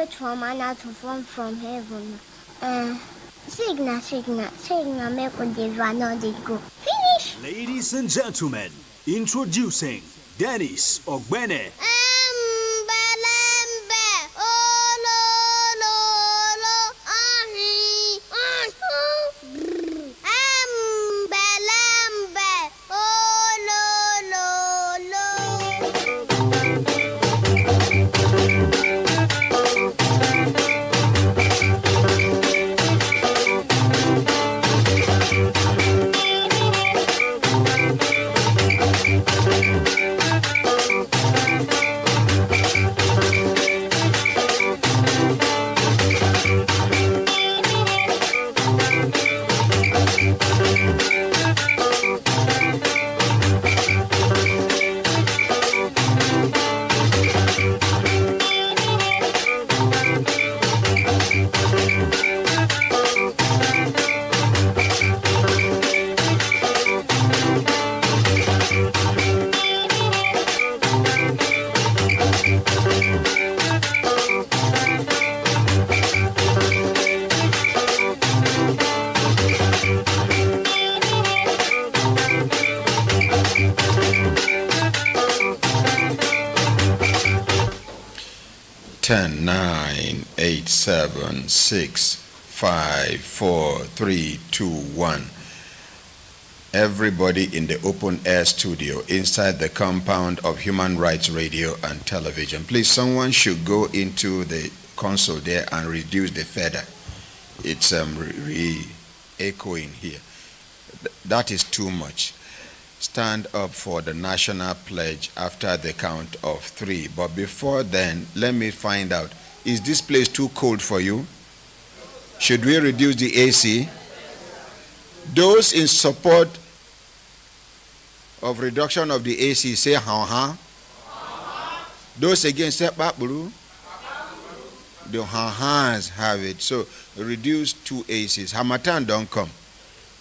wait for manna to fall from heaven. Signal, make on the vanilla go. Finish! Ladies and gentlemen, introducing Dennis Ogbene. Ten, 9, 8, 7, 6, 5, 4, 3, 2, 1. Everybody in the open air studio inside the compound of Human Rights Radio and Television. Please, someone should go into the console there and reduce the feather. It's echoing here. That is too much. Stand up for the national pledge after the count of 3. But before then, let me find out, is this place too cold for you? Should we reduce the AC? Those in support of reduction of the AC say ha. Those against say baburu. The ha-has have it. So reduce 2 ACs. Hamatan don't come.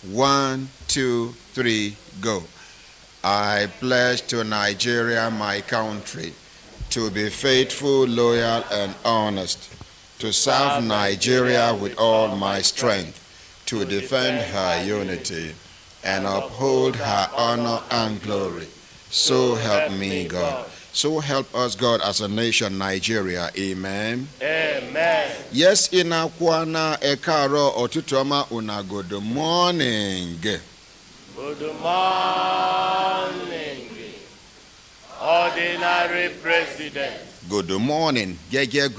1, 2, 3, go. I pledge to Nigeria, my country, to be faithful, loyal, and honest, to serve Nigeria with all my strength, to defend her unity, and uphold her honor and glory. So help me, God. So help us, God, as a nation, Nigeria. Amen. Amen. Yes, inakwana ekaro otutoma una good morning. Good morning, ordinary president. Good morning. Good. Good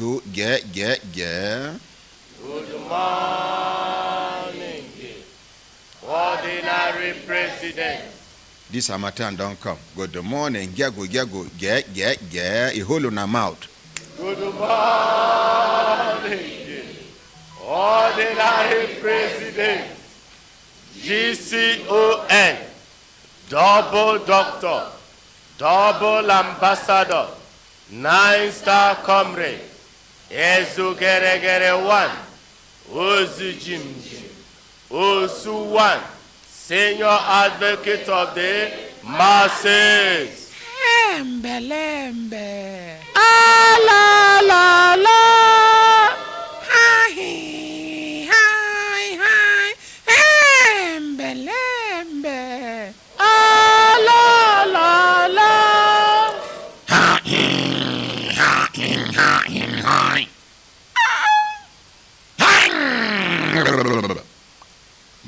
morning, ordinary president. This Hamatan don't come. Good morning. A hole in the mouth. Good morning, ordinary president. GCON, double doctor, double ambassador, 9-star comrade, Ezugeregere 1, Ozu Jimjim, Osu 1, senior advocate of the masses. Embelembe. Ah la la la. Hi hi hi. Embelembe. Ah la la la. Ha ha hi.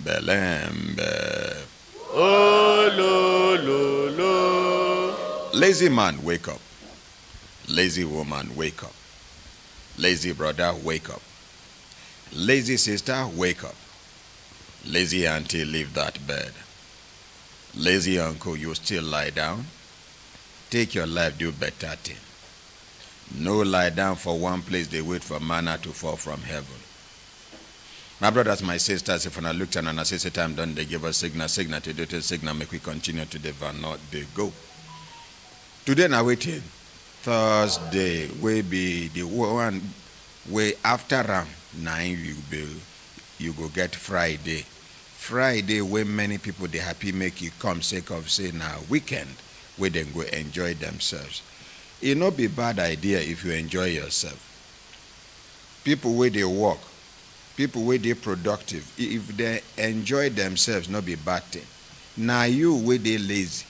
Belembe. Oh lo lo lo. Lazy man, wake up. Lazy woman, wake up. Lazy brother, wake up. Lazy sister, wake up. Lazy auntie, leave that bed. Lazy uncle, you still lie down? Take your life, do better thing. No lie down for one place, they wait for manna to fall from heaven. My brothers, my sisters, if I look at and I say time done, they give us signal to do the signal, make we continue to the van, not they go. Today now waiting, Thursday, will be the one way after 9 you go get Friday. Friday, when many people they happy make you come sake of say now weekend, where they go enjoy themselves. It not be bad idea if you enjoy yourself. People where they work, people where they productive, if they enjoy themselves, not be bad thing. Now you where they lazy,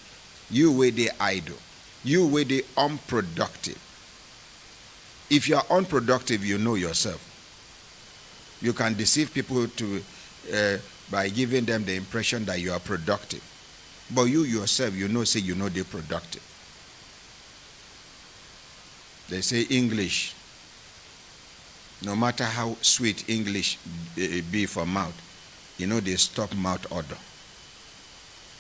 you where they idle, you where they unproductive. If you are unproductive, you know yourself. You can deceive people by giving them the impression that you are productive. But you yourself, you know they're productive. They say English, no matter how sweet English be for mouth, they stop mouth odor.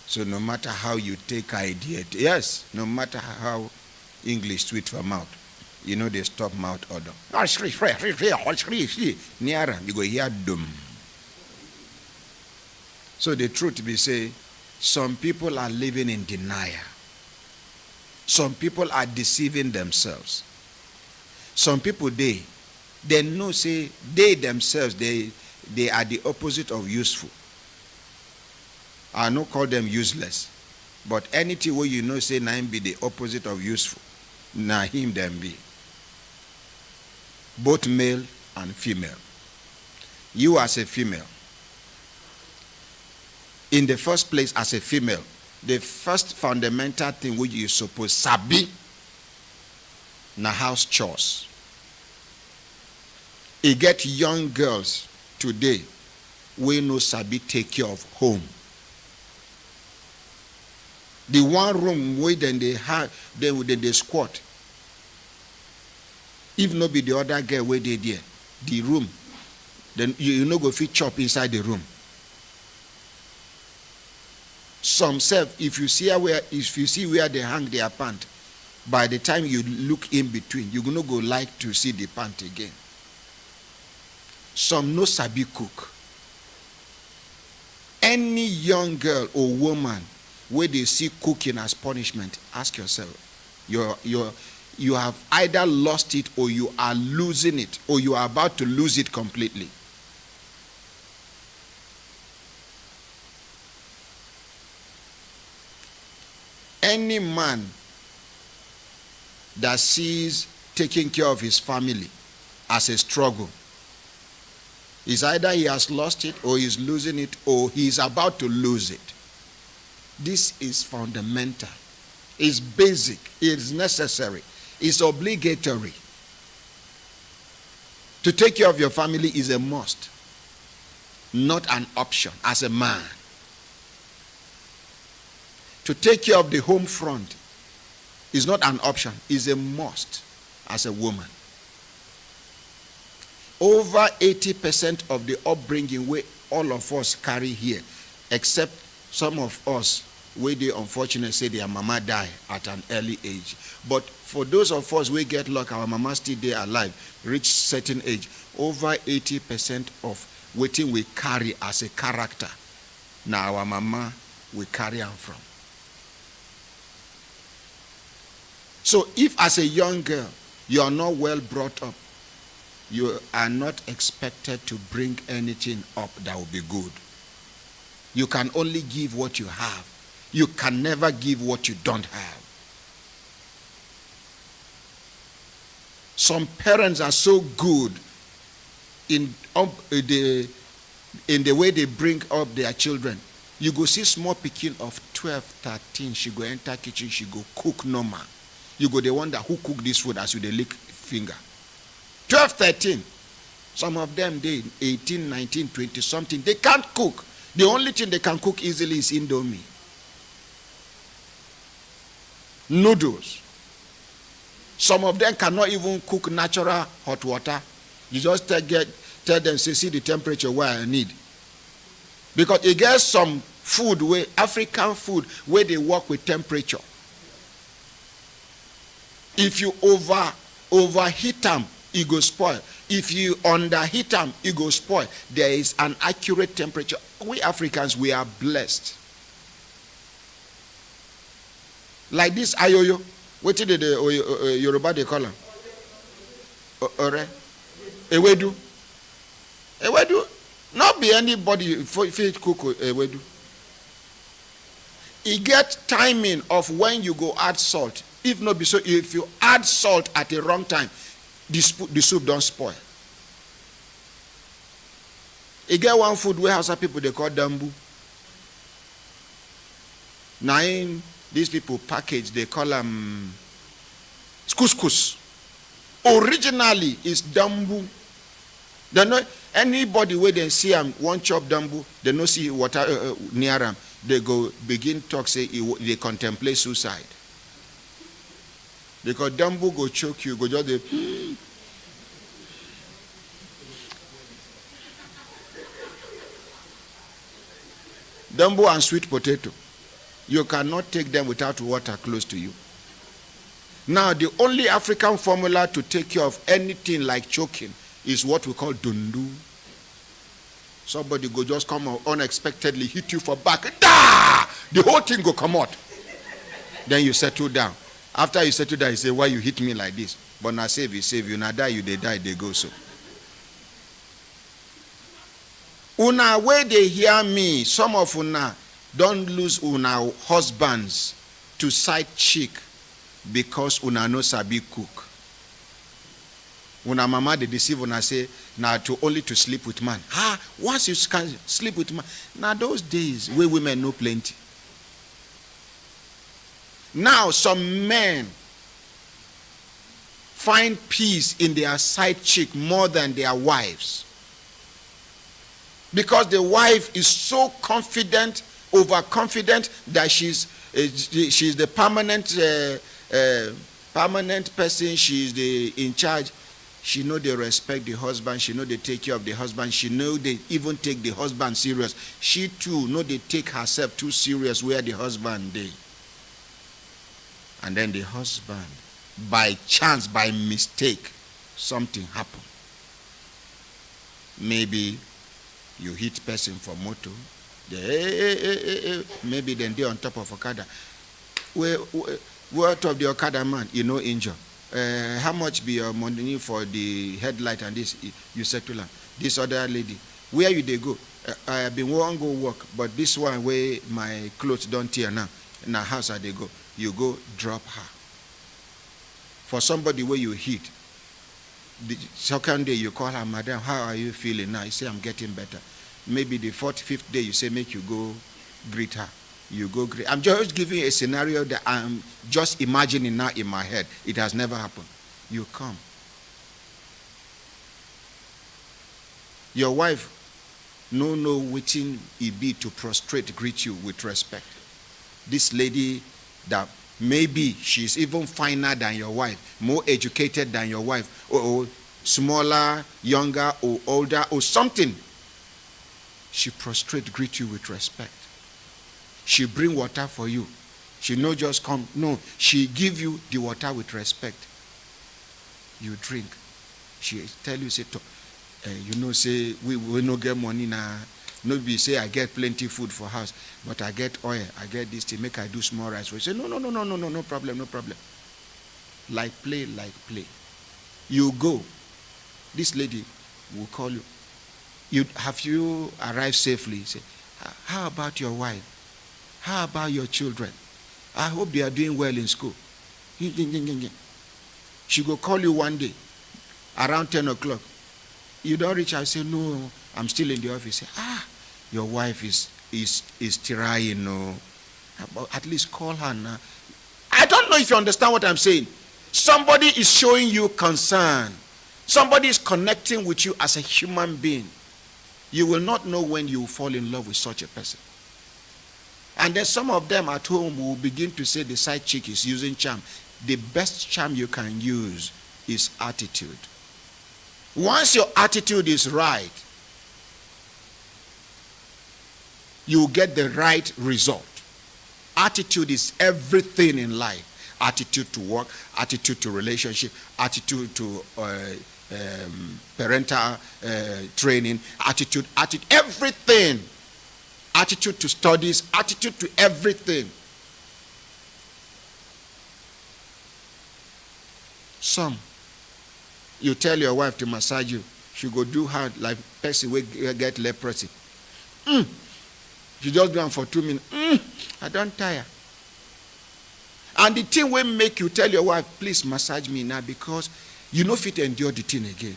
So no matter how you take idea, yes, no matter how English sweet for mouth, they stop mouth odor. Nearer, you go hear dum. So the truth be say, some people are living in denial. Some people are deceiving themselves. Some people they know say they themselves they are the opposite of useful. I no call them useless, but anything where say na him be the opposite of useful, na him them be. Both male and female. You as a female, in the first place as a female, the first fundamental thing which you suppose sabi na house chores. You get young girls today we no sabi take care of home. The one room where then they squat. If no be the other girl where they there, the room, then you no go fit chop inside the room. Some self, if you see where they hang their pant, by the time you look in between, you no go like to see the pant again. Some no sabi cook. Any young girl or woman where they see cooking as punishment, ask yourself, you have either lost it or you are losing it or you are about to lose it completely. Any man that sees taking care of his family as a struggle is either he has lost it or he's losing it or he's about to lose it. This is fundamental. It's basic. It's necessary. It's obligatory. To take care of your family is a must, not an option as a man. To take care of the home front is not an option, it's a must as a woman. Over 80% of the upbringing we all of us carry here, except some of us where they unfortunately say their mama die at an early age. But for those of us we get luck, our mama still there alive, reach certain age, over 80% of waiting we carry as a character. Now our mama we carry on from. So if as a young girl you are not well brought up, you are not expected to bring anything up that will be good. You can only give what you have. You can never give what you don't have. Some parents are so good in the way they bring up their children. You go see small pikin of 12, 13, she go enter kitchen, she go cook normal. You go, they wonder who cook this food as you they lick finger. 12, 13. Some of them, they 18, 19, 20 something. They can't cook. The only thing they can cook easily is Indomie. Noodles. Some of them cannot even cook natural hot water. You just tell them, say, see the temperature where I need. Because you get some food, where African food, where they work with temperature. If you overheat them, it go spoil. If you underheat them, it go spoil. There is an accurate temperature. We Africans, we are blessed. Like this ayoyo, what did the Yoruba they call them? Ore, ewedu, ewedu. Not be anybody fit cook ewedu. It get timing of when you go add salt. If not be so, if you add salt at the wrong time, the soup don't spoil. You get one food where Hausa people they call dambu. Now in these people package, they call them couscous. Originally is dambu. They know anybody where they see them one chop dambu, they no see water near them. They go begin talk say they contemplate suicide. Because dambu go choke you, go just the dambu and sweet potato. You cannot take them without water close to you. Now, the only African formula to take care of anything like choking is what we call dundu. Somebody go just come out unexpectedly, hit you for back. Da! The whole thing go come out. Then you settle down. After you settle down, you say, why you hit me like this? But now save you. Now die, you they die, they go so. Una where they hear me, some of una don't lose una husbands to side chick because una no sabi cook. Una mama they deceive una say now to only to sleep with man. Once you can sleep with man. Now those days where women know plenty. Now some men find peace in their side chick more than their wives. Because the wife is so confident, overconfident that she's the permanent person. She's the in charge. She know they respect the husband. She know they take care of the husband. She know they even take the husband serious. She too know they take herself too serious where the husband they. And then the husband, by chance, by mistake, something happened. Maybe you hit person for motor. Maybe then they on top of Okada. What of the Okada man? You know injure. How much be your money for the headlight and this? You said to her. This other lady, where you they go? I have been want go work, but this one where my clothes don't tear now. In her house they go. You go drop her. For somebody where you hit. The second day you call her, madam, how are you feeling now? You say, I'm getting better. Maybe the fourth, fifth day you say, make you go greet her. You go greet. I'm just giving a scenario that I'm just imagining now in my head. It has never happened. You come. Your wife no waiting it be to prostrate, greet you with respect. This lady that maybe she's even finer than your wife, more educated than your wife, or smaller, younger, or older, or something. She prostrate, greet you with respect. She bring water for you. She no just come. No, she give you the water with respect. You drink. She tell you, say, say, we no get money now. No be say I get plenty food for house, but I get oil, I get this thing, make I do small rice. We say, no problem. Like play. You go. This lady will call you. Have you arrived safely? Say, how about your wife? How about your children? I hope they are doing well in school. She will call you one day around 10 o'clock. You don't reach out, say, no, I'm still in the office. Say, your wife is trying, no. At least call her now. I don't know if you understand what I'm saying. Somebody is showing you concern. Somebody is connecting with you as a human being. You will not know when you will fall in love with such a person. And then some of them at home will begin to say the side chick is using charm. The best charm you can use is attitude. Once your attitude is right, you will get the right result. Attitude is everything in life. Attitude to work, attitude to relationship, attitude to parental training, attitude, everything. Attitude to studies, attitude to everything. Some, you tell your wife to massage you, she go do her like person will get leprosy. She just do it for 2 minutes. I don't tire. And the thing will make you tell your wife, please massage me now, because you know fit endure the thing again.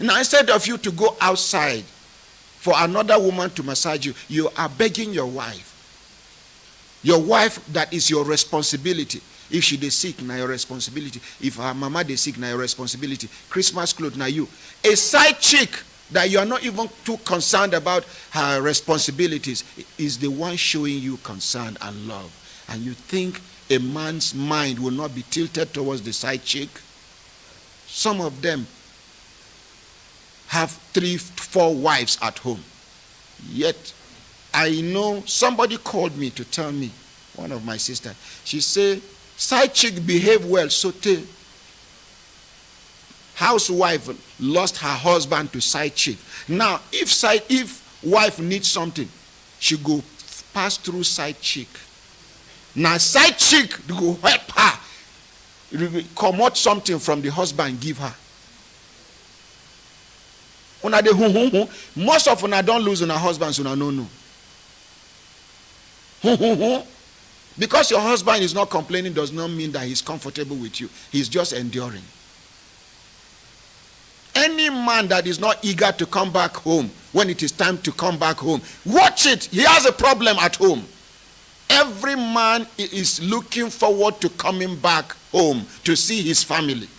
Now instead of you to go outside for another woman to massage you, you are begging your wife. Your wife, that is your responsibility. If she dey sick, na your responsibility. If her mama dey sick, na your responsibility. Christmas clothes, na you. A side chick that you are not even too concerned about her responsibilities is the one showing you concern and love. And you think a man's mind will not be tilted towards the side chick? Some of them have 3, 4 wives at home. Yet, I know somebody called me to tell me, one of my sisters, she said, side chick behave well, so housewife lost her husband to side chick. Now, if wife needs something, she go pass through side chick. Now, side chick go help her, come out something from the husband, give her. Una de most of una don't lose una husbands, una no. Because your husband is not complaining does not mean that he's comfortable with you. He's just enduring. Any man that is not eager to come back home when it is time to come back home, watch it. He has a problem at home. Every man is looking forward to coming back home to see his family.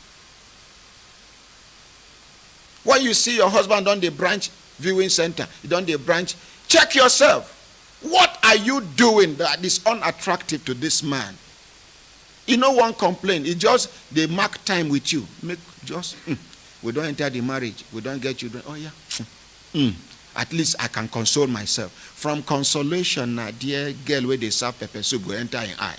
When you see your husband on the branch viewing center, on the branch, check yourself. What are you doing that is unattractive to this man? You know, one complaint. It just they mark time with you. We don't enter the marriage. We don't get children. Oh yeah. At least I can console myself. From consolation, na dear girl where they serve pepper soup go enter in eye.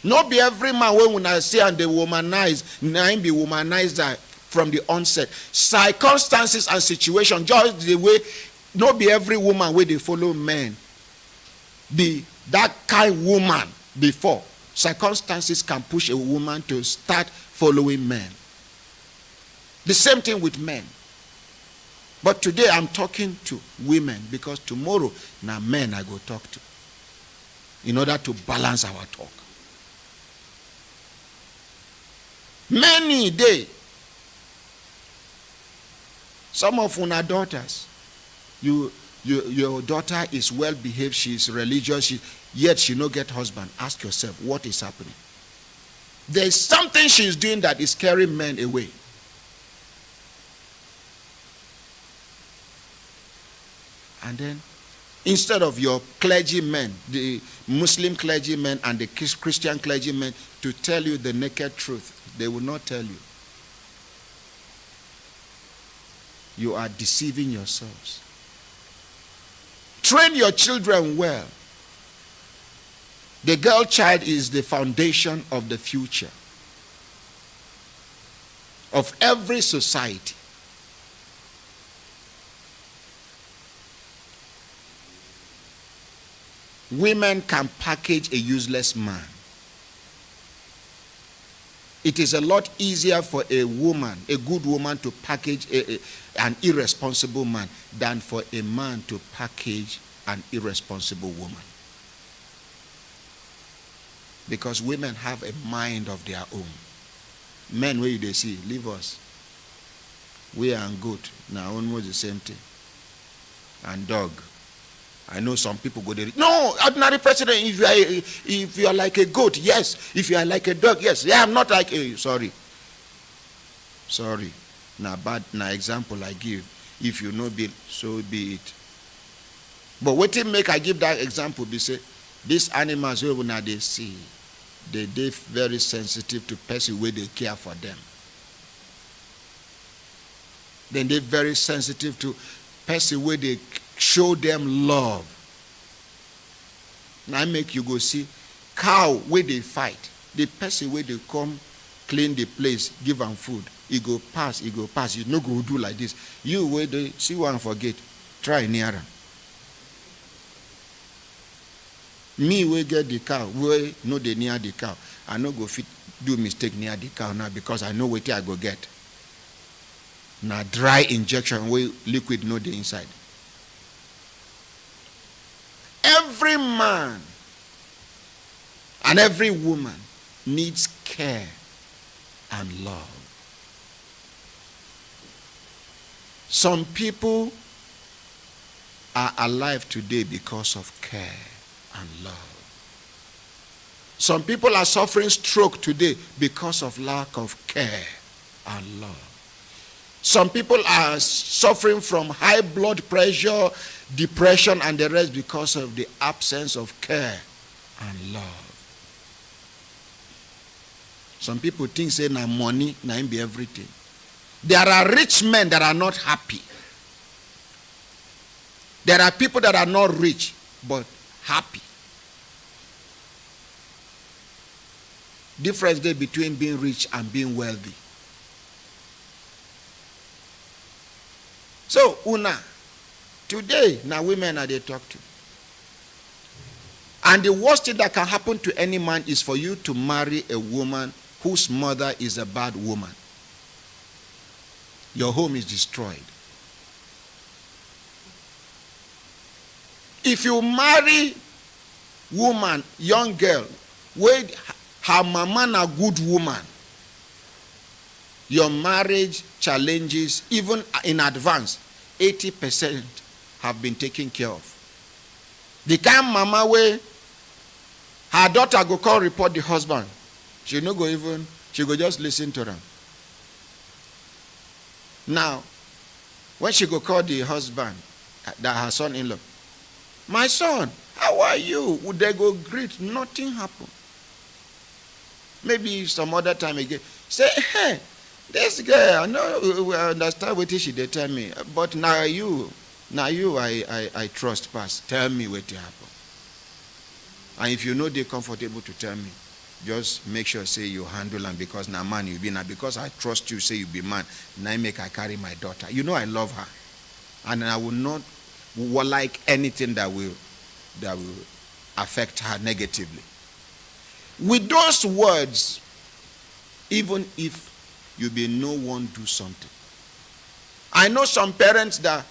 Not be every man when I see and they womanize, nine be womanized from the onset. Circumstances and situation, just the way, not be every woman where they follow men. Be that kind woman before. Circumstances can push a woman to start following men. The same thing with men. But today I'm talking to women because tomorrow now men I go talk to. In order to balance our talk. Many day. Some of our daughters, your daughter is well behaved, she is religious, yet she no get husband. Ask yourself, what is happening? There is something she is doing that is scaring men away. And then, instead of your clergymen, the Muslim clergymen and the Christian clergymen to tell you the naked truth, they will not tell you. You are deceiving yourselves. Train your children well. The girl child is the foundation of the future of every society. Women can package a useless man. It is a lot easier for a woman, a good woman, to package an irresponsible man than for a man to package an irresponsible woman. Because women have a mind of their own. Men, where they see, leave us. We are goat. Now almost the same thing. And dog. I know some people go there. No, ordinary president, if you are like a goat, yes. If you are like a dog, yes. Yeah, I'm not like a, sorry. Now example I give. If you know be, so be it. But what it make I give that example be say, these animals when they see, they very sensitive to person where they care for them. Then they very sensitive to person where they show them love. Now make you go see cow where they fight. The person where they come clean the place, give them food. He go pass. You no go do like this. You where they see one forget. Try near them. Me we get the cow, we know they near the cow. I no go fit do mistake near the cow now because I know what I go get. Now dry injection where liquid no the inside. Every man and every woman needs care and love. Some people are alive today because of care and love. Some people are suffering stroke today because of lack of care and love. Some people are suffering from high blood pressure, depression, and the rest because of the absence of care and love. Some people think say na money na be everything. There are rich men that are not happy. There are people that are not rich but happy. Difference there between being rich and being wealthy. So, Una, today, now women are they talk to. And the worst thing that can happen to any man is for you to marry a woman whose mother is a bad woman. Your home is destroyed. If you marry woman, young girl, where her mama a good woman, your marriage challenges, even in advance, 80% have been taken care of. The kind mama where her daughter go call report the husband, she no go even, she go just listen to them. Now, when she go call the husband, that her son-in-law, my son, how are you? Would they go greet? Nothing happen. Maybe some other time again. Say, hey, this girl, I know we understand what she did tell me, but now you I trust pass. Tell me what happen. And if you know they're comfortable to tell me, just make sure say you handle them, because now man you be now, because I trust you, say you be man. Now make I carry my daughter. You know I love her. And I will not like anything that will affect her negatively. With those words, even if you be no one do something. I know some parents that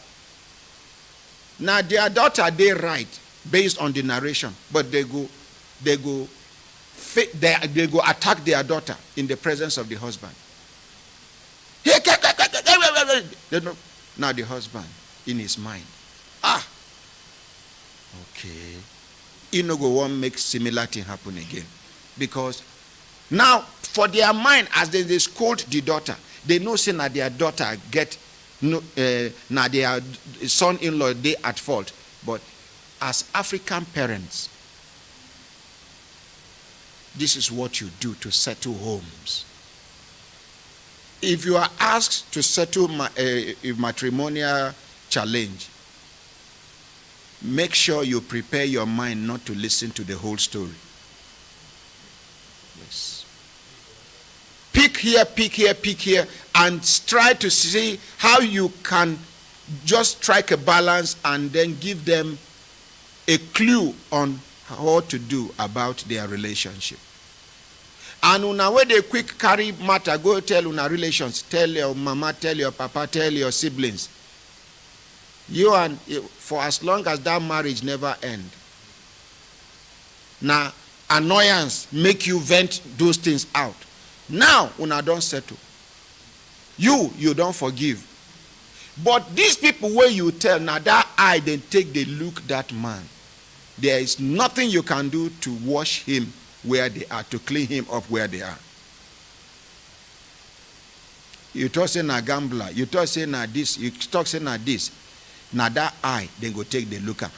now their daughter they right based on the narration, but they go attack their daughter in the presence of the husband. Now the husband in his mind, okay, he no go want make similar thing happen again, because now for their mind as they scold the daughter, they know say na their daughter get no na their son-in-law they at fault. But as African parents, this is what you do to settle homes. If you are asked to settle a matrimonial challenge, make sure you prepare your mind not to listen to the whole story. Yes. Pick here, and try to see how you can just strike a balance and then give them a clue on what to do about their relationship. And una when they quick carry matter, go tell una relations, tell your mama, tell your papa, tell your siblings. You and for as long as that marriage never end. Now annoyance make you vent those things out. Now una don't settle. You don't forgive. But these people where you tell, now that eye then take the look that man. There is nothing you can do to wash him where they are, to clean him up where they are. You talk say na gambler, you talk say na this, you talk say na this. Now that eye then go take the look at.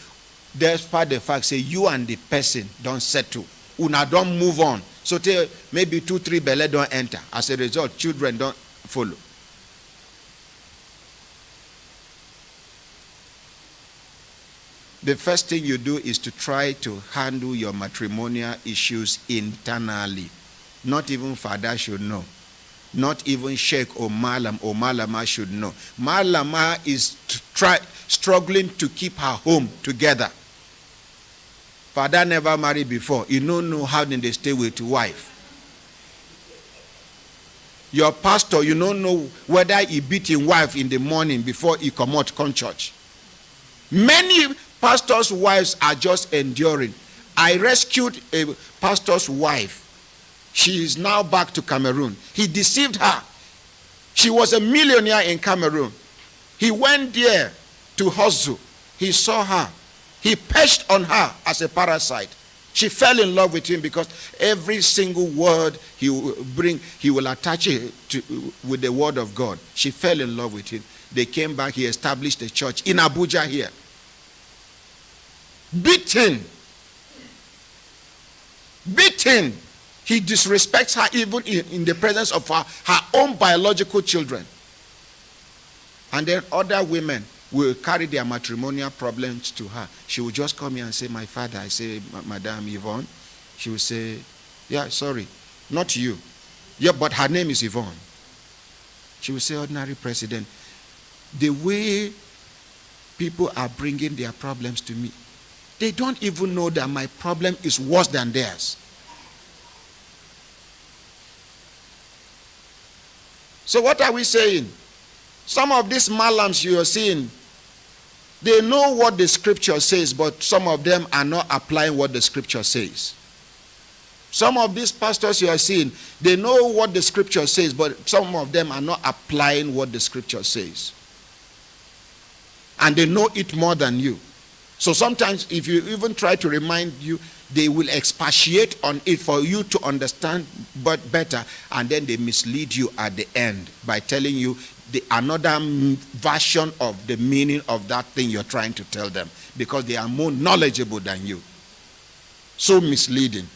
Despite the fact say you and the person don't settle, una don't move on. So tell maybe 2-3 belle don't enter. As a result, children don't follow. The first thing you do is to try to handle your matrimonial issues internally. Not even father should know. Not even sheikh or malama should know. Malama is struggling to keep her home together. Father never married before. You don't know how they stay with wife. Your pastor, you don't know whether he beat his wife in the morning before he come church. Many pastors' wives are just enduring. I rescued a pastor's wife. She is now back to Cameroon. He deceived her. She was a millionaire in Cameroon. He went there to hustle. He saw her. He perched on her as a parasite. She fell in love with him because every single word he will bring, he will attach it with the word of God. She fell in love with him. They came back. He established a church in Abuja here. Beaten. He disrespects her even in the presence of her own biological children. And then other women will carry their matrimonial problems to her. She will just come here and say, my father. I say, Madam Yvonne. She will say, yeah, sorry, not you. Yeah, but her name is Yvonne. She will say, ordinary president. The way people are bringing their problems to me, they don't even know that my problem is worse than theirs. So what are we saying? Some of these malams you are seeing, they know what the scripture says, but some of them are not applying what the scripture says. Some of these pastors you are seeing, they know what the scripture says, but some of them are not applying what the scripture says. And they know it more than you. So sometimes if you even try to remind you, they will expatiate on it for you to understand but better, and then they mislead you at the end by telling you another version of the meaning of that thing you're trying to tell them, because they are more knowledgeable than you. So misleading.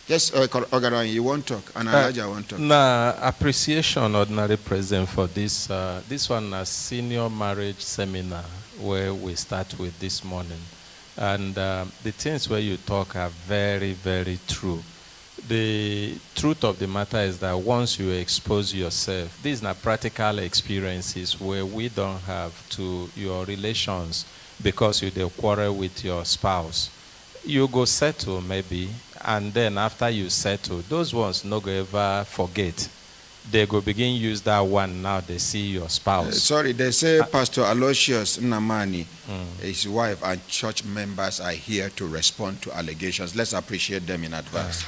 Yes, Ogaran, you won't talk, and Elijah won't talk. Na appreciation, ordinary president, for this. This one a senior marriage seminar where we start with this morning, and the things where you talk are very, very true. The truth of the matter is that once you expose yourself, these are practical experiences where we don't have to your relations because you quarrel with your spouse. You go settle maybe, and then after you settle, those ones no go ever forget. They go begin use that one now they see your spouse. Sorry, they say Pastor Aloysius Namani, his wife and church members are here to respond to allegations. Let's appreciate them in advance.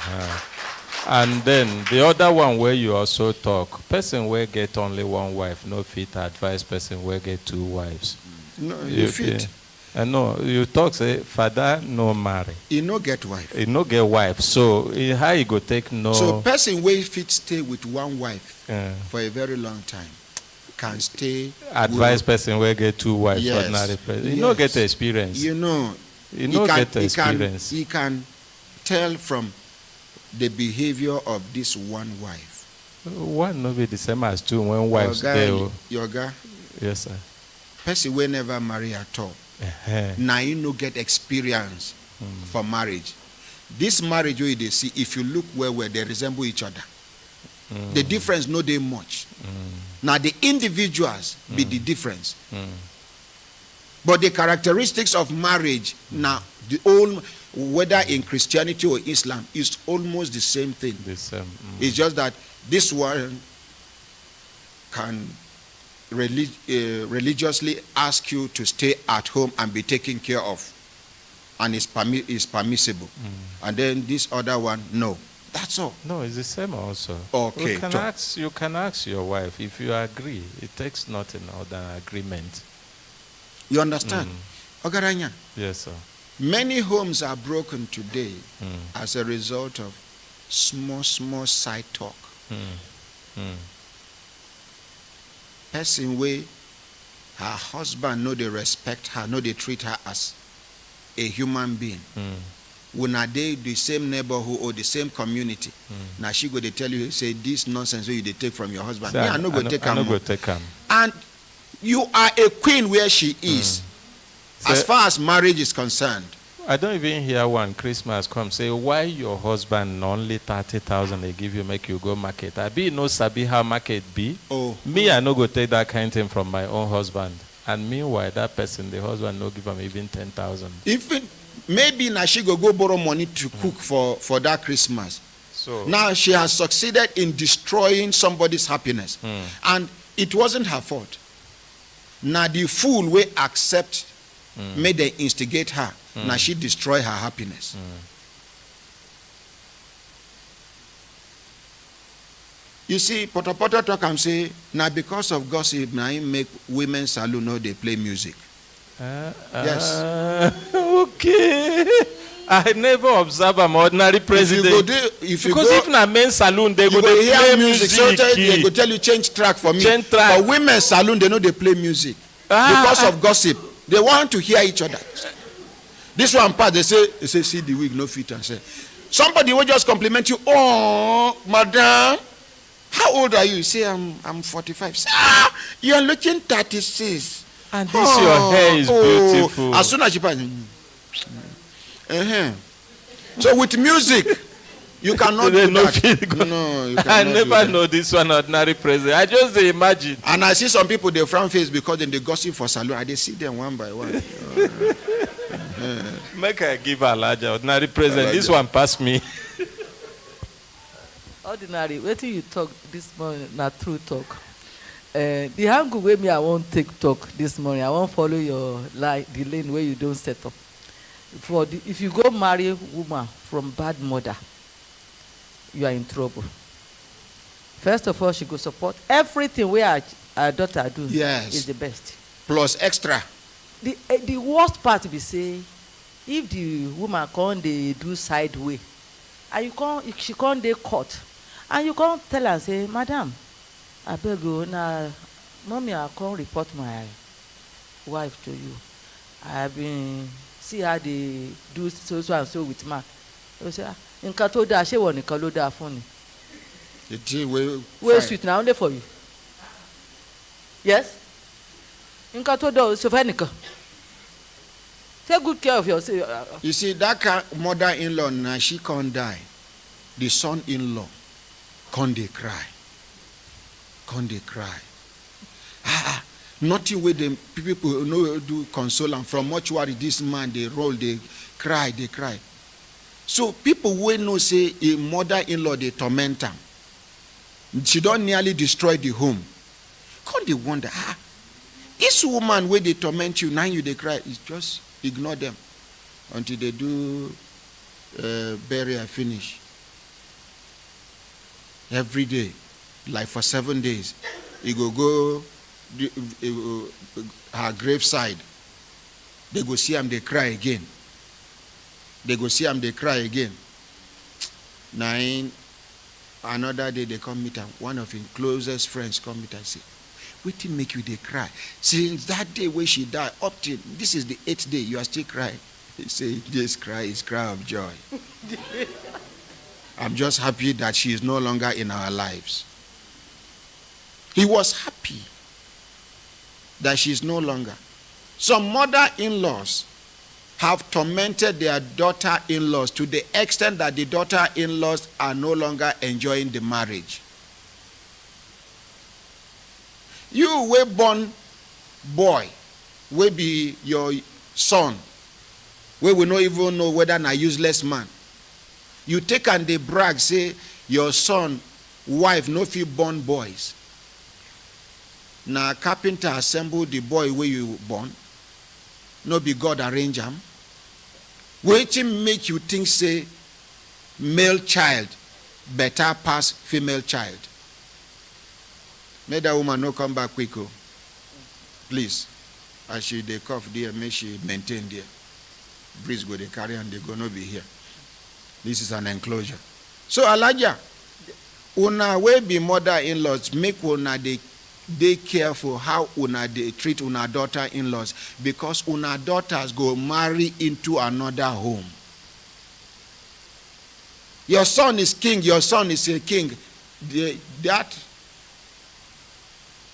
And then the other one where you also talk, person where get only one wife, no fit advise person where get two wives. No, you fit. No, you talk say father no marry. He no get wife. He no get wife. So how you go take no? So person wey fit stay with one wife for a very long time can stay. Advise person where get two wives. Yes. Ordinary person. He no get experience. You know. He no get experience. He can tell from the behavior of this one wife. One no be the same as two when wives there. Your guy. Yes, sir. Person will never marry at all. Now you no get experience for marriage. This marriage wey they see, if you look where they resemble each other. The difference no dey much. Now the individuals be the difference. But the characteristics of marriage now, the old, whether in Christianity or Islam, is almost the same thing. The same. It's just that this one can religiously ask you to stay at home and be taken care of, and is permissible. And then this other one, no. That's all. No, it's the same also. Okay. You can ask your wife if you agree. It takes nothing other than agreement. You understand? Ogaranya. Yes, sir. Many homes are broken today as a result of small side talk. Person way her husband know they respect her, know they treat her as a human being. When are they the same neighborhood or the same community? Now she go they tell you, say this nonsense where you they take from your husband. I no go take him. And you are a queen where she is. As far as marriage is concerned. I don't even hear one Christmas come say why your husband only 30,000 they give you make you go market. I be no sabi how market be. Me I no go take that kind of thing from my own husband. And meanwhile that person the husband no give him even 10,000. Even maybe now she go borrow money to cook for that Christmas. So now she has succeeded in destroying somebody's happiness. And it wasn't her fault. Now the fool will accept made they instigate her. Now she destroy her happiness. You see, Poto talk and say, now because of gossip, now he make women's saloon know they play music. Yes. Okay. I never observe an ordinary president. Because if na men's saloon, they go play music. So they go tell you change track for me. Change track. But women's saloon, they know they play music. Because of gossip. They want to hear each other. This one part, they say see the wig, no fit and say. Somebody will just compliment you. Oh, madam, how old are you? You say I'm 45. Say, you're looking 36. And this your hair is beautiful. As soon as you pass. So with music, you cannot do that. No, you cannot. I never know this one ordinary president. I just imagine. And I see some people, they frown face because then they gossip for salon. I they see them one by one. Make I give a larger ordinary president. This one pass me. Ordinary, wait till you talk this morning, not true talk. The angle way me I won't take talk this morning. I won't follow your line, the lane where you don't set up. If you go marry a woman from bad mother, you are in trouble. First of all, she go support everything where our daughter do. Yes. Is the best. Plus extra. The worst part be say, if the woman can't they do side way, and she can't they cut, and you can't tell her say, madam, I beg you now, mommy, I can't report my wife to you. I have been see how they do so and so with man. You say, nǹkan tó dáa ṣé wọ nìkan ló dáa fún ni. The tea will sweet now only for you. Yes. Nǹkan tó dáa ṣe fẹ́ nìkan. Take good care of yourself. You see, that mother-in-law now she can't die. The son-in-law can't they cry. Can't they cry? Nothing with them people know do console and from mortuary this man they roll, they cry. So people will know say a mother-in-law they torment them. She don't nearly destroy the home. Can't they wonder, this woman where they torment you, now you they cry, it's just ignore them until they do burial finish. Every day, like for 7 days, you go her graveside. They go see them, they cry again. Another day they come meet him. One of his closest friends come meet and say, "What make you they cry? Since that day when she died, up till this is the 8th day, you are still crying." He say, "This cry is cry of joy." I'm just happy that she is no longer in our lives. He was happy that she is no longer. Some mother-in-laws have tormented their daughter-in-laws to the extent that the daughter-in-laws are no longer enjoying the marriage. You were born boy, will be your son, we will not even know whether na useless man. You take and they brag, say your son, wife, no fit born boys. Na carpenter assemble the boy where you born, no be God arrange am. Wetin make you think say male child better pass female child? Make that woman no come back quick, oh. Please. As she dey cough there, make she maintain there. Breeze go dey carry and they go no be here. This is an enclosure. So Alaja, una wey be mother-in-laws, make una dey careful how una dey treat una daughter-in-laws, because una daughters go marry into another home. Your son is king, your son is a king. That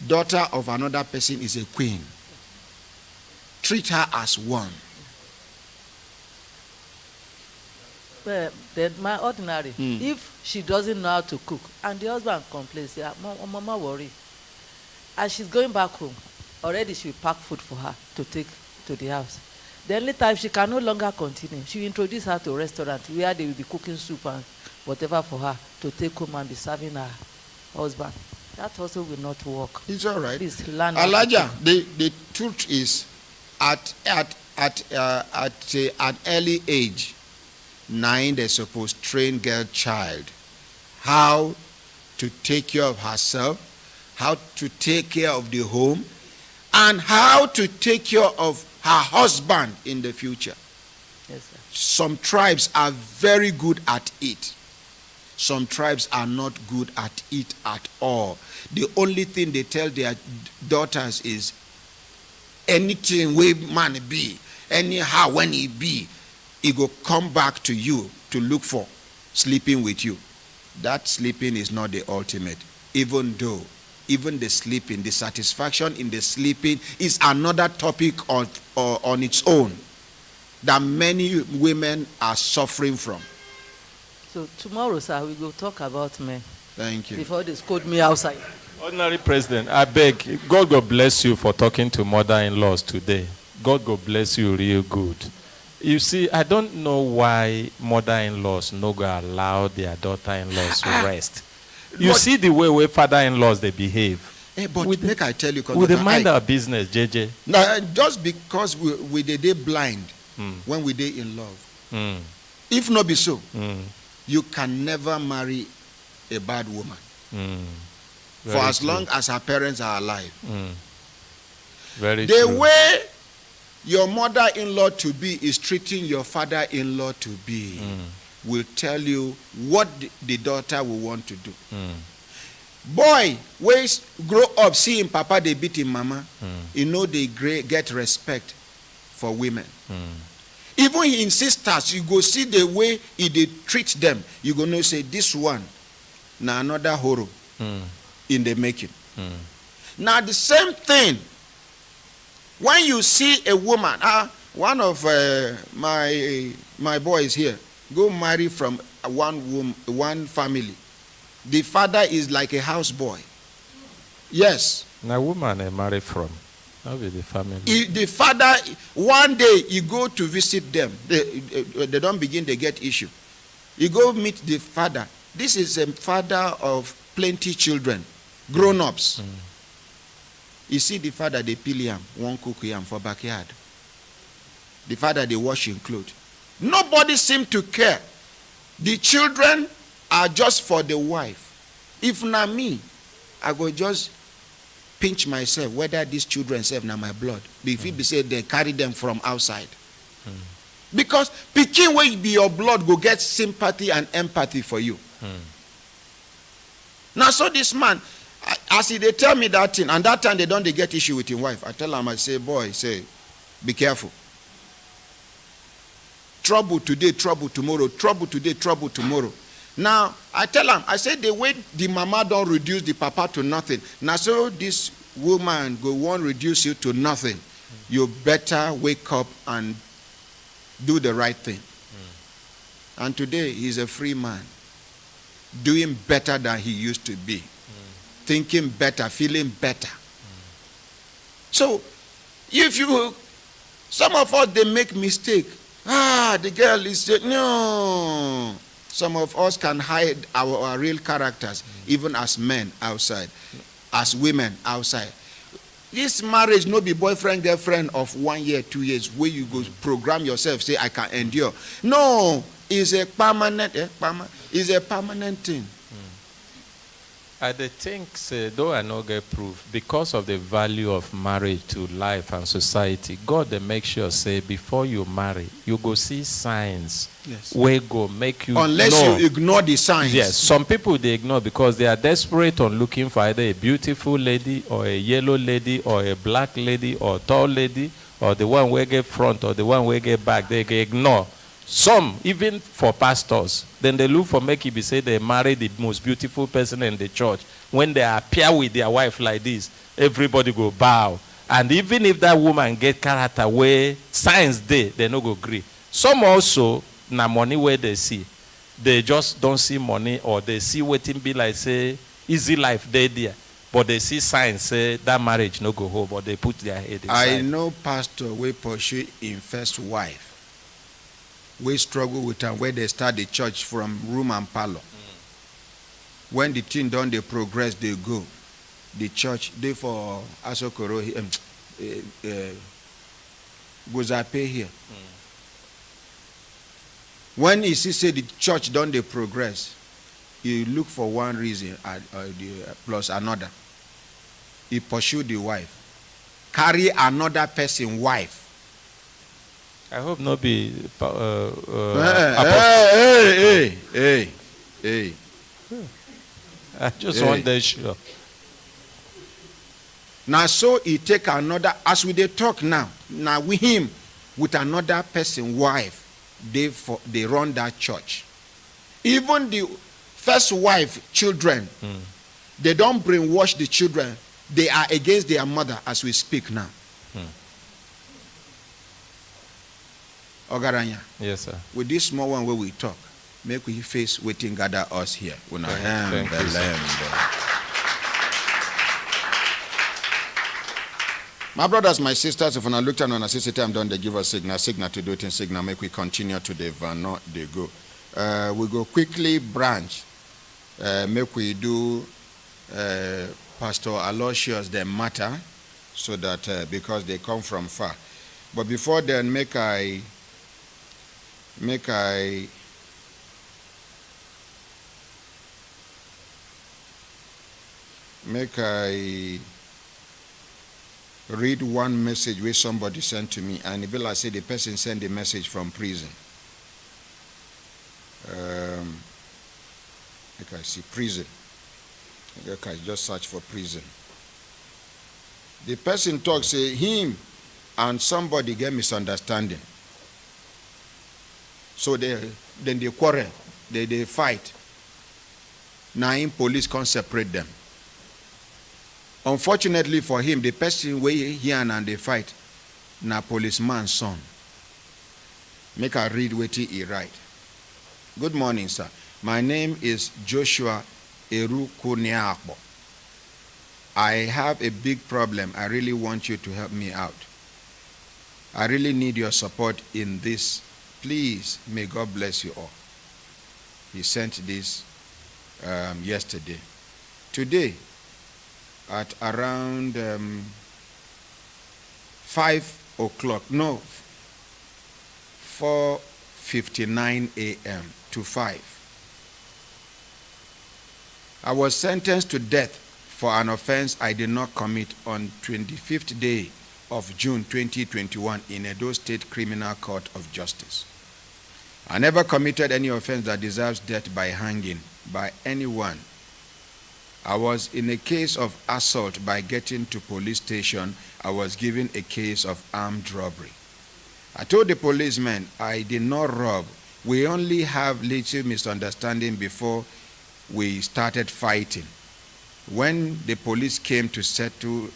daughter of another person is a queen. Treat her as one. But then my ordinary, if she doesn't know how to cook and the husband complains, say, Mama worry. As she's going back home, already she will pack food for her to take to the house. Then later, if she can no longer continue, she will introduce her to a restaurant where they will be cooking soup and whatever for her to take home and be serving her husband. That also will not work. It's all right. Please learn. Elijah, the truth is, at an early age, 9 they're supposed to train girl child how to take care of herself, how to take care of the home, and how to take care of her husband in the future. Yes, sir. Some tribes are very good at it. Some tribes are not good at it at all. The only thing they tell their daughters is, anything where man be, anyhow when he be, he go come back to you to look for sleeping with you. That sleeping is not the ultimate. Even though, even the sleeping, the satisfaction in the sleeping is another topic on its own that many women are suffering from. So tomorrow, sir, we will talk about men. Thank you. Before they scold me outside. Ordinary President, I beg, God will bless you for talking to mother-in-laws today. God will bless you real good. You see, I don't know why mother-in-laws no go allow their daughter-in-laws to rest. You see the way father-in-laws they behave. But make I tell you, We dey mind our business, JJ. now just because we dey blind when we dey in love. If not be so, you can never marry a bad woman for as long as her parents are alive. Very The true. way your mother-in-law to be is treating your father-in-law to be will tell you what the daughter will want to do. Boy, wey grow up seeing papa dey beat him mama, you know they get respect for women. Even in sisters, you go see the way he dey treat them. You go know say this one na another horror in the making. Now the same thing when you see a woman, one of my boys here go marry from one family. The father is like a houseboy. Yes. Now woman I marry from. How be the family? The father, one day he go to visit them. They don't begin, they get issue. You go meet the father. This is a father of plenty children, grown-ups. You see the father, they peel yam, one cook yam for backyard. The father, they wash him clothes. Nobody seem to care. The children are just for the wife. If not me, I go just pinch myself whether these children serve na my blood. If it be said they carry them from outside. Because pikin wey be your blood go get sympathy and empathy for you. Now so this man, as they tell me that thing, and that time they don't get issue with his wife, I tell him, I say, boy, say, be careful. Trouble today, trouble tomorrow, trouble today, trouble tomorrow. Now, I tell him, I say the way the mama don't reduce the papa to nothing, now so this woman go want reduce you to nothing. You better wake up and do the right thing. And today, he's a free man, doing better than he used to be, thinking better, feeling better. So, if you, some of us, they make mistake. The girl is, no. Some of us can hide our real characters, even as men outside, as women outside. This marriage no be boyfriend, girlfriend of 1 year, 2 years, where you go program yourself, say, I can endure. No, it's a permanent, it's a permanent thing. I dey think, say, though I no get proof, because of the value of marriage to life and society, God dey make sure, say, before you marry, you go see signs wey go make you Unless know. you ignore the signs. Yes, some people they ignore because they are desperate on looking for either a beautiful lady or a yellow lady or a black lady or tall lady or the one wey get front or the one wey get back. They can ignore. Some, even for pastors, then they look for make it be say they marry the most beautiful person in the church. When they appear with their wife like this, everybody go bow. And even if that woman get character where signs they no go agree. Some also, na money where they see. They just don't see money or they see waiting be like say, easy life they there. But they see signs say that marriage no go home, but they put their head inside. I know pastor we pursue in first wife. We struggle with them where they start the church from room and parlor. When the thing done, they progress, they go. The church, they for Asokoro, Gozape here. When he see say the church done, they progress, he look for one reason plus another. He pursue the wife, carry another person wife. I hope not be. Hey. I just want that sure. Now so he take another, as we dey talk now with him, with another person wife, they run that church. Even the first wife children, they don't brainwash the children. They are against their mother as we speak now. Ogaranya. Yes, sir. With this small one where we talk, make we face waiting gather us here. Thank you, sir. My brothers, my sisters, if I look at when I see time done, they give us signal to do it in signal, make we continue to the van, they go. We go quickly branch, make we do Pastor Aloysius the matter, so that because they come from far. But before then, make I read one message which somebody sent to me, and it will say the person sent a message from prison. I see prison. I just search for prison. The person talks, say him and somebody get misunderstanding. So then they quarrel, they fight. Now in police can't separate them. Unfortunately for him, the person where he and they fight, na policeman's son. Make her read what he write. Good morning, sir. My name is Joshua Erukuniakbo. I have a big problem. I really want you to help me out. I really need your support in this. Please, may God bless you all. He sent this yesterday. Today, at around 5 o'clock, no, 4:59 a.m. to 5. I was sentenced to death for an offense I did not commit on 25th day of June 2021 in Edo State Criminal Court of Justice. I never committed any offense that deserves death by hanging by anyone. I was in a case of assault by getting to police station. I was given a case of armed robbery. I told the policeman I did not rob. We only have little misunderstanding before we started fighting. When the police came to settle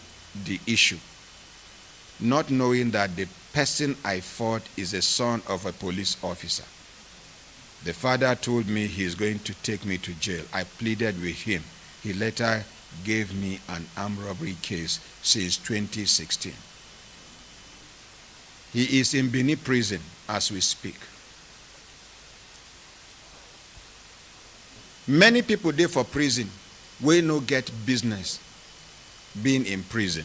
the issue, not knowing that the person I fought is a son of a police officer. The father told me he is going to take me to jail. I pleaded with him. He later gave me an armed robbery case since 2016. He is in Benin prison as we speak. Many people there for prison, we no get business being in prison.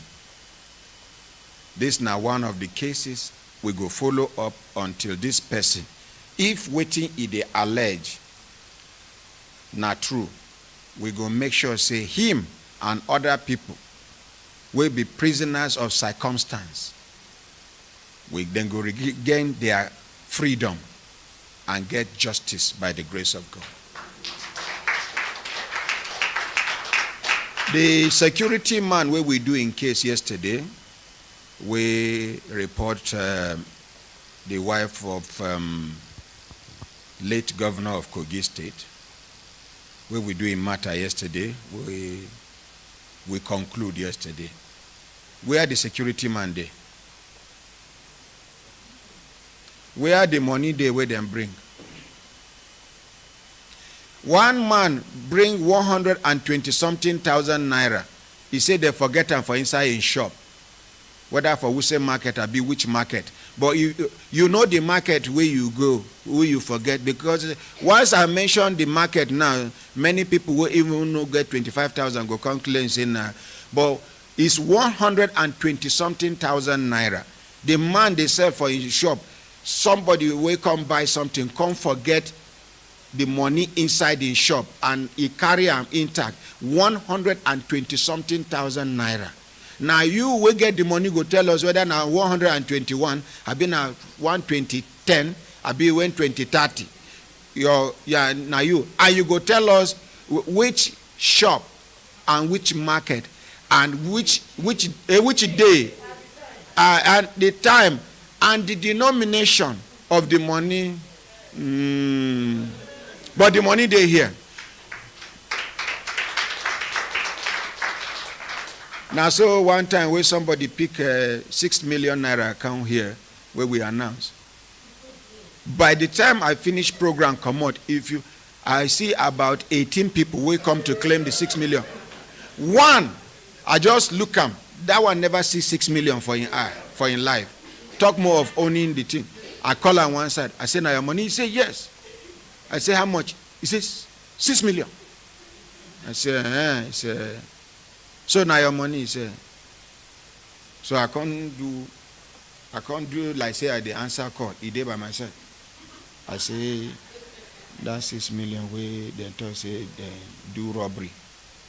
This is now one of the cases we go follow up until this person, if waiting is they allege not true, we go make sure say him and other people will be prisoners of circumstance. We then go regain their freedom and get justice by the grace of God. The security man where we do in case yesterday, we report the wife of late governor of Kogi State. Where we do in matter yesterday, we conclude yesterday. Where the security man there? Where the money they where them bring? One man bring 120-something thousand naira. He said they forget him for inside in shop. Whether for Wuse market or be which market. But you know the market where you go, where you forget. Because once I mention the market now, many people will even know get 25,000 go come claim say nah. But it's 120-something thousand naira. The man they sell for his shop, somebody will come buy something, come forget the money inside the shop and he carry am intact 120 something thousand naira. Now you will get the money, go tell us whether now 121 have been now 120 10 have been 120 30. Now you and you go tell us which shop and which market and which day and the time and the denomination of the money. But the money they here. Now, so one time where somebody pick a 6 million naira account here, where we announce. By the time I finish program, come out, I see about 18 people will come to claim the 6 million. One, I just look at that one never see 6 million for in life. Talk more of owning the thing. I call on one side. I say, now your money? He say, yes. I say, how much? He says, 6 million. I say, He say, so now your money? He say, so I can't do like say I the answer call. He did by myself. I say, that 6 million where they talk say they do robbery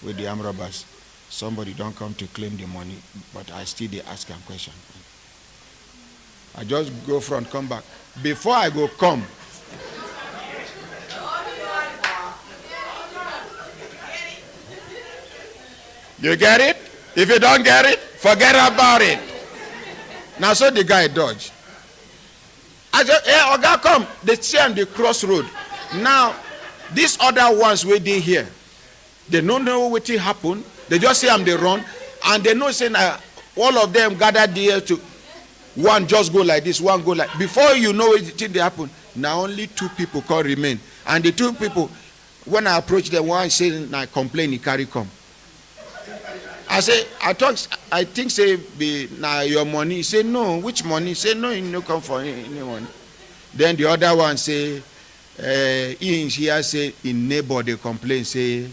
with the armed robbers. Somebody don't come to claim the money, but I still they ask them question. I just go front, come back. Before I go come, you get it? If you don't get it, forget about it. Now so the guy dodge. I said, hey, Oga, come. They see on the crossroad. Now, these other ones where they here, they don't know what will happen. They just say I'm the run, and they know saying all of them gathered there to one just go like this, one go like. Before you know it, they happen. Now only 2 people can remain, and the 2 people, when I approach them, one say I complain, he carry come. I say, I think say be now your money. He say no, which money? He say no, you no come for any money. Then the other one say, he here say in neighbor they complain say,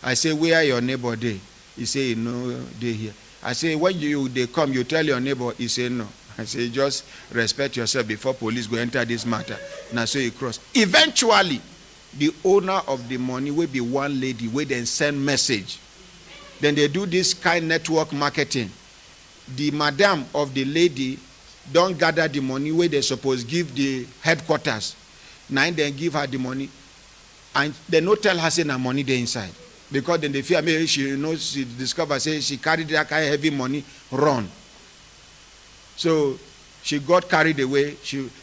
I say where your neighbor dey? He say no, they here. I say when they come, you tell your neighbor. He say no. I say just respect yourself before police go enter this matter. Now so he cross. Eventually, the owner of the money will be one lady where then send message. Then they do this kind network marketing. The madam of the lady don't gather the money where they suppose give the headquarters. Now then give her the money, and they no tell her say na money they inside, because then they fear maybe she knows she discover say she carried that kind of heavy money run. So she got carried away.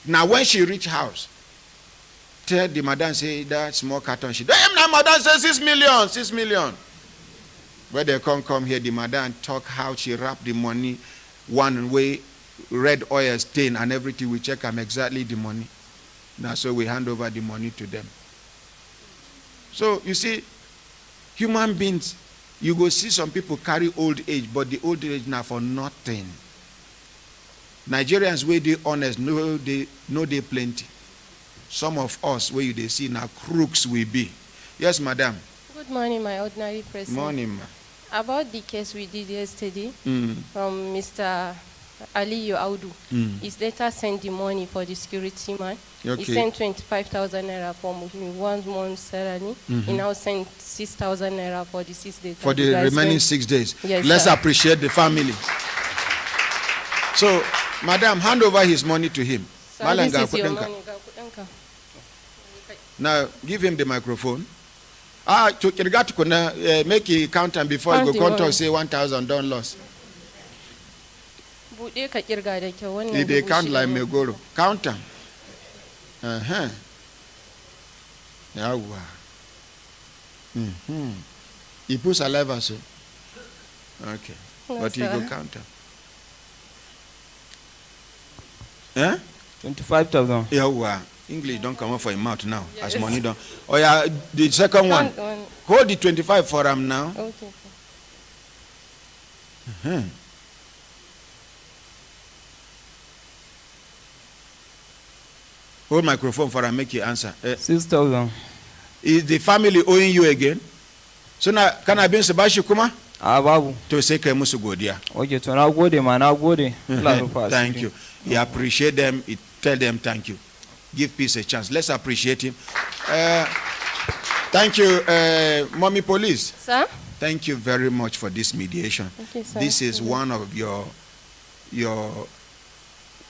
Now when she reach house, tell the madam say that small carton she. Now madam say 6 million, 6 million. Where they come here, the madam talk how she wrapped the money one way, red oil stain and everything. We check them exactly the money. Now so we hand over the money to them. So you see, human beings, you go see some people carry old age, but the old age now for nothing. Nigerians where they honest, no they plenty. Some of us where they see now crooks will be. Yes, madam. Good morning, my ordinary president. Morning, ma. About the case we did yesterday from Mr. Aliyu Audu, he's later sent the money for the security man. Okay. He sent 25,000 naira for me 1 month salary. He now sent 6,000 naira for the 6 days. For the remaining 6 days. Yes, let's sir. appreciate the family. So, madam, hand over his money to him. So this is your money. Now, give him the microphone. To make a count and before you go contact say 1,000 don't loss. They count like Megoro. Count them. He puts saliva so. Okay. No, but you sir. go count them. 25,000. Yeah, English don't come out for him mouth now. Yes. As money don't. Oh yeah, the second one. Hold the 25 for him now. Okay. Hold microphone for him, make you answer. 6,000. Is the family owing you again? So now, can I be in Sebastian Kuma? Babu. To say Kemusu Godia. Okay, so now go there, man. Now go there. Thank you. You appreciate them. You tell them thank you. Give peace a chance. Let's appreciate him. Thank you, Mommy Police. Sir? Thank you very much for this mediation. Thank you, sir. This is one of your.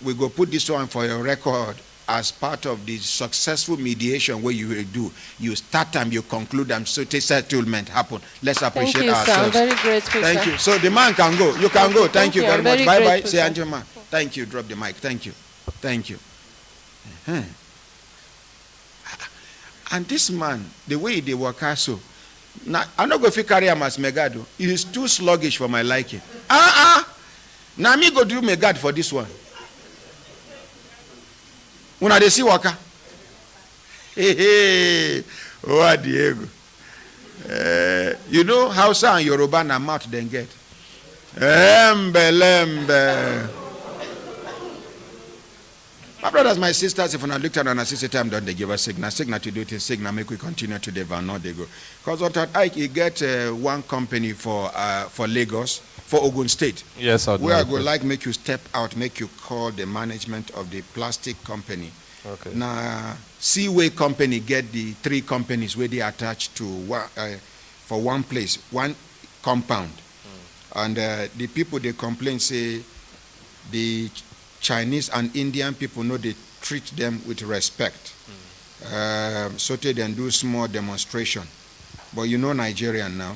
We go put this one for your record as part of the successful mediation where you will do. You start them, you conclude them, so the settlement happen. Let's appreciate Thank you, ourselves. sir. I'm very grateful, Thank sir. you. So the man can go. You can go. Thank you very I'm much. very Bye bye. grateful, Say sir. Angel man. Thank you. Drop the mic. Thank you. Thank you. Uh-huh. And this man, the way they work out so, now I'm not going to carry him as Megado. He is too sluggish for my liking. Now me go do Megad for this one. Una they see waka. Hey, oh Diego. You know Hausa and Yoruba na mouth then get. Lembe. My brothers, my sisters, if I looked at an assistant time, don't they give us signal? Signal to do it, signal make we continue to the no they go. Because what I get one company for Lagos, for Ogun State. Yes, sir. Where I go like make you step out, make you call the management of the plastic company. Okay. Now, Seaway company get the 3 companies where they attach to for one place, one compound. And the people they complain say the Chinese and Indian people know they treat them with respect. So they then do small demonstration. But you know Nigerian now.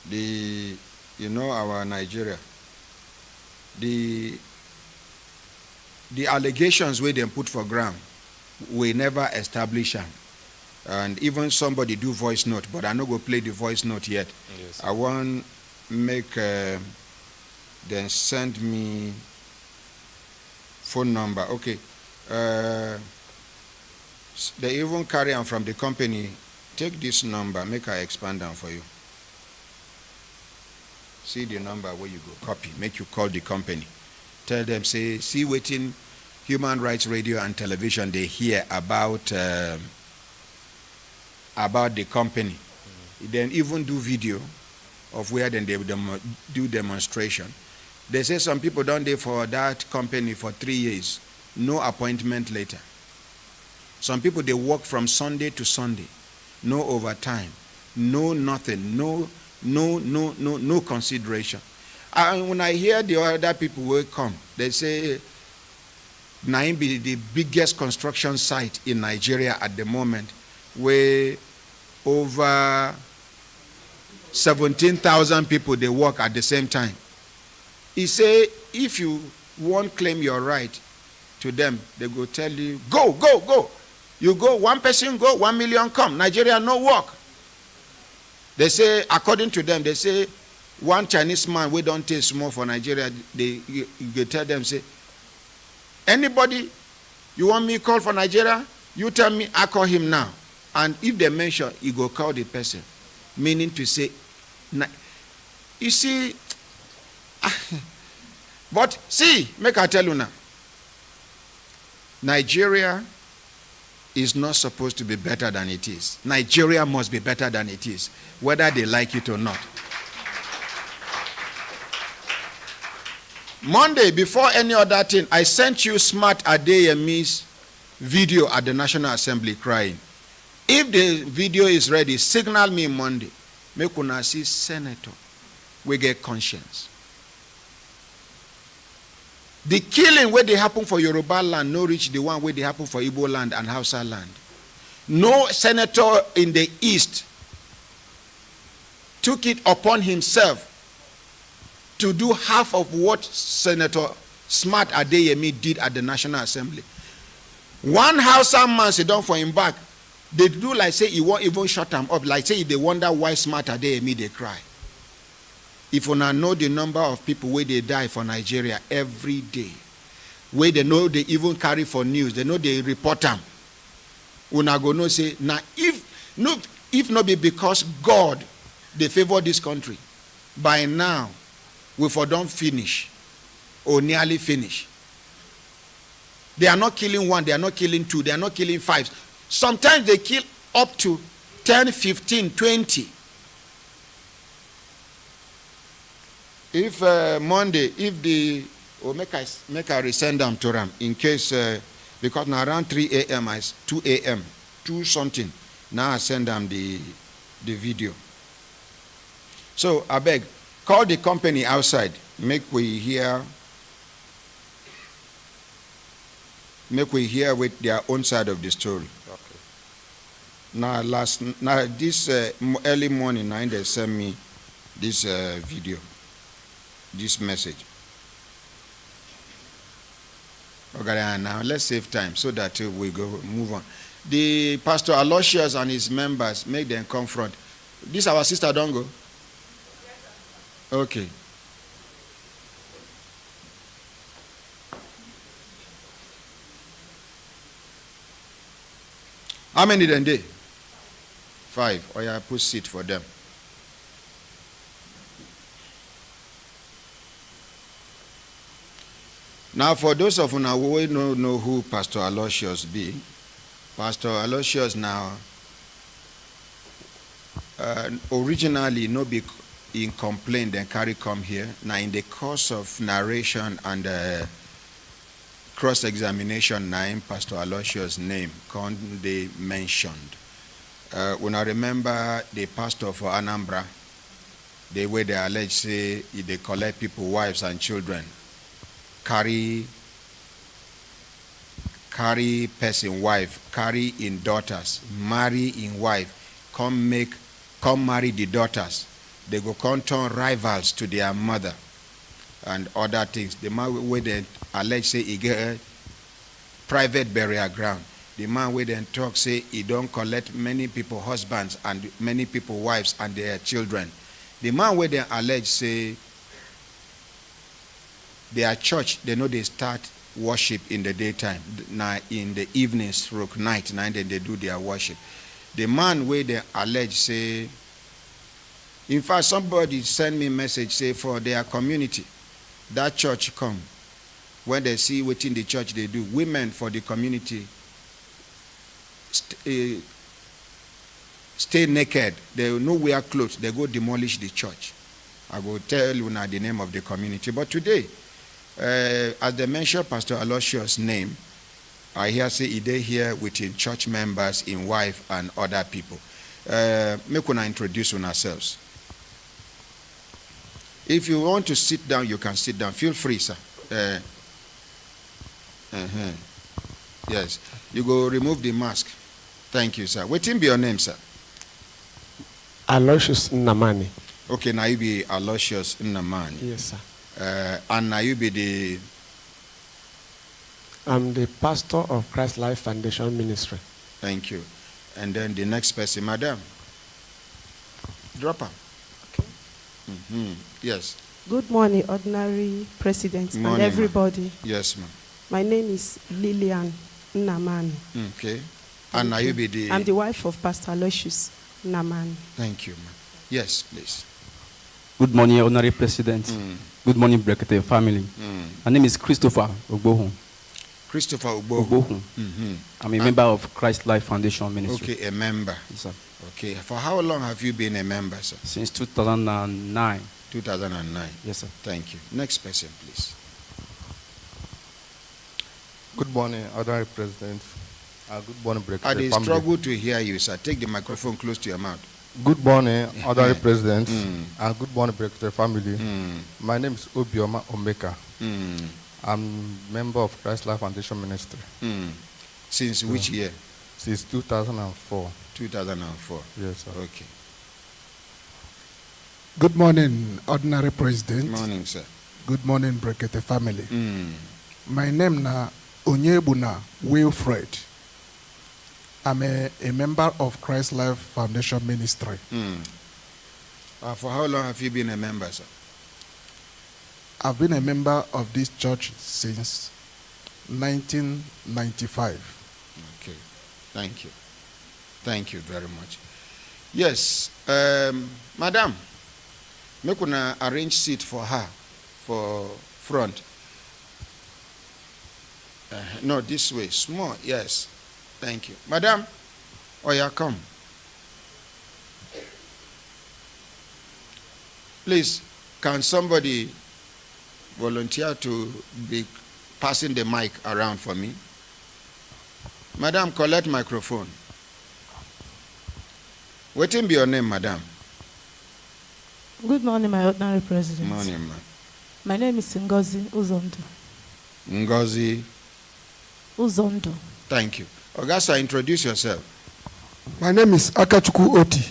You know our Nigeria. The allegations where they put for ground, we never establish them. And even somebody do voice note, but I not go play the voice note yet. Yes. I want make then send me phone number. Okay. They even carry on from the company. Take this number, make I expand them for you. See the number where you go, copy, make you call the company. Tell them, say, see waiting Human Rights Radio and Television, they hear about the company. Then even do video of where then they do demonstration. They say some people don't there for that company for 3 years, no appointment later. Some people they work from Sunday to Sunday, no overtime, no nothing, no consideration. And when I hear the other people will come, they say Naim be the biggest construction site in Nigeria at the moment, where over 17,000 people they work at the same time. He say if you won't claim your right to them, they go tell you, go. You go, one person go, 1 million come. Nigeria no work. They say, according to them, they say, one Chinese man we don't take small for Nigeria, they tell them, say, anybody you want me call for Nigeria, you tell me, I call him now. And if they mention, you go call the person. Meaning to say, you see, but see, make I tell you now, Nigeria is not supposed to be better than it is. Nigeria must be better than it is, whether they like it or not. Monday, before any other thing, I sent you Smart Adeyemi's video at the National Assembly crying. If the video is ready, signal me Monday. Make una see senator. We get conscience. The killing where they happen for Yoruba land, no reach the one where they happen for Igbo land and Hausa land. No senator in the East took it upon himself to do half of what Senator Smart Adeyemi did at the National Assembly. One Hausa man sit down for him back. They do like say he won't even shut him up. Like say they wonder why Smart Adeyemi they cry. If you know the number of people where they die for Nigeria every day, where they know they even carry for news, they know they report them. Una go no say now if not be because God they favor this country, by now we for don't finish or nearly finish. They are not killing one, they are not killing two, they are not killing 5. Sometimes they kill up to 10, 15, 20. If Monday, if the make I resend them to them in case Because now around 3 a.m., 2 a.m., 2 something. Now I send them the video. So I beg, call the company outside. Make we hear with their own side of the story. Okay. Now this early morning, now they send me this video, this message. Okay, now let's save time so that we go move on. The Pastor Aloysius and his members, make them come front. This our sister, don't go. Okay. How many then they? 5. Or I put seat for them. Now, for those of you who don't know who Pastor Aloysius be, Pastor Aloysius now originally no be in complaint and carry come here. Now, in the course of narration and cross-examination, now Pastor Aloysius' name can't be mentioned. When I remember the pastor for Anambra, the way they allege say they collect people, wives and children, carry person wife, carry in daughters, marry in wife, come marry the daughters. They go come turn rivals to their mother and other things. The man where they allege say he get a private burial ground. The man where they talk say he don't collect many people husbands and many people wives and their children. The man where they allege say their church, they know they start worship in the daytime. Now in the evening stroke night, now then they do their worship. The man where they allege say, in fact, somebody send me a message say for their community, that church come. When they see within the church they do, women for the community stay naked. They no wear clothes. They go demolish the church. I will tell you now the name of the community. But today, as they mentioned Pastor Aloysius' name, I hear say he dey here within church members, in wife and other people. Make una introduce ourselves. If you want to sit down, you can sit down. Feel free, sir. Yes. You go remove the mask. Thank you, sir. What be your name, sir? Aloysius Nnamani. Okay, now you be Aloysius Nnamani. Yes, sir. And now you be the... I'm the pastor of Christ Life Foundation Ministry. Thank you. And then the next person, madam. Drop her. Okay. Mm-hmm. Yes. Good morning, ordinary president Morning, and everybody. Ma. Yes, ma'am. My name is Lillian Nnamani. Okay. And now you be the... I'm the wife of Pastor Aloysius Nnamani. Thank you, ma'am. Yes, please. Good morning, honorary president. Good morning, Brekete family. My name is Christopher Ogbohun. Christopher Ogbohun. I'm a member of Christ Life Foundation Ministry. Okay, a member. Yes, sir. Okay. For how long have you been a member, sir? Since 2009. 2009. Yes, sir. Thank you. Next person, please. Good morning, honorary president. Good morning, Brekete I family. struggle to hear you, sir. Take the microphone close to your mouth. Good morning, honorary president, and good morning, Brekete family. My name is Obioma Omeka. I'm member of Christ Life Foundation Ministry. Since which year? Since 2004. 2004. Yes, sir. Okay. Good morning, ordinary president. Morning, sir. Good morning, Brekete family. My name na Onyebuna Wilfred. I'm a member of Christ Life Foundation Ministry. For how long have you been a member, sir? I've been a member of this church since 1995. Okay. Thank you. Thank you very much. Yes, madam, make una arrange seat for her, for front. No, this way, small, yes. Thank you. Madam, Oya, come. Please, can somebody volunteer to be passing the mic around for me? Madam, collect microphone. Waiting be your name, madam. Good morning, my ordinary president. Morning, ma'am. My name is Ngozi Uzondo. Ngozi Uzondo. Thank you. Ogasa, introduce yourself. My name is Akachuku Oti.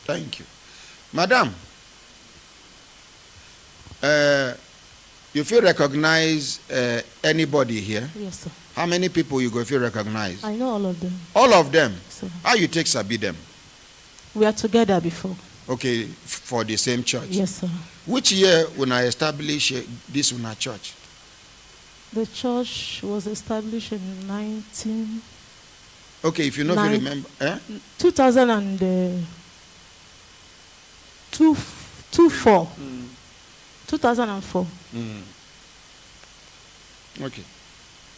Thank you. Madam, you feel recognize anybody here? Yes, sir. How many people you go feel recognize? I know all of them. All of them? Sir. How you take sabi them? We are together before. Okay, for the same church? Yes, sir. Which year when I establish this una church? The church was established in 19... Okay, if you know, if you remember. 2004. 2004. Okay.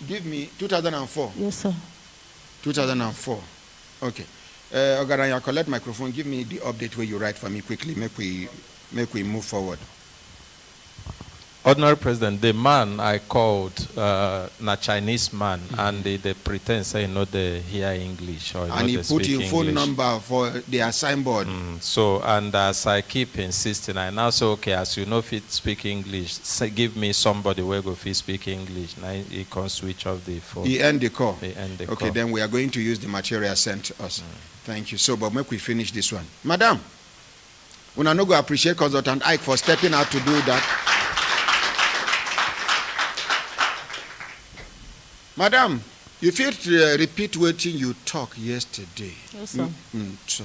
Give me 2004. Yes, sir. 2004. Okay. Ogaranya, collect microphone. Give me the update where you write for me quickly. Make we move forward. Ordinary President, the man I called, na Chinese man, and they pretend say no they hear English or and he put your phone number for their signboard. So, and as I keep insisting, I now say, okay, as you know, if it speak English, say, give me somebody where go fit speak English. Now he can switch off the phone. He end the call. He end the okay, call. then we are going to use the material sent to us. Thank you. So, but make we finish this one, Madam. We are not going to appreciate Consultant Ike for stepping out to do that. Madam, you feel to repeat what you talk yesterday. Yes, sir. So.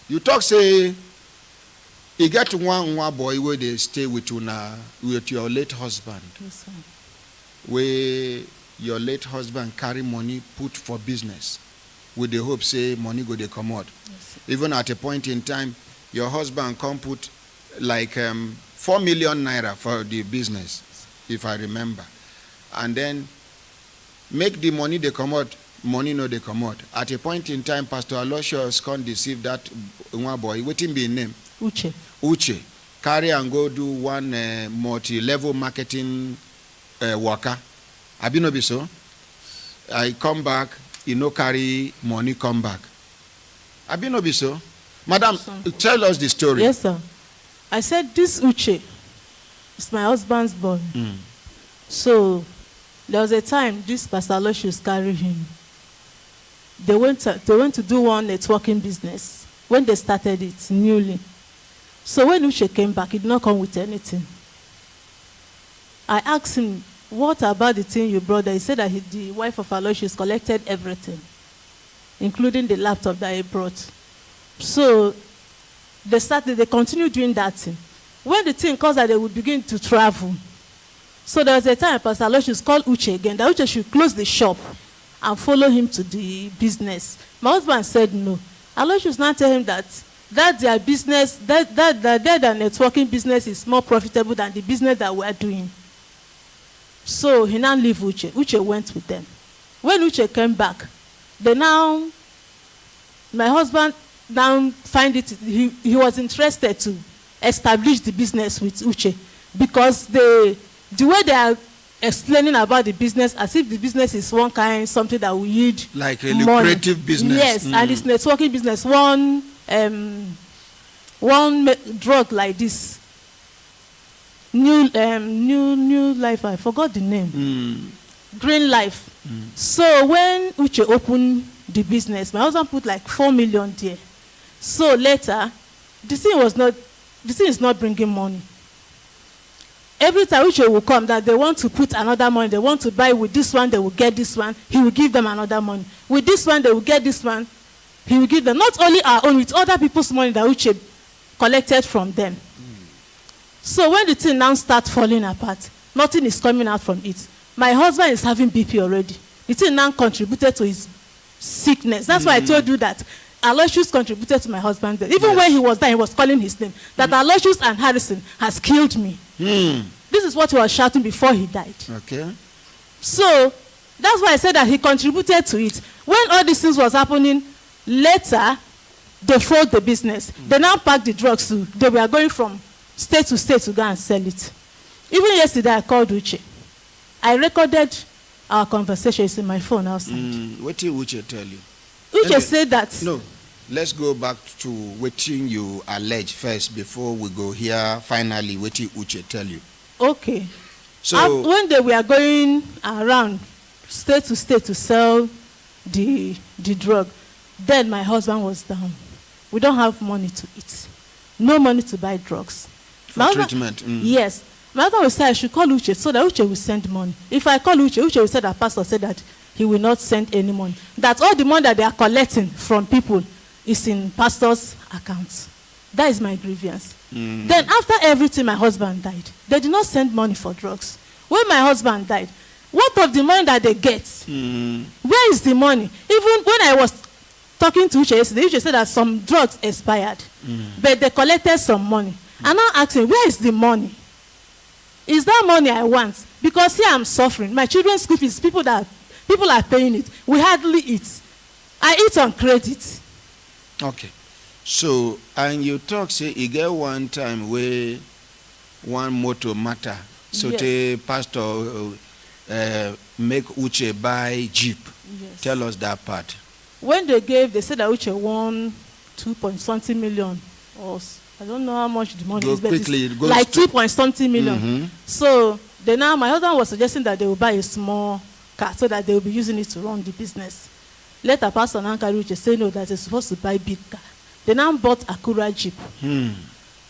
You talk say, you get one boy where they stay with your late husband. Yes, sir. Where your late husband carry money put for business with the hope say money go they come out. Yes, even at a point in time, your husband come put like 4 million naira for the business, if I remember. And then make the money they come out, money no they come out. At a point in time, Pastor Aloysius can't deceive that one boy. What him be name? Uche. Carry and go do one multi-level marketing worker. I be no be so. I come back, you know carry money come back. I be no be so. Madam, tell us the story. Yes, sir. I said this Uche is my husband's boy. So there was a time this Pastor Aloysius carried him. They went to do one networking business when they started it newly. So when Uche came back, he did not come with anything. I asked him, what about the thing you brought there? He said that the wife of Aloysius collected everything, including the laptop that he brought. So they continued doing that thing. When the thing caused that they would begin to travel, so there was a time Pastor Aloysius called Uche again, that Uche should close the shop and follow him to the business. My husband said no. Aloysius now tell him that their business, that their networking business is more profitable than the business that we are doing. So he now leave Uche. Uche went with them. When Uche came back, my husband now find it, he was interested to establish the business with Uche, because the way they are explaining about the business, as if the business is one kind, something that will yield like a lucrative business. Yes, and it's networking business. One drug like this, new life. I forgot the name. Green Life. So when Uche opened the business, my husband put like 4 million there. So later, the thing is not bringing money. Every time Uche will come, that they want to put another money, they want to buy with this one, they will get this one, he will give them another money. With this one, they will get this one, he will give them not only our own, with other people's money that Uche collected from them. So when the thing now starts falling apart, nothing is coming out from it. My husband is having BP already. The thing now contributed to his sickness. That's why I told you that Aloysius contributed to my husband's death. Even when he was there, he was calling his name. That Aloysius and Harrison has killed me. This is what he was shouting before he died. Okay. So that's why I said that he contributed to it. When all these things was happening, later they fold the business. They now pack the drugs too. They were going from state to go and sell it. Even yesterday I called Uche. I recorded our conversation is in my phone outside. What did Uche tell you? Uche said that. No, let's go back to what you allege first before we go here. Finally, what did Uche tell you? Okay. So when they were going around state to state to sell the drug, then my husband was down. We don't have money to eat. No money to buy drugs. For treatment? Yes. My husband will say I should call Uche so that Uche will send money. If I call Uche, Uche will say that pastor said that he will not send any money. That all the money that they are collecting from people is in pastor's accounts. That is my grievance. Then after everything, my husband died. They did not send money for drugs. When my husband died, what of the money that they get? Where is the money? Even when I was talking to Uche yesterday, Uche said that some drugs expired. But they collected some money. And now asking, where is the money? Is that money I want? Because here I'm suffering. My children's school fees, people are paying it. We hardly eat. I eat on credit. Okay. So, and you talk, say, you get one time where one motor matter. So, Yes. the pastor make Uche buy Jeep. Yes. Tell us that part. When they said that Uche won 2-point-something million. Or I don't know how much the money Go is, but quickly, it's go like straight. 2-point-something million. So then now my husband was suggesting that they will buy a small car so that they will be using it to run the business. Later, Pastor Nankari Uche said no, that they're supposed to buy big car. They now bought Acura Jeep.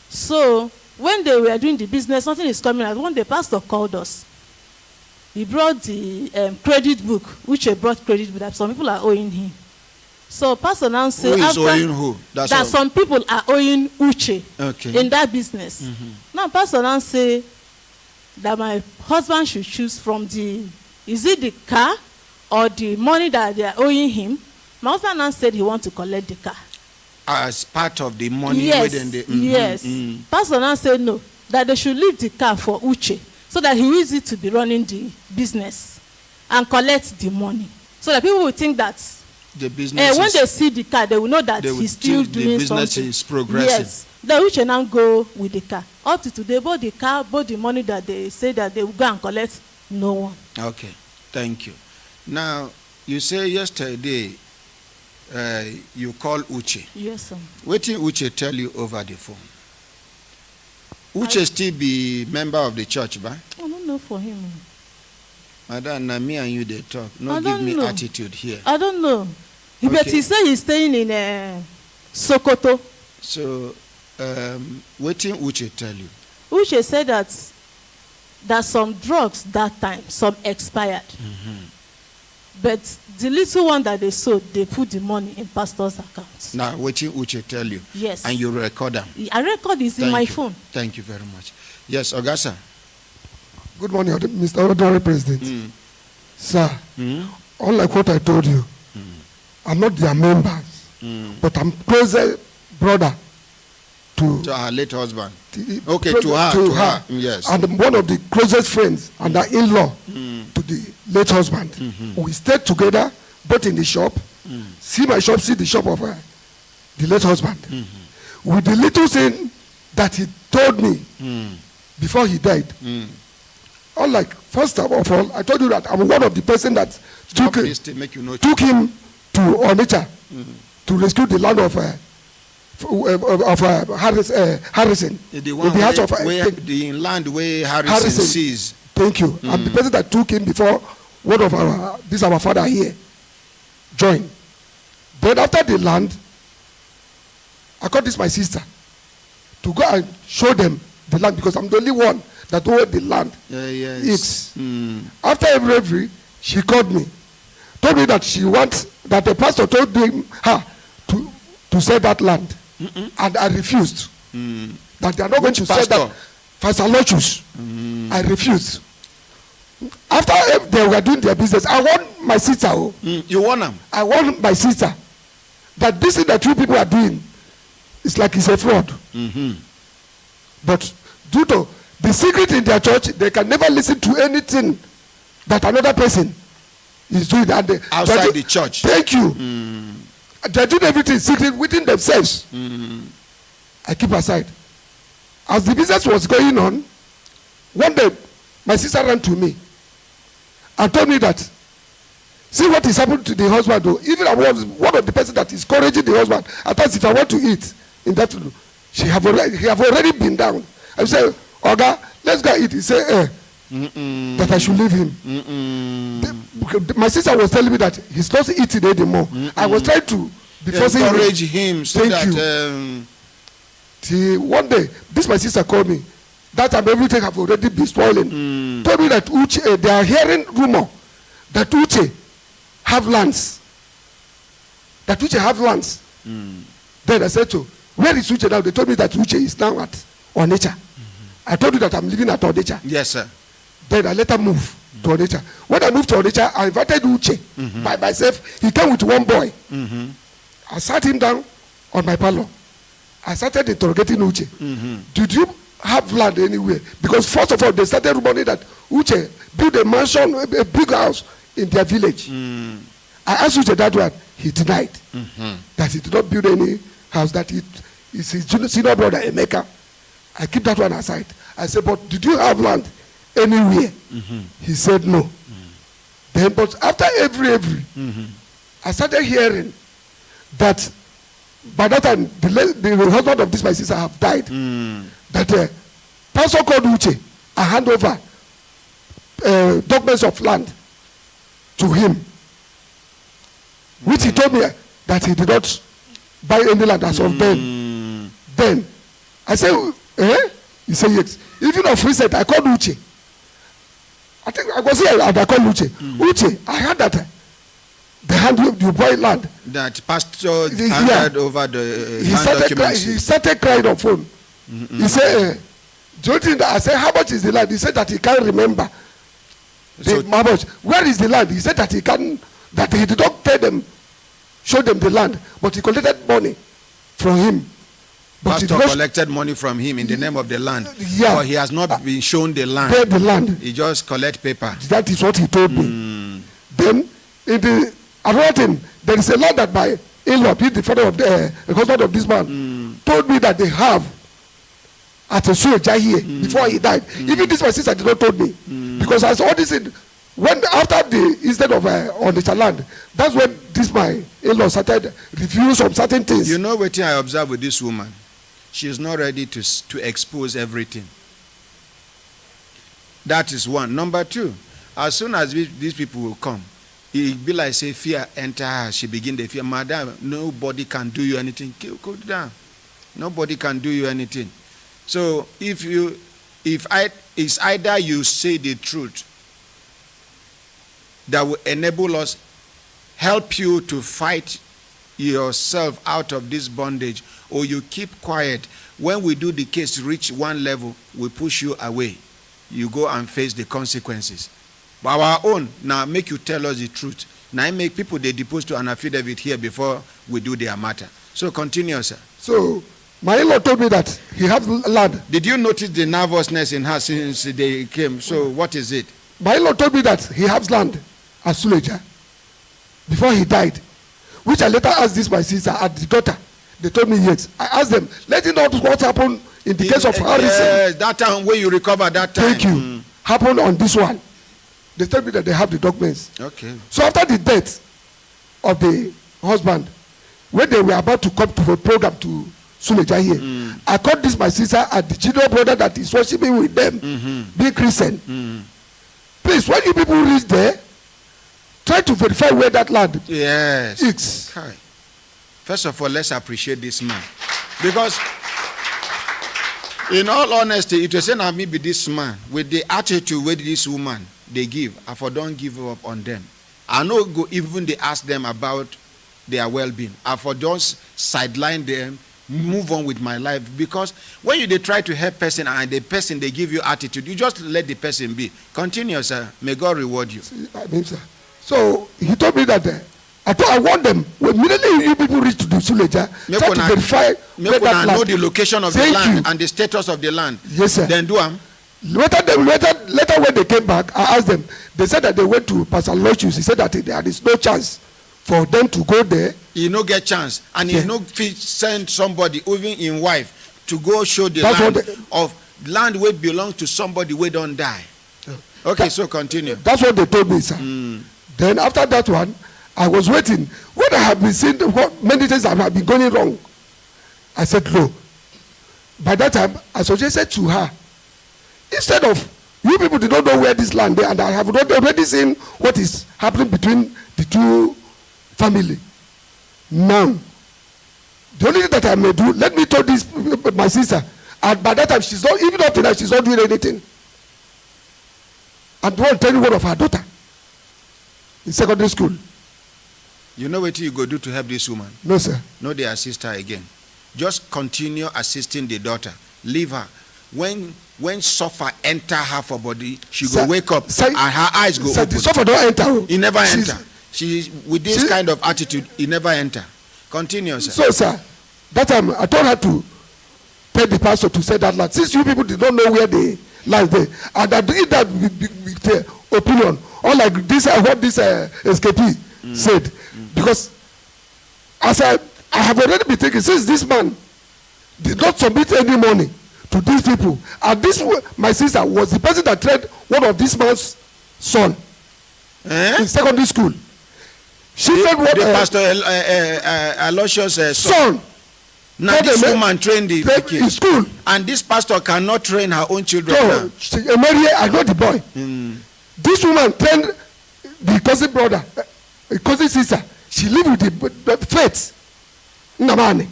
So when they were doing the business, nothing is coming out. One day, pastor called us. He brought the credit book, Uche brought credit book that some people are owing him. So pastor now said, who is owing who? That's that all. some people are owing Uche in that business. Now pastor now say that my husband should choose from is it the car or the money that they are owing him? My husband now said he wants to collect the car. As part of the money. Yes, within the, yes. Pastor now said no, that they should leave the car for Uche so that he will use it to be running the business and collect the money. So that people will think that the business when they see the car, they will know that he's still doing the business something. is progressing. Yes. Then Uche now go with the car. Up to today, both the car, both the money that they say that they will go and collect, no one. Okay, thank you. Now, you say yesterday you call Uche. Yes, sir. What did Uche tell you over the phone? Uche still be member of the church, ba? I don't know for him. Madam, now me and you they talk. No I give don't me know. attitude here. I don't know. But Okay. he said he's staying in Sokoto. So, what did Uche tell you? Uche said that some drugs that time, some expired. But the little one that they sold, they put the money in pastor's account. Now, what did Uche tell you? Yes. And you record them. I record this in my phone. Thank you very much. Yes, Augusta. Good morning, Mr. Ordinary President. Sir, unlike what I told you, I'm not their members, but I'm closer brother to her late husband. Okay, to her. Yes. And one of the closest friends and the in-law to the late husband. We stayed together, both in the shop, see my shop, see the shop of the late husband. With the little thing that he told me before he died. Unlike, first of all, I told you that I'm one of the person that took him to Onitsha to rescue the land of Harrison. The one where the land where Harrison sees. Thank you. I'm the person that took him before one of our father here joined. Then after the land, I called this my sister to go and show them the land because I'm the only one that owned the land. Yes. After every, she called me, told me that she wants that the pastor told her to sell that land, and I refused. That they are not going to sell that. Pastor Lochus. I refused. After they were doing their business, I want my sister. You want them? I want my sister. That this thing that you people are doing is like it's a fraud. But due to the secret in their church, they can never listen to anything that another person is doing. And outside the church. Thank you. They're doing everything secret within themselves. I keep aside. As the business was going on, one day my sister ran to me and told me that See what is happening to the husband though. Even I was one of the person that is encouraging the husband. At times if I want to eat in the afternoon, he have already been down. I say, Oga, let's go eat. He say, that I should leave him. My sister was telling me that he's not eating anymore. I was trying to encourage him so Thank that you. Till one day, this my sister called me. That time everything have already been spoiling. Told me that Uche, they are hearing rumor that Uche have lands. That Uche have lands. Then I said to, where is Uche now? They told me that Uche is now at Onitsha. I told you that I'm living at Onitsha. Yes, sir. Then I let her move to Onitsha. When I moved to Onitsha, I invited Uche by myself. He came with one boy. I sat him down on my parlor. I started interrogating Uche. Did you have land anywhere? Because first of all, they started rumoring that Uche built a mansion, a big house in their village. I asked Uche that one. He denied that he did not build any house, that he is his senior brother, Emeka. I keep that one aside. I said, but did you have land anywhere? He said no. Then, but after every, I started hearing that by that time the husband of this my sister have died. That pastor called Uche and hand over documents of land to him, which he told me that he did not buy any land as of then. Then I said, he said yes. Even of recent, I called Uche. I think I was here and I called Uche. Uche, I heard that they hand you buy land. That pastor handed over the land documents. He started crying on phone. He said, do you think that? I said, how much is the land? He said that he can't remember. How much? Where is the land? He said that he can't, that he did not tell them, show them the land, but he collected money from him. But pastor collected money from him in the name of the land. Yeah. But he has not been shown the land. The land. He just collect paper. That is what he told me. Then, in the another thing, there is a land that my in-law, the father of the husband of this man, told me that they have at a Sueja here before he died. Even this my sister did not told me. Because I saw this in, when after the instead of on the land, that's when this my in-law started reviewing some certain things. You know what I observe with this woman? She is not ready to expose everything. That is one. Number two, as soon as these people will come, it be like say fear enter her. She begin to fear. Madam, nobody can do you anything. Go down. Nobody can do you anything. So it's either you say the truth that will enable us, help you to fight yourself out of this bondage, or you keep quiet. When we do the case reach one level, we push you away. You go and face the consequences. But our own, now make you tell us the truth. Now I make people they depose to an affidavit here before we do their matter. So continue, sir. So my in-law told me that he has land. Did you notice the nervousness in her since they came? So what is it? My in-law told me that he has land at Suleja before he died, which I later asked this my sister and the daughter. They told me yes. I asked them, let it know what happened in the case of Harrison. Yes, that time when you recover that time. Thank you. Happened on this one. They told me that they have the documents. Okay. So after the death of the husband, when they were about to come to a program to Suleja here, I called this my sister and the junior brother that is worshiping with them, being Christian. Please, when you people reach there, try to verify where that land is. Okay. First of all, let's appreciate this man. Because, in all honesty, it was saying I may be this man with the attitude with this woman they give. I for don't give up on them. I no go even they ask them about their well-being. I for just sideline them, move on with my life. Because when they try to help person and the person they give you attitude, you just let the person be. Continue, sir. May God reward you. I mean, sir. So he told me that I want them, when immediately you people reach to the Suleja, try to verify where that land. Know the location of the land and the status of the land. Yes, sir. Then do them. Later when they came back, I asked them, they said that they went to Pastor Lochus. He said that there is no chance for them to go there. You no get chance. And you no send somebody, even in wife, to go show the land of land where belong to somebody where don't die. Okay, so continue. That's what they told me, sir. Then after that one, I was waiting. When I have been seeing what many things have been going wrong, I said no. By that time, I suggested to her, instead of you people did not know where this land is, and I have already seen what is happening between the two family. Now, the only thing that I may do, let me tell this my sister. And by that time, she's not, even up to now, she's not doing anything. And won't tell you one of her daughter in secondary school. You know what you go do to help this woman? No, sir. No, they assist her again. Just continue assisting the daughter. Leave her. When suffer enter her for body, she go wake up and her eyes go open. The suffer don't enter. He never enter. She with this kind of attitude, he never enter. Continue, sir. So, sir, that time I told her to tell the pastor to say that land. Since you people did not know where the land is, and I did that with the opinion, unlike this, what this escapee said, because as I have already been thinking, since this man did not submit any money to these people, and this my sister was the person that trained one of this man's son in secondary school. She said what the pastor Aloysius' son. Now this woman trained the kid in school, and this pastor cannot train her own children. No, Mary, I know the boy. This woman trained the cousin brother, cousin sister. She lived with the faith Namani.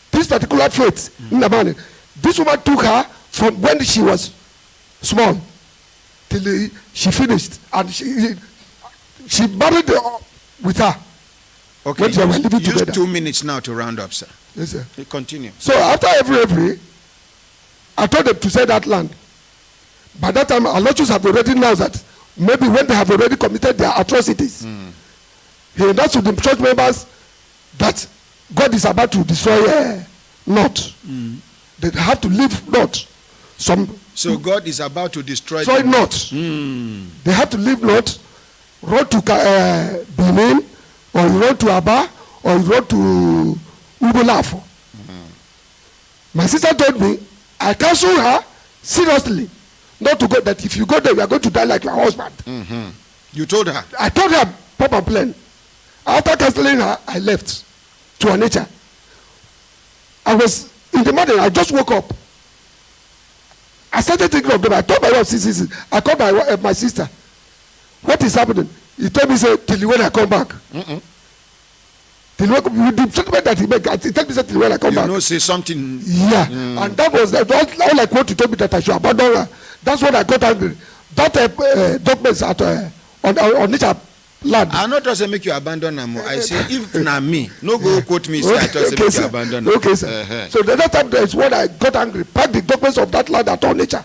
This particular faith Namani. This woman took her from when she was small till she finished, and she married with her. Okay, when they were living use together. 2 minutes now to round up, sir. Yes, sir. You continue. So after every, I told them to sell that land. By that time, Aloysius have already announced that maybe when they have already committed their atrocities, he announced to the church members that God is about to destroy Lot. They have to leave Lot. So God is about to destroy Lot. They have to leave Lot, road to Benin, or road to Aba, or road to Ubulafo. My sister told me, I counsel her seriously not to go, that if you go there, you are going to die like your husband. You told her? I told her, Papa plan. After counseling her, I left to her nature. I was in the morning, I just woke up. I started thinking of them. I told my wife, I called my sister. What is happening? He told me, say, till when I come back. Till when, with the statement that he made, he told me, say, till when I come back. You know, say something. Yeah, and that was all like what he told me, that I should abandon her. That's when I got angry. That documents at on each land. I not just make you abandon her. I say, if na me, no go quote me. Say I just make you abandon her. Okay, sir. So that time is when I got angry. Packed the documents of that land at all nature.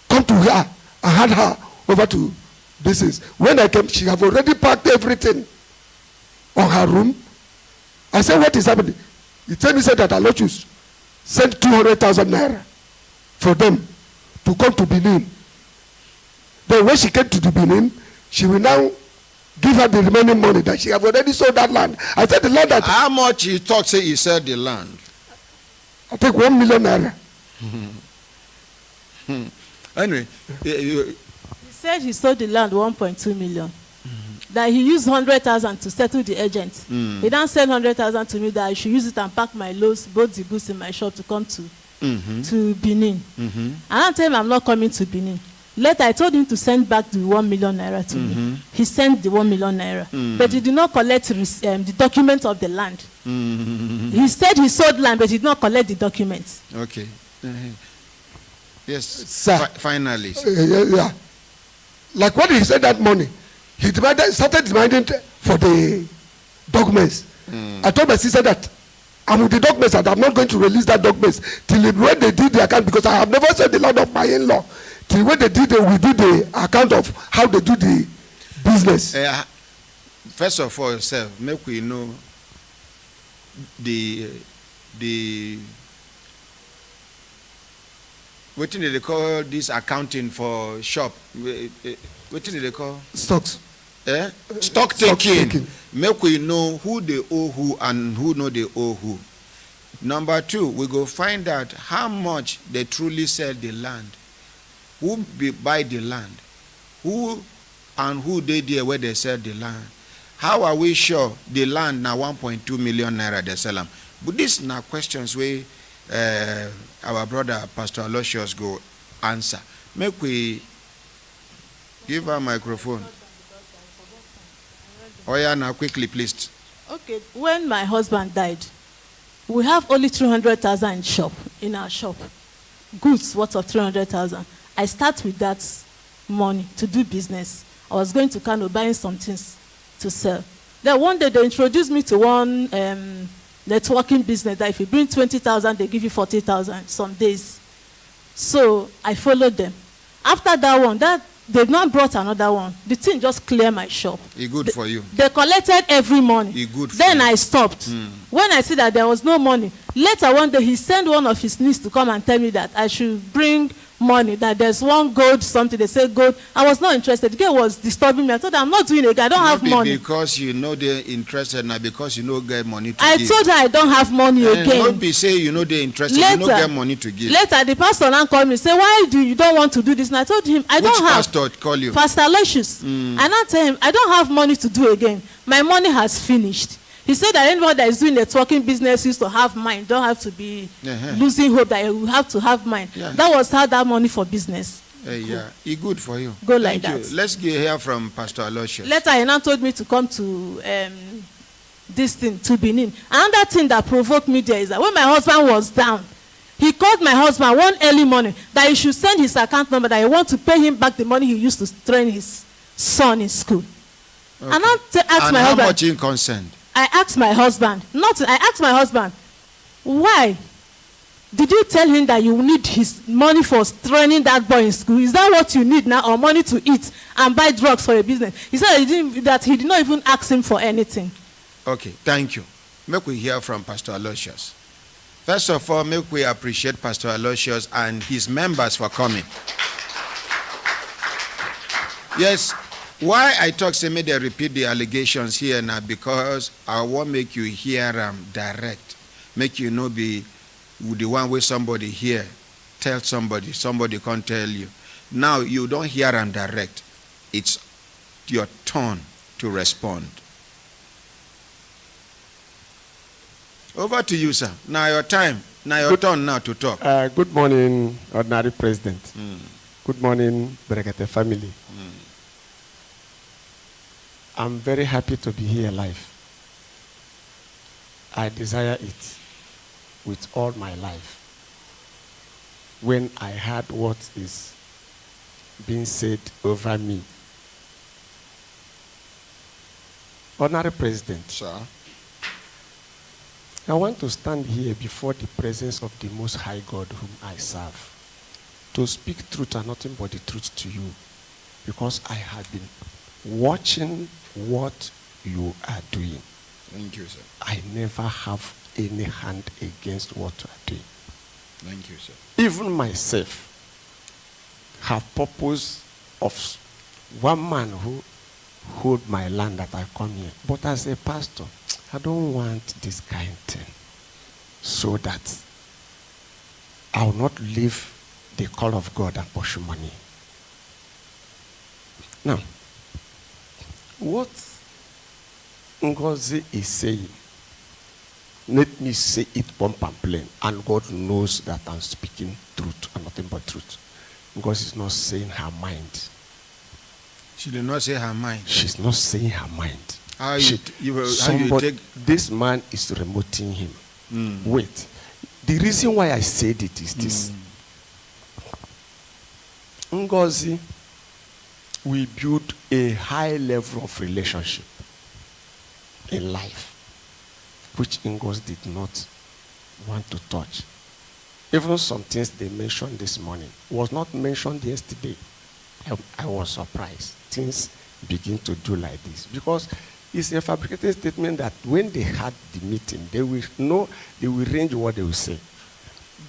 Come to her and hand her over to this is. When I came, she have already packed everything on her room. I said, what is happening? He told me, said that Aloysius sent 200,000 naira for them to come to Benin. Then when she came to the Benin, she will now give her the remaining money that she have already sold that land. I said the land that... How much he thought say he sold the land? I think 1 million naira. Anyway, he said he sold the land 1.2 million. That he used 100,000 to settle the agent. He then sent 100,000 to me that I should use it and pack my loads, both the goods in my shop to come to Benin. And I told him I'm not coming to Benin. Later, I told him to send back the 1 million naira to me. He sent the 1 million naira. But he did not collect the documents of the land. He said he sold land, but he did not collect the documents. Okay. Yes, sir. Finally. Yeah. Like when he said that money, he started demanding for the documents. I told my sister that I'm with the documents and I'm not going to release that documents till when they did the account, because I have never said the land of my in-law. Till when they do the account of how they do the business. First of all, sir, make we know the what do they call this accounting for shop? What do they call? Stocks. Stock taking. Make we know who they owe who and who know they owe who. Number two, we go find out how much they truly sell the land. Who buy the land? Who and who they there where they sell the land? How are we sure the land now 1.2 million naira they sell them? But these now questions where our brother Pastor Aloysius go answer. Make we give her microphone. Oh yeah, now quickly please. Okay, when my husband died, we have only 300,000 in our shop. Goods worth of 300,000. I start with that money to do business. I was going to Kano buying some things to sell. Then one day they introduced me to one networking business that if you bring 20,000, they give you 40,000 some days. So I followed them. After that one, they've not brought another one. The thing just cleared my shop. It's good for you. They collected every money. It's good for then you. I stopped. When I see that there was no money, later one day he sent one of his niece to come and tell me that I should bring money, that there's one gold something. They say gold. I was not interested. The girl was disturbing me. I told her I'm not doing it. I don't have money. Because you know they're interested now, because you know get money to I give. told her I don't have money again. Don't be say you know they're interested, you know get money to give. Later the pastor now called me, say why do you don't want to do this? And I told him I don't have. Which pastor call you? Pastor Aloysius. I now tell him I don't have money to do again. My money has finished. He said that anyone that is doing networking business used to have mine. Don't have to be losing hope that you have to have mine. Yeah. That was how that money for business. Yeah, it's good for you. Go like Thank that. you. Let's hear from Pastor Aloysius. Later he now told me to come to this thing, to Benin. Another thing that provoked me there is that when my husband was down, he called my husband one early morning that he should send his account number, that he want to pay him back the money he used to train his son in school. Okay. And I asked my how husband. much in consent? I asked my husband, I asked my husband, why did you tell him that you need his money for training that boy in school? Is that what you need now, or money to eat and buy drugs for a business? He said that he did not even ask him for anything. Okay, thank you. Make we hear from Pastor Aloysius. First of all, make we appreciate Pastor Aloysius and his members for coming. Yes. Why I talk, say me they repeat the allegations here now, because I want make you hear them direct. Make you know be the one where somebody hear, tell somebody can't tell you. Now you don't hear them direct. It's your turn to respond. Over to you, sir. Now your time. Now your turn now to talk. Good morning, Ordinary President. Good morning, Brekete family. I'm very happy to be here live. I desire it with all my life. When I heard what is being said over me. Honorary President, sir, I want to stand here before the presence of the Most High God whom I serve, to speak truth and nothing but the truth to you, because I have been watching what you are doing. Thank you, sir. I never have any hand against what you are doing. Thank you, sir. Even myself have purpose of one man who hold my land that I come here. But as a pastor, I don't want this kind of thing, so that I will not leave the call of God and pursue money. Now, what Ngozi is saying, let me say it bump and plain, and God knows that I'm speaking truth and nothing but truth. Ngozi is not saying her mind. She did not say her mind. She's not saying her mind. How you take? This man is remoting him. Wait. The reason why I said it is this. Ngozi, we build a high level of relationship in life, which Ngozi did not want to touch. Even some things they mentioned this morning was not mentioned yesterday. I was surprised. Things begin to do like this, because it's a fabricated statement that when they had the meeting, they will know, they will range what they will say.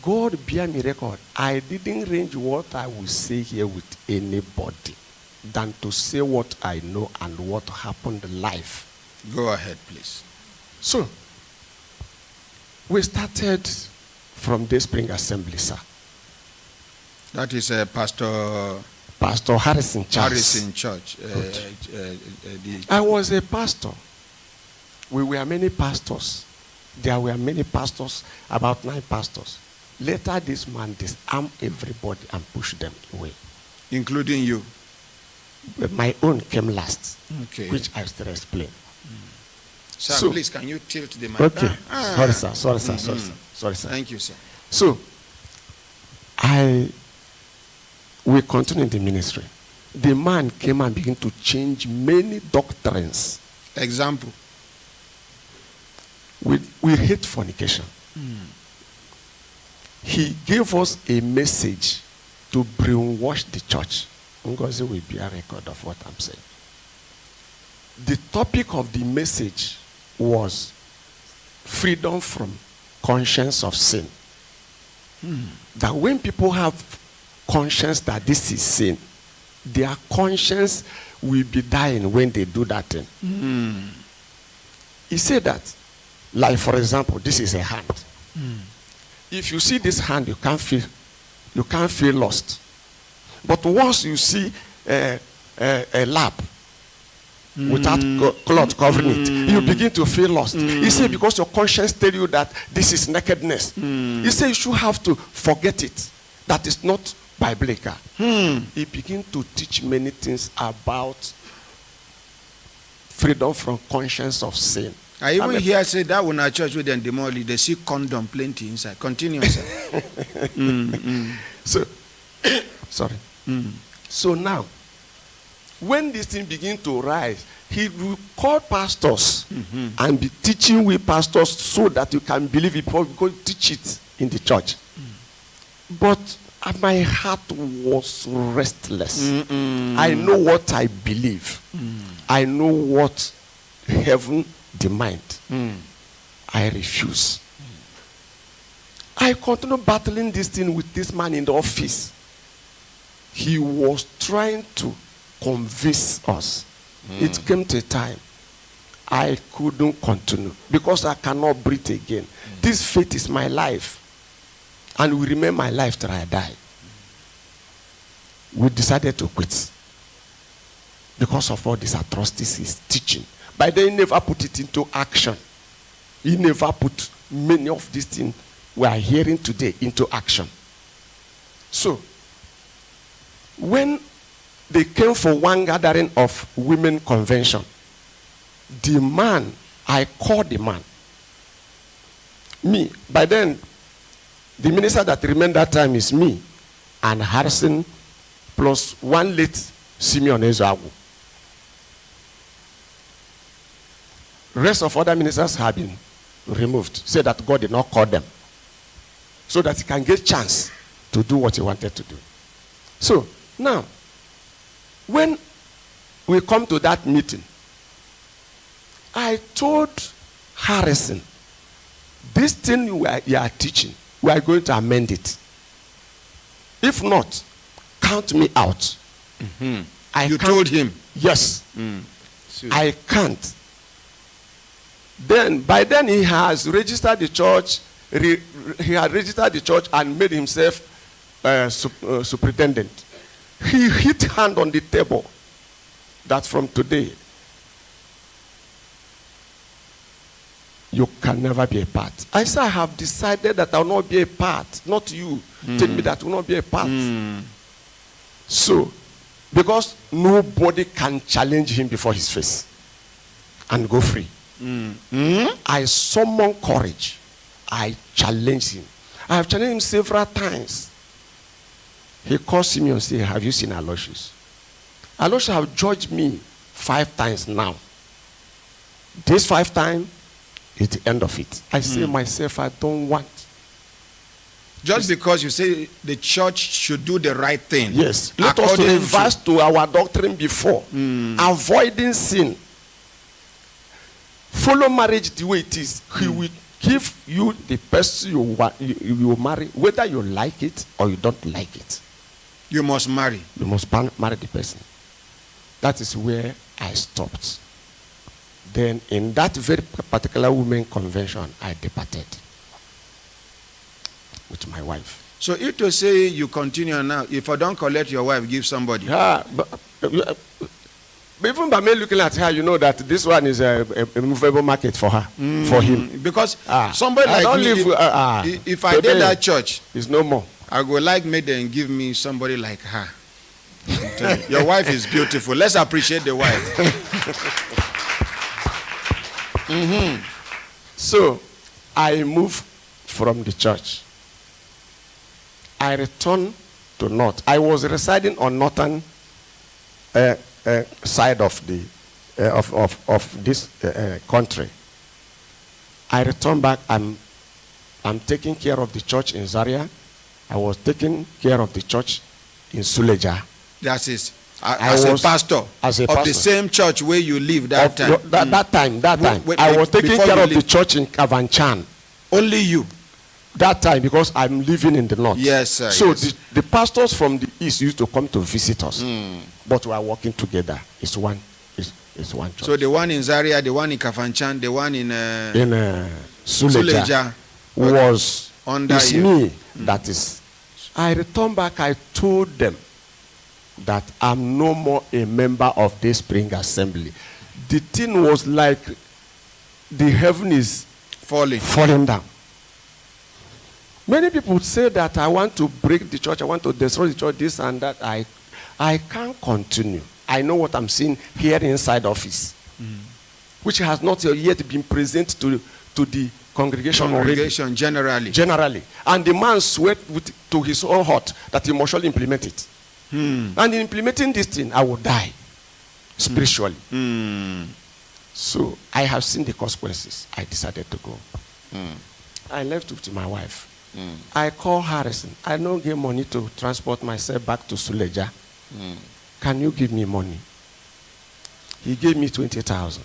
God bear me record, I didn't range what I will say here with anybody than to say what I know and what happened live. Go ahead, please. So, we started from the Spring Assembly, sir. That is Pastor Pastor Harrison Church. Harrison Church. I was a pastor. We were many pastors. There were many pastors, about 9 pastors. Later, this man disarmed everybody and pushed them away. Including you? But my own came last, Okay. which I still explain. Sir, So- please, can you tilt the mic? Okay. Sorry, sir. Sorry, sir. Sorry, Mhm. sir. Sorry, sir. Thank you, sir. So, we continue in the ministry. The man came and began to change many doctrines. Example. We hate fornication. He gave us a message to brainwash the church. Ngozi will be a record of what I'm saying. The topic of the message was freedom from conscience of sin. That when people have conscience that this is sin, their conscience will be dying when they do that thing. He said that, like for example, this is a hand. If you see this hand, you can't feel lost. But once you see a lap without cloth covering it, you begin to feel lost. He said because your conscience tell you that this is nakedness. He said you should have to forget it. That is not biblical. He began to teach many things about freedom from conscience of sin. I even hear say that when our church with them demolish, they see condom plenty inside. Continue, sir. So, sorry. So now, when this thing begin to rise, he will call pastors and be teaching we pastors so that you can believe it before we go teach it in the church. But my heart was restless. I know what I believe. I know what heaven demands. I refuse. I continue battling this thing with this man in the office. He was trying to convince us. It came to a time I couldn't continue because I cannot breathe again. This faith is my life and will remain my life till I die. We decided to quit because of all these atrocities he's teaching. But they never put it into action. He never put many of these things we are hearing today into action. So, when they came for one gathering of women convention, the man, I called the man. Me, by then, the minister that remained that time is me and Harrison plus one late Simeon Ezeagu. Rest of other ministers have been removed. Said that God did not call them. So that he can get chance to do what he wanted to do. So, now, when we come to that meeting, I told Harrison, this thing you are teaching, we are going to amend it. If not, count me out. You told him? Yes. I can't. Then, by then he has registered the church, he had registered the church and made himself superintendent. He hit hand on the table that from today, you can never be a part. I said, I have decided that I will not be a part. Not you. Tell me that I will not be a part. So, because nobody can challenge him before his face and go free. I summon courage. I challenge him. I have challenged him several times. He calls me and says, have you seen Aloysius? Aloysius have judged me 5 times now. This 5 times is the end of it. I say myself, I don't want. Just because you say the church should do the right thing. Yes. Let us revise to our doctrine before. Avoiding sin. Follow marriage the way it is. He will give you the person you marry, whether you like it or you don't like it. You must marry. You must marry the person. That is where I stopped. Then in that very particular women convention, I departed with my wife. So if to say you continue now, if I don't collect your wife, give somebody. Yeah, but even by me looking at her, you know that this one is a movable market for her, for him. Because somebody I like don't me, live, if I did that church, it's no more. I go like make them give me somebody like her. Your wife is beautiful. Let's appreciate the wife. So, I moved from the church. I returned to North. I was residing on northern side of the of this country. I returned back. I'm taking care of the church in Zaria. I was taking care of the church in Suleja. That is, as a pastor of the same church where you live that time. That time. I was taking care of the church in Kavanchan. Only you. That time, because I'm living in the north. Yes, sir. So yes. The pastors from the east used to come to visit us, but we are working together. It's one church. So the one in Zaria, the one in Kafanchan, the one in Suleja was under it's you. me. That is. I returned back. I told them that I'm no more a member of this Spring Assembly. The thing was like the heaven is falling down. Many people say that I want to break the church, I want to destroy the church, this and that. I can't continue. I know what I'm seeing here inside office, which has not yet been present to the congregation already. Generally. And the man sweat to his own heart that he must surely implement it. And in implementing this thing, I will die spiritually. So I have seen the consequences. I decided to go. I left with my wife. I call Harrison. I don't get money to transport myself back to Suleja. Can you give me money? He gave me 20,000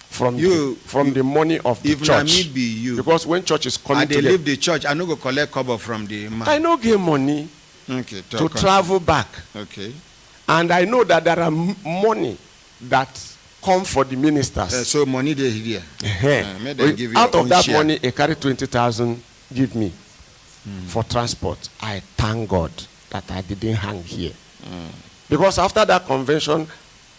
from the money of the church. If be you, because when church is coming, they leave the church. I no go collect cover from the man. I no get money to travel back. Okay. And I know that there are money that come for the ministers. So money they here. Give Out of that share. money, I carry 20,000. Give me for transport. I thank God that I didn't hang here, because after that convention,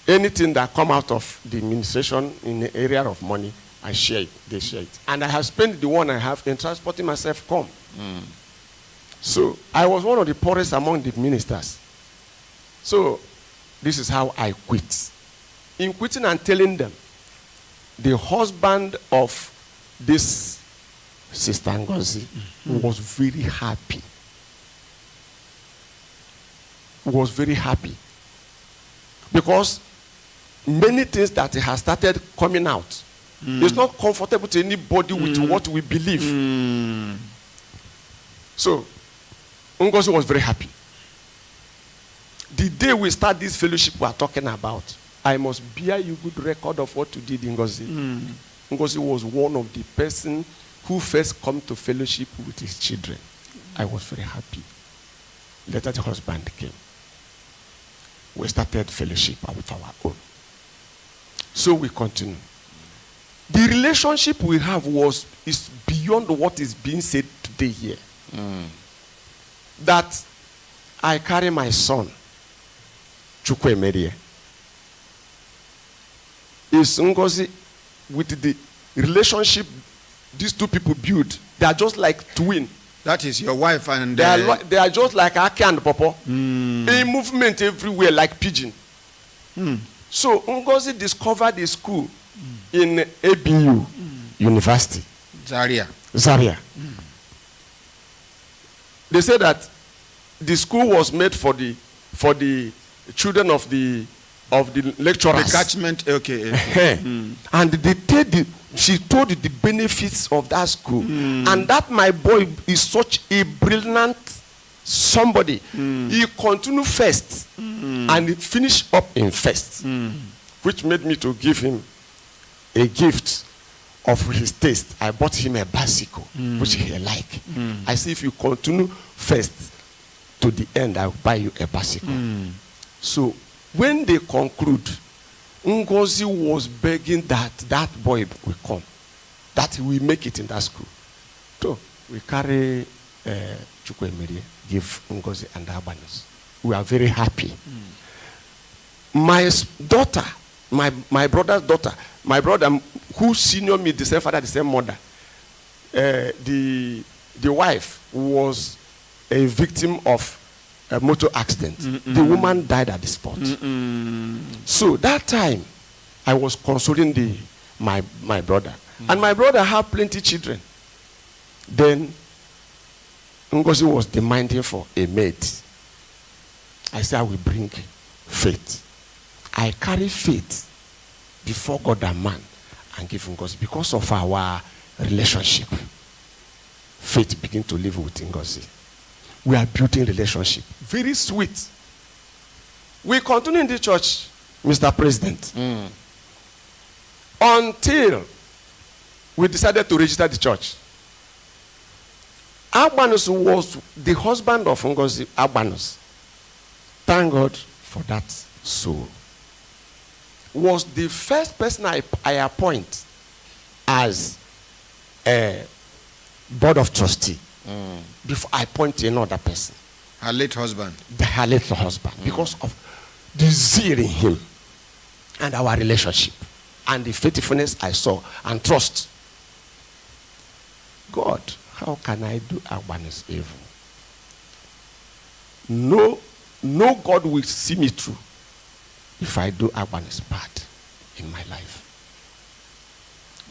anything that come out of the administration in the area of money, I share it. They share it, and I have spent the one I have in transporting myself. So I was one of the poorest among the ministers. So this is how I quit. In quitting and telling them, the husband of this Sister Ngozi was very happy. Was very happy. Because many things that has started coming out. It's not comfortable to anybody with what we believe. So, Ngozi was very happy. The day we start this fellowship we are talking about, I must bear you good record of what you did, Ngozi. Ngozi was one of the person who first come to fellowship with his children. I was very happy. Later the husband came. We started fellowship with our own. So we continue. The relationship we have is beyond what is being said today here. That I carry my son, Chukwuemerie. Is Ngozi with the relationship these two people build. They are just like twin. That is your wife and they are just like Aki and Popo. A movement everywhere like pigeon. So Ngozi discovered the school in ABU University. Zaria. They say that the school was made for the children of the lecturers. The catchment, okay. And she told the benefits of that school. And that my boy is such a brilliant somebody. He continued first and he finished up in first, which made me to give him a gift of his taste. I bought him a bicycle, which he liked. I said, if you continue first to the end, I'll buy you a bicycle. So when they conclude, Ngozi was begging that boy will come, that he will make it in that school. So we carry Chukwemiri give Ngozi and Agbanus. We are very happy. My daughter, my brother's daughter, my brother who senior me, the same father, the same mother, the wife was a victim of a motor accident. The woman died at the spot. So that time, I was consoling my brother. And my brother had plenty children. Then Ngozi was demanding for a maid. I said, I will bring faith. I carry faith before God and man and give Ngozi. Because of our relationship, faith begin to live with Ngozi. We are building relationship. Very sweet. We continue in the church, Mr. President, until we decided to register the church. Agbanus was the husband of Ngozi Agbanus. Thank God for that soul. Was the first person I appoint as a board of trustee before I appoint another person. Her late husband. Her late husband. Because of the zeal in him and our relationship and the faithfulness I saw and trust. God, how can I do Agbanus evil? No God will see me through if I do Agbanus bad in my life.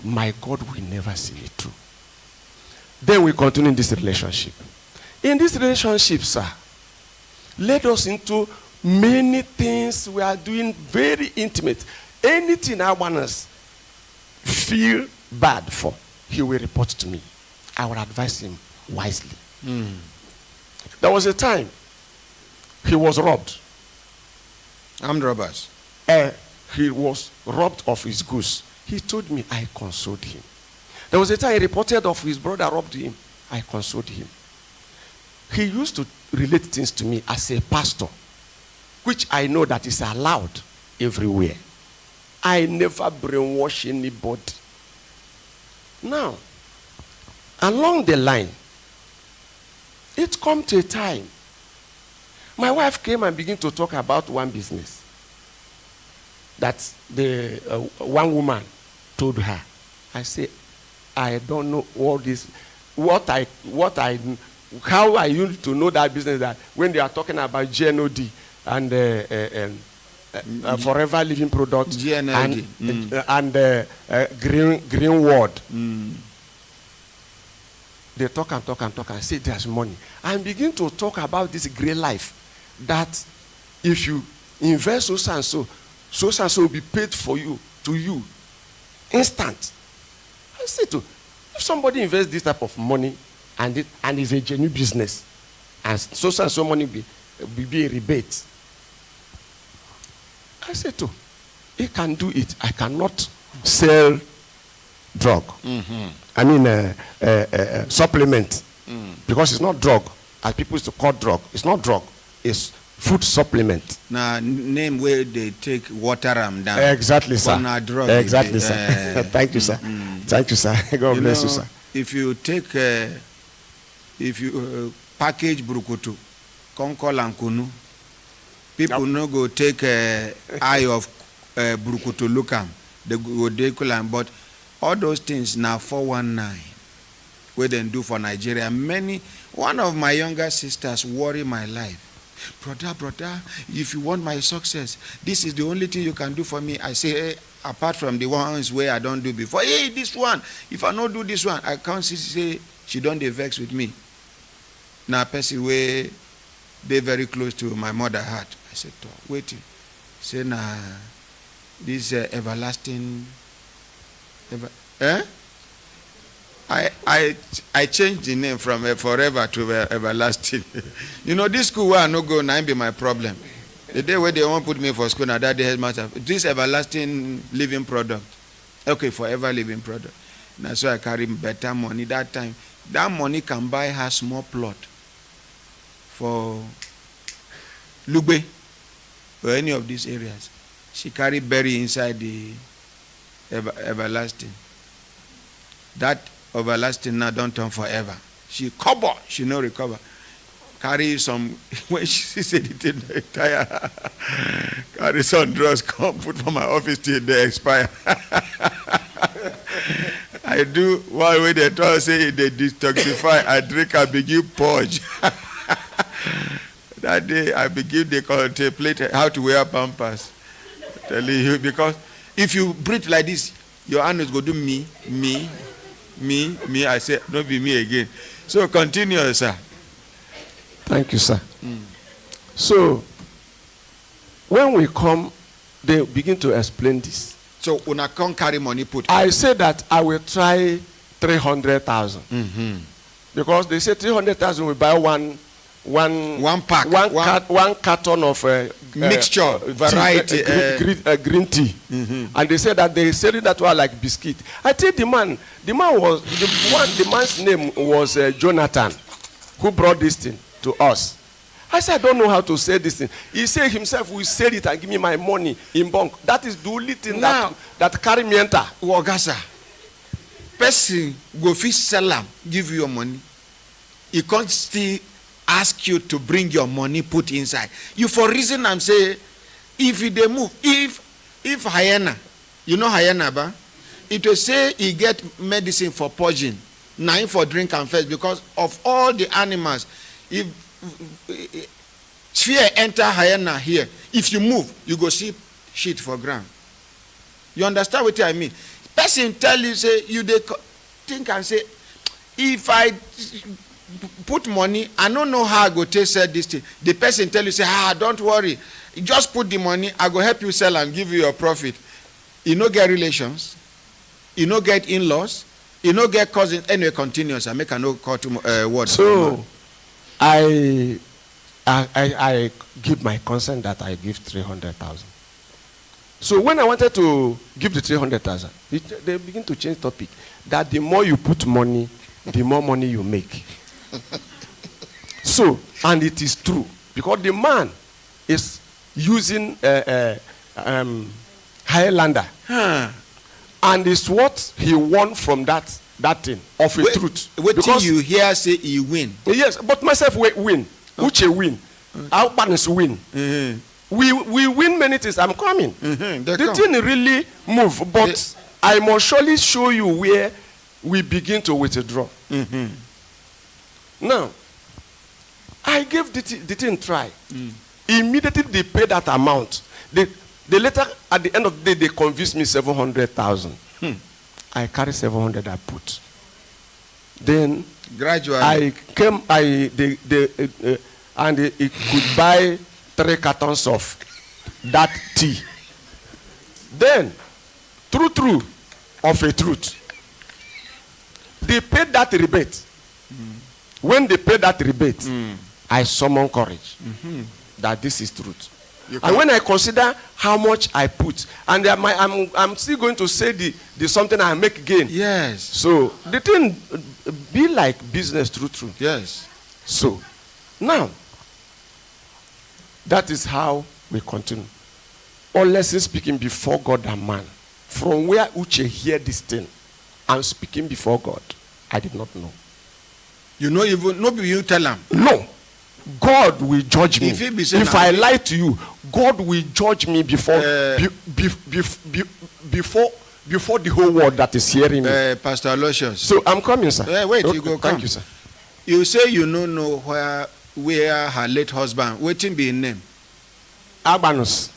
My God will never see me through. Then we continue in this relationship. In this relationship, sir, led us into many things we are doing very intimate. Anything Agbanus feel bad for, he will report to me. I will advise him wisely. There was a time he was robbed. Armed robbers. He was robbed of his goods. He told me, I consoled him. There was a time he reported of his brother robbed him. I consoled him. He used to relate things to me as a pastor, which I know that is allowed everywhere. I never brainwash anybody. Now, along the line, it come to a time, my wife came and began to talk about one business that the one woman told her. I say, I don't know how I used to know that business, that when they are talking about GNOD and forever living product GNOD and green word. They talk and say there's money. And begin to talk about this great life, that if you invest so and so will be paid for you, to you, instant. I say to, if somebody invests this type of money and it's a genuine business, and so money will be a rebate, I say to, he can do it. I cannot sell drug. I mean supplement. Because it's not drug, as people used to call drug. It's not drug. It's food supplement. Now, name where they take water them down. Exactly, sir. Drug, exactly, sir. Thank you, sir. Thank you, sir. God bless you, sir. If you take, package brukutu, konkol and kunu, people no go take eye of brukutu look am. They go decolam, but all those things now 419 where they do for Nigeria. One of my younger sisters worry my life. Brother, if you want my success, this is the only thing you can do for me. I say, hey, apart from the ones where I don't do before, hey, this one, if I not do this one, I can't say she don't vex with me. Now, person where they very close to my mother heart. I said, wait, say nah, this everlasting. I changed the name from forever to everlasting. You know, this school where I no go now be my problem. The day where they won't put me for school, now that day headmaster, this everlasting living product. Okay, forever living product. Now so I carry better money that time. That money can buy her small plot for Lugbe or any of these areas. She carry berry inside the everlasting. That everlasting now don't turn forever. She cover, she no recover. Carry some, when she said it in the tire, carry some drugs, come put for my office till they expire. I do one way they try to say they detoxify, I drink, I begin purge. That day I begin they contemplate how to wear pampers. Telling you, because if you breathe like this, your anus go do me. I say, don't be me again. So continue, sir. Thank you, sir. So, when we come, they begin to explain this. So, una can't carry money put. I say that I will try 300,000. Because they say 300,000 will buy one pack, one carton of mixture, variety, green tea. And they said that they said that were like biscuit. I tell the man's name was Jonathan, who brought this thing to us. I said, I don't know how to say this thing. He said himself, will sell it and give me my money in bulk. That is the only thing that carry me enter. Wagasa. Person go fish sell am, give you your money. He can't still ask you to bring your money put inside. You for reason I'm saying, if they move, if hyena, you know hyena, ba? It will say he get medicine for purging, now for drink and first, because of all the animals. If fear enter hyena here, if you move, you go see shit for ground. You understand what I mean? Person tell you, say, you they think and say, if I put money, I don't know how I go take sell this thing. The person tell you, say, don't worry. You just put the money, I go help you sell and give you your profit. You no get relations. You no get in-laws. You no get cousins. Anyway, continuous. I make a no call to word. So, I give my consent that I give 300,000. So when I wanted to give the 300,000, they begin to change topic. That the more you put money, the more money you make. So, and it is true. Because the man is using Highlander. And it's what he won from that thing of a truth. What because you hear say he win? Yes, but myself win. Uche win. Our partners win. We win many things. I'm coming. The thing really move, but I must surely show you where we begin to withdraw. Now, I gave the thing try. Immediately they pay that amount. The later, at the end of the day, they convinced me 700,000. I carry 700 I put. Then gradually I came, and it could buy 3 cartons of that tea. Then, true of a truth, they paid that rebate. When they paid that rebate, I summon courage that this is truth. And when I consider how much I put, and I'm still going to say the something I make gain. Yes. So the thing be like business true. Yes. So now that is how we continue. Honestly speaking before God and man, from where Uche hear this thing, I'm speaking before God. I did not know. You know, even nobody you tell him. No. God will judge me. If I lie to you, God will judge me before before the whole world that is hearing me. Pastor Aloysius. So I'm coming, sir. Wait, okay, you go. Thank you, sir. You say you don't know where her late husband. Waiting be in name. Abanus.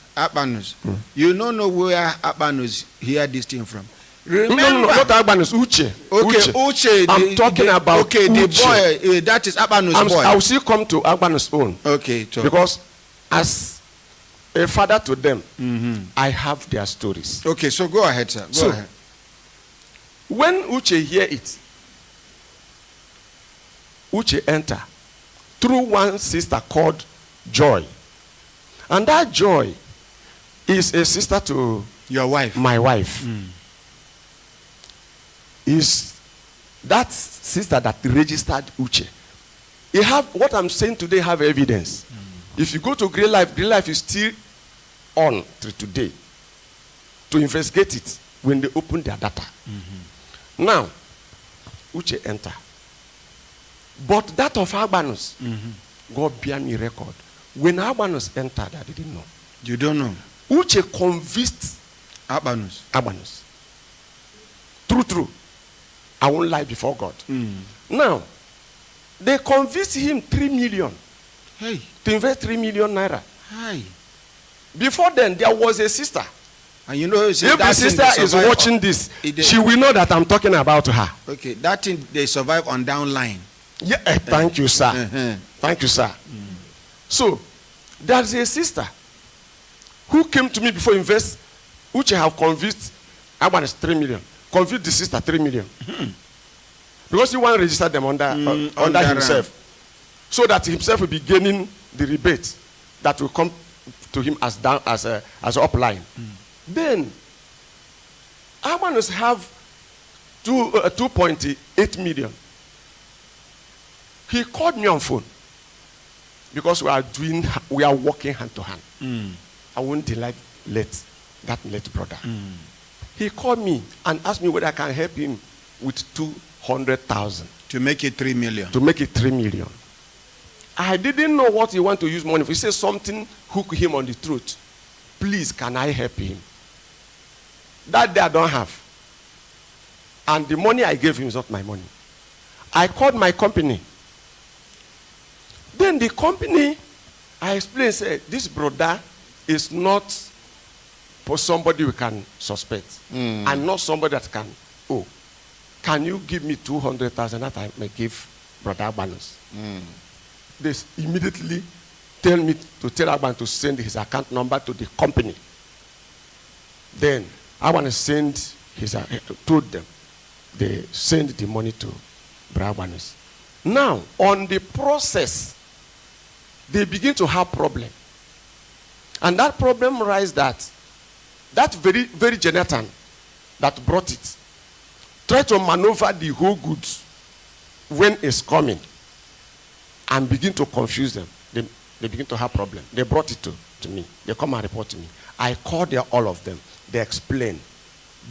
You don't know where Abanus hear this thing from. Remember, no, not Abanus, Uche. Okay, Uche. I'm talking about okay, Uche. The boy, that is Abanus' boy. I will still come to Abanus' own. Okay, because as a father to them, I have their stories. Okay, so go ahead, sir. Go ahead. When Uche hear it, Uche enter through one sister called Joy. And that Joy is a sister to your wife. My wife. Is that sister that registered Uche. You have what I'm saying today have evidence. If you go to Green Life is still on till today to investigate it when they open their data. Now, Uche enter. But that of Agbanus, God bear me record. When Agbanus entered, I didn't know. You don't know? Uche convinced Agbanus. True. I won't lie before God. Now, they convinced him 3 million. Hey. To invest 3 million naira. Hi. Before then, there was a sister. And you know, if the sister is watching this, she will know that I'm talking about her. Okay, that thing, they survive on downline. Yeah, thank you, sir. Thank you, sir. So, there's a sister who came to me before invest, which I have convinced, I want 3 million. Convinced the sister 3 million. Because he want to register them under himself. So that himself will be gaining the rebate that will come to him as down as upline. Then Agbanus have 2.8 million. He called me on phone because we are working hand to hand. I won't let brother. He called me and asked me whether I can help him with 200,000 to make it 3 million. To make it 3 million. I didn't know what he want to use money for. He said something hook him on the throat. Please, can I help him? That day I don't have. And the money I gave him is not my money. I called my company. Then the company, I explained, said, this brother is not for somebody we can suspect. And not somebody that can, can you give me 200,000 that I may give brother Agbanus? They immediately tell me to tell Agbanus to send his account number to the company. Then I want to send told them. They send the money to Agbanus. Now, on the process, they begin to have problem. And that problem rise that very, very Jonathan that brought it, try to maneuver the whole goods when it's coming and begin to confuse them. They begin to have problem. They brought it to me. They come and report to me. I called all of them. They explain.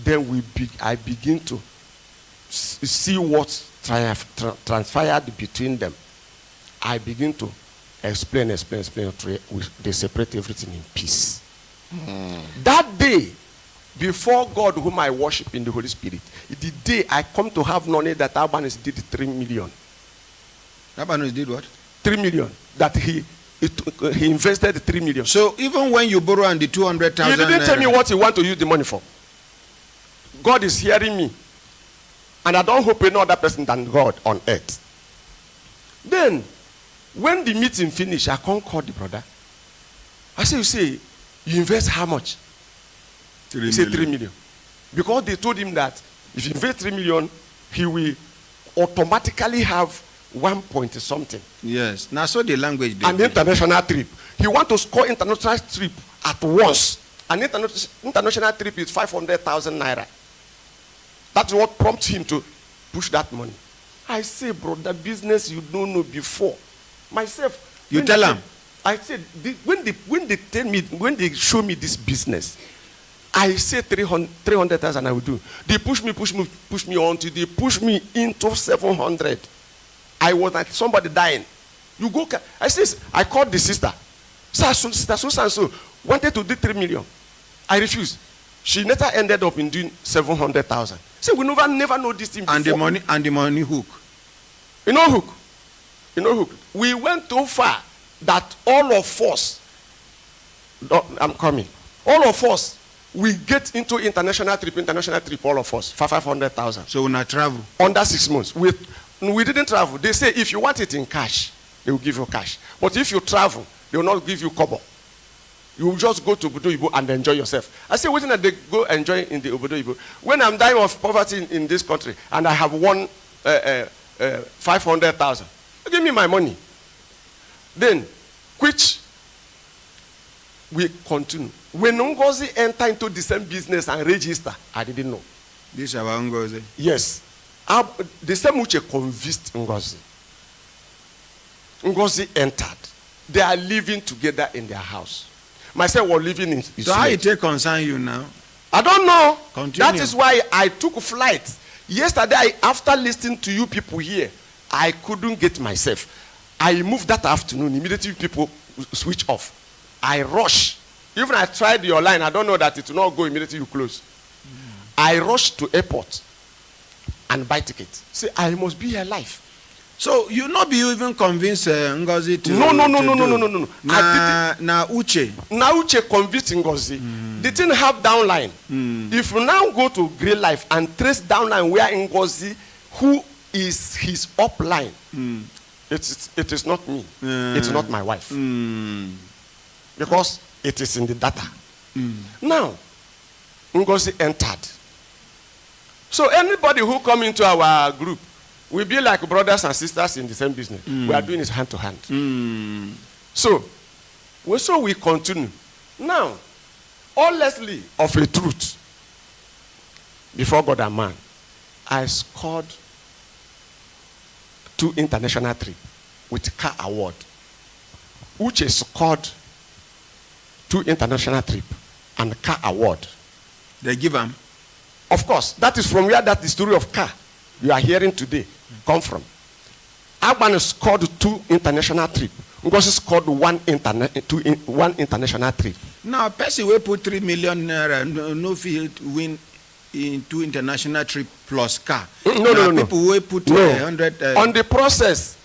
Then I begin to see what transpired between them. I begin to explain. They separate everything in peace. That day, before God, whom I worship in the Holy Spirit, the day I come to have knowledge that Agbanus did 3 million. Agbanus did what? 3 million. That he invested 3 million. So even when you borrow and the 200,000, he didn't tell me what he want to use the money for. God is hearing me, and I don't hope any other person than God on earth. Then, when the meeting finished, I can't call the brother. I say, you invest how much? He said 3 million. Because they told him that if you invest 3 million, he will automatically have 1 point something. Yes. Now, so the language. An international trip. He want to score international trip at once. An international trip is 500,000 naira. That's what prompts him to push that money. I say, bro, the business you don't know before. Myself. You tell them. I said, when they show me this business, I say 300,000 I will do. They push me until they push me into 700. I was like somebody dying. You go. I called the sister. Sister so wanted to do 3 million. I refused. She later ended up in doing 700,000. So we never know this thing before. And the money hook. You know hook. We went too far that all of us. I'm coming. All of us. We get into international trip, all of us, for 500,000. So we not travel? Under 6 months. We didn't travel. They say if you want it in cash, they will give you cash. But if you travel, they will not give you kobo. You will just go to Obodo Ibo and enjoy yourself. I say, waiting that they go enjoy in the Obodo Ibo. When I'm dying of poverty in this country and I have won 500,000, give me my money. Then, which we continue. When Ngozi enter into the same business and register, I didn't know. This is our Ngozi? Yes. The same which convinced Ngozi. Ngozi entered. They are living together in their house. Myself was living in his. So how it take concern you now? I don't know. Continue. That is why I took flight. Yesterday, after listening to you people here, I couldn't get myself. I moved that afternoon. Immediately people switch off. I rush. Even I tried your line. I don't know that it will not go immediately you close. I rushed to airport and buy tickets. Say, I must be alive. So you not be even convinced Ngozi to No. Na Uche convinced Ngozi. The thing have downline. If you now go to Grey Life and trace downline where Ngozi, who is his upline, it is not me. It's not my wife. Because it is in the data. Now, Ngozi entered. So anybody who come into our group, we be like brothers and sisters in the same business. We are doing it hand to hand. So we continue. Now, honestly, of a truth, before God and man, I scored 2 international trips with car award. Uche scored 2 international trips and car award. They give them? Of course, that is from where that the story of car you are hearing today come from. Agban scored 2 international trips. Ngozi scored 1 international trip. Now, person will put 3 million naira, no fee win in 2 international trip plus car. No. People will put 100. On the process,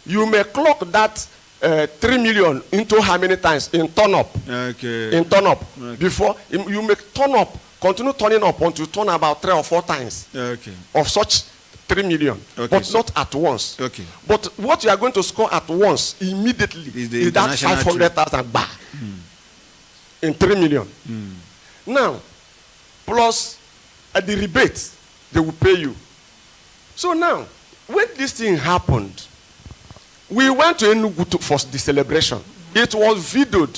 you may clock that 3 million into how many times in turn up? Okay. In turn up. Okay. Before you make turn up, continue turning up until turn about 3 or 4 times. Okay. Of such 3 million, okay, but not at once. Okay. But what you are going to score at once immediately is that 500,000 bar in 3 million. Now, plus the rebate they will pay you. So now, when this thing happened, we went to Enugu for the celebration. It was videoed.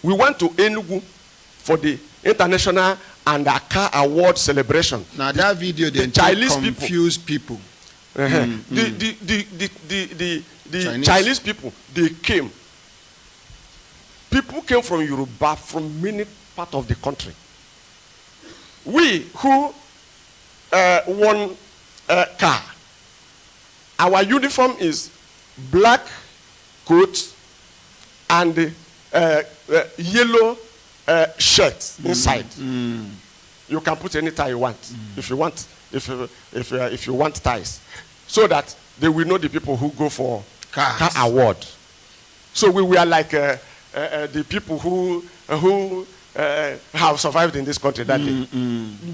We went to Enugu for the international and a car award celebration. Now that video the Chinese confuse people. The Chinese people, they came. People came from Yoruba, from many parts of the country. We who won a car, our uniform is black coat and yellow shirt inside. You can put any tie you want, if you want, if you want ties, so that they will know the people who go for car award. So we were like the people who have survived in this country that day.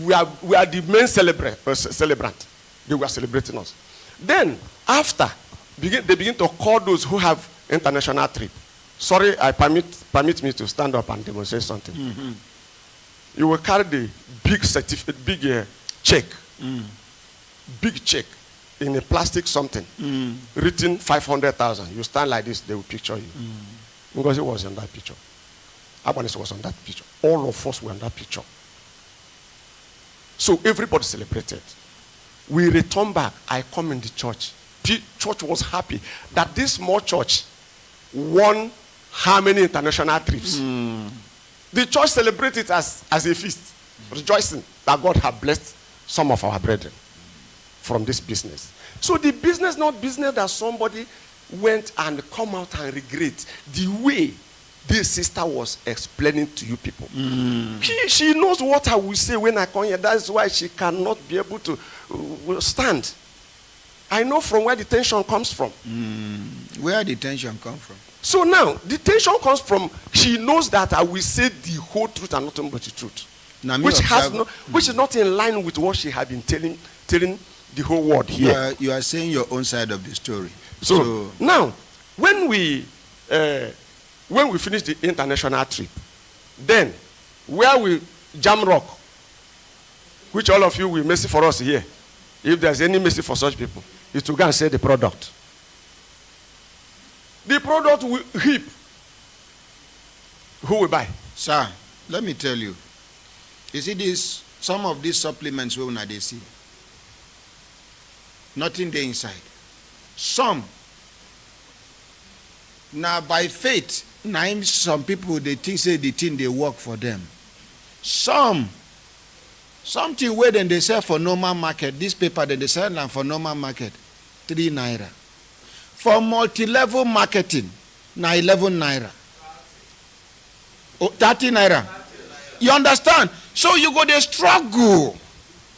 We are the main celebrant. They were celebrating us. Then after they begin to call those who have international trip. Sorry, I permit me to stand up and demonstrate something. You will carry the big certificate, big check, big check in a plastic something, written 500,000. You stand like this, they will picture you. Because it was on that picture. Abanis was on that picture. All of us were on that picture. So everybody celebrated. We returned back. I come in the church. The church was happy that this small church won how many international trips. The church celebrated it as a feast, rejoicing that God had blessed some of our brethren from this business. So the business, not business that somebody went and come out and regret the way this sister was explaining to you people. She knows what I will say when I come here. That's why she cannot be able to stand. I know from where the tension comes from. Where the tension comes from? So now, the tension comes from, she knows that I will say the whole truth and nothing but the truth. Which is not in line with what she had been telling the whole world here. You are saying your own side of the story. So now, when we finish the international trip, then where we jam rock, which all of you will mercy for us here, if there's any mercy for such people, is to go and sell the product. The product will heap. Who will buy? Sir, let me tell you. You see this, some of these supplements when they see. Nothing there inside. Some. Now by faith, some people they think say the thing they work for them. Some Something where then they sell for normal market. This paper then they sell them for normal market. 3 naira. For multi-level marketing, now 11 naira. 30 naira. You understand? So you go they struggle.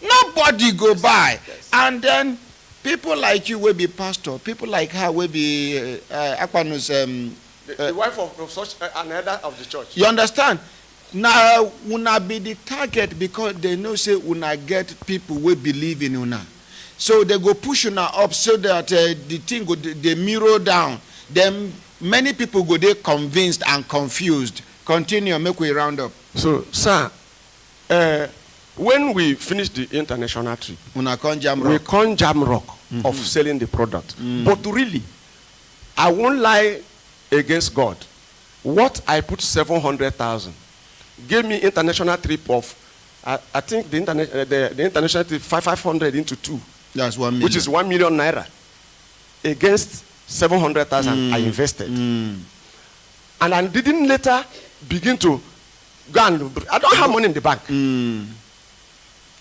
Nobody go buy. And then people like you will be pastor. People like her will be the wife of such another of the church. You understand? Now una be the target because they know say una get people will believe in una. So they go push una up so that the thing go they mirror down. Then many people go they convinced and confused. Continue, make we round up. So, sir, when we finish the international trip, we can't jam rock of selling the product. But really, I won't lie against God. What I put 700,000 gave me international trip of, I think the international trip 500 into 2. That's 1 million. Which is 1 million naira against 700,000 I invested. And I didn't later begin to go and, I don't have money in the bank.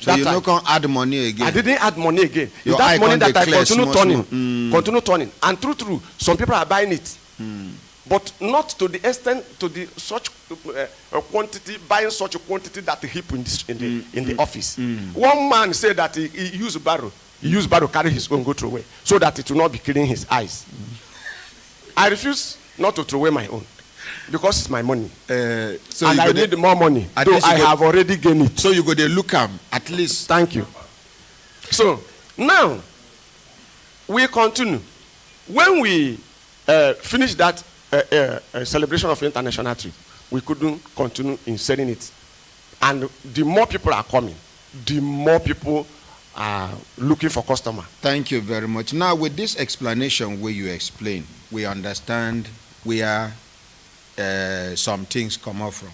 So you don't add money again. I didn't add money again. Your that money that I continue turning. And through, some people are buying it. But not to the extent, to the such quantity, buying such a quantity that he heap in the office. One man said that he used barrow. He used barrow to carry his own go throw away, so that it will not be killing his eyes. I refuse not to throw away my own, because it's my money. So and I need more money. So I have already gained it. So you go to look at least. Thank you. So now we continue. When we finish that celebration of international trip, we couldn't continue in selling it. And the more people are coming, the more people are looking for customer. Thank you very much. Now with this explanation where you explain, we understand where some things come up from.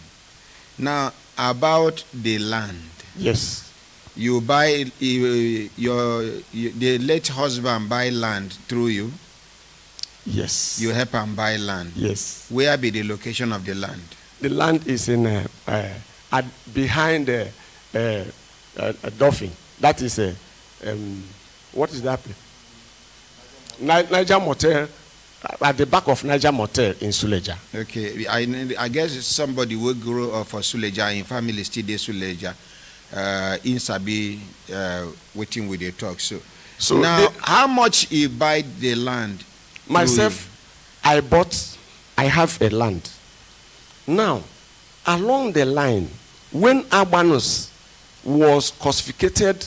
Now about the land. Yes. You buy, the late husband buy land through you. Yes. You help him buy land. Yes. Where be the location of the land? The land is in behind a Dolphin. That is what is that place? Niger Motel, at the back of Niger Motel in Suleja. Okay, I guess somebody will grow up for Suleja in family still there Suleja. In Sabi waiting with the talk. So now how much you buy the land? Myself, I have a land. Now, along the line, when Urbanus was confiscated,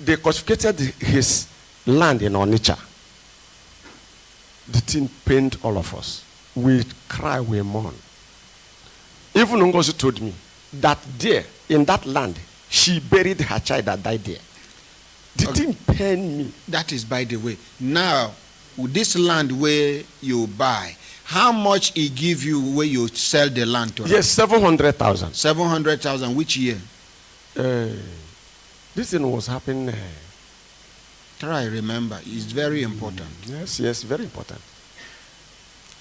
they confiscated his land in Onitsha. The thing pained all of us. We cry, we mourn. Even Ngozi told me that there, in that land, she buried her child that died there. The thing pained me. That is, by the way. Now, with this land where you buy, how much he give you where you sell the land to? Yes, 700,000. 700,000. Which year? This thing was happening. Try remember. It's very important. Yes, very important.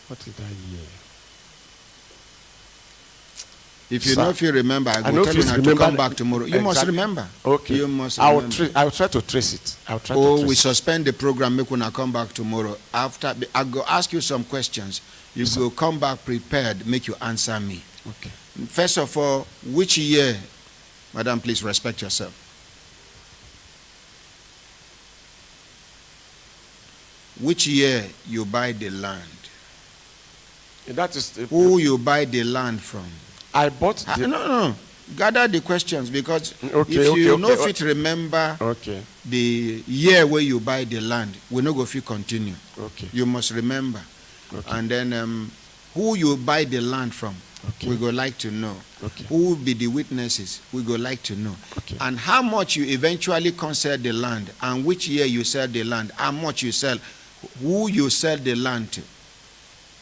What did I hear? If you know if you remember, I will tell you how to come back tomorrow. You must remember. Okay. You must remember. I will try to trace it. We suspend the program. Make una come back tomorrow. After I go ask you some questions. You will come back prepared. Make you answer me. Okay. First of all, which year, madam? Please respect yourself. Which year you buy the land? That is who you buy the land from. I bought. No. Gather the questions because if you no fit remember the year where you buy the land, we no go fit continue. Okay. You must remember. Okay. And then who you buy the land from, we go like to know. Okay. Who will be the witnesses, we go like to know. Okay. And how much you eventually sell the land, and which year you sell the land, how much you sell, who you sell the land to,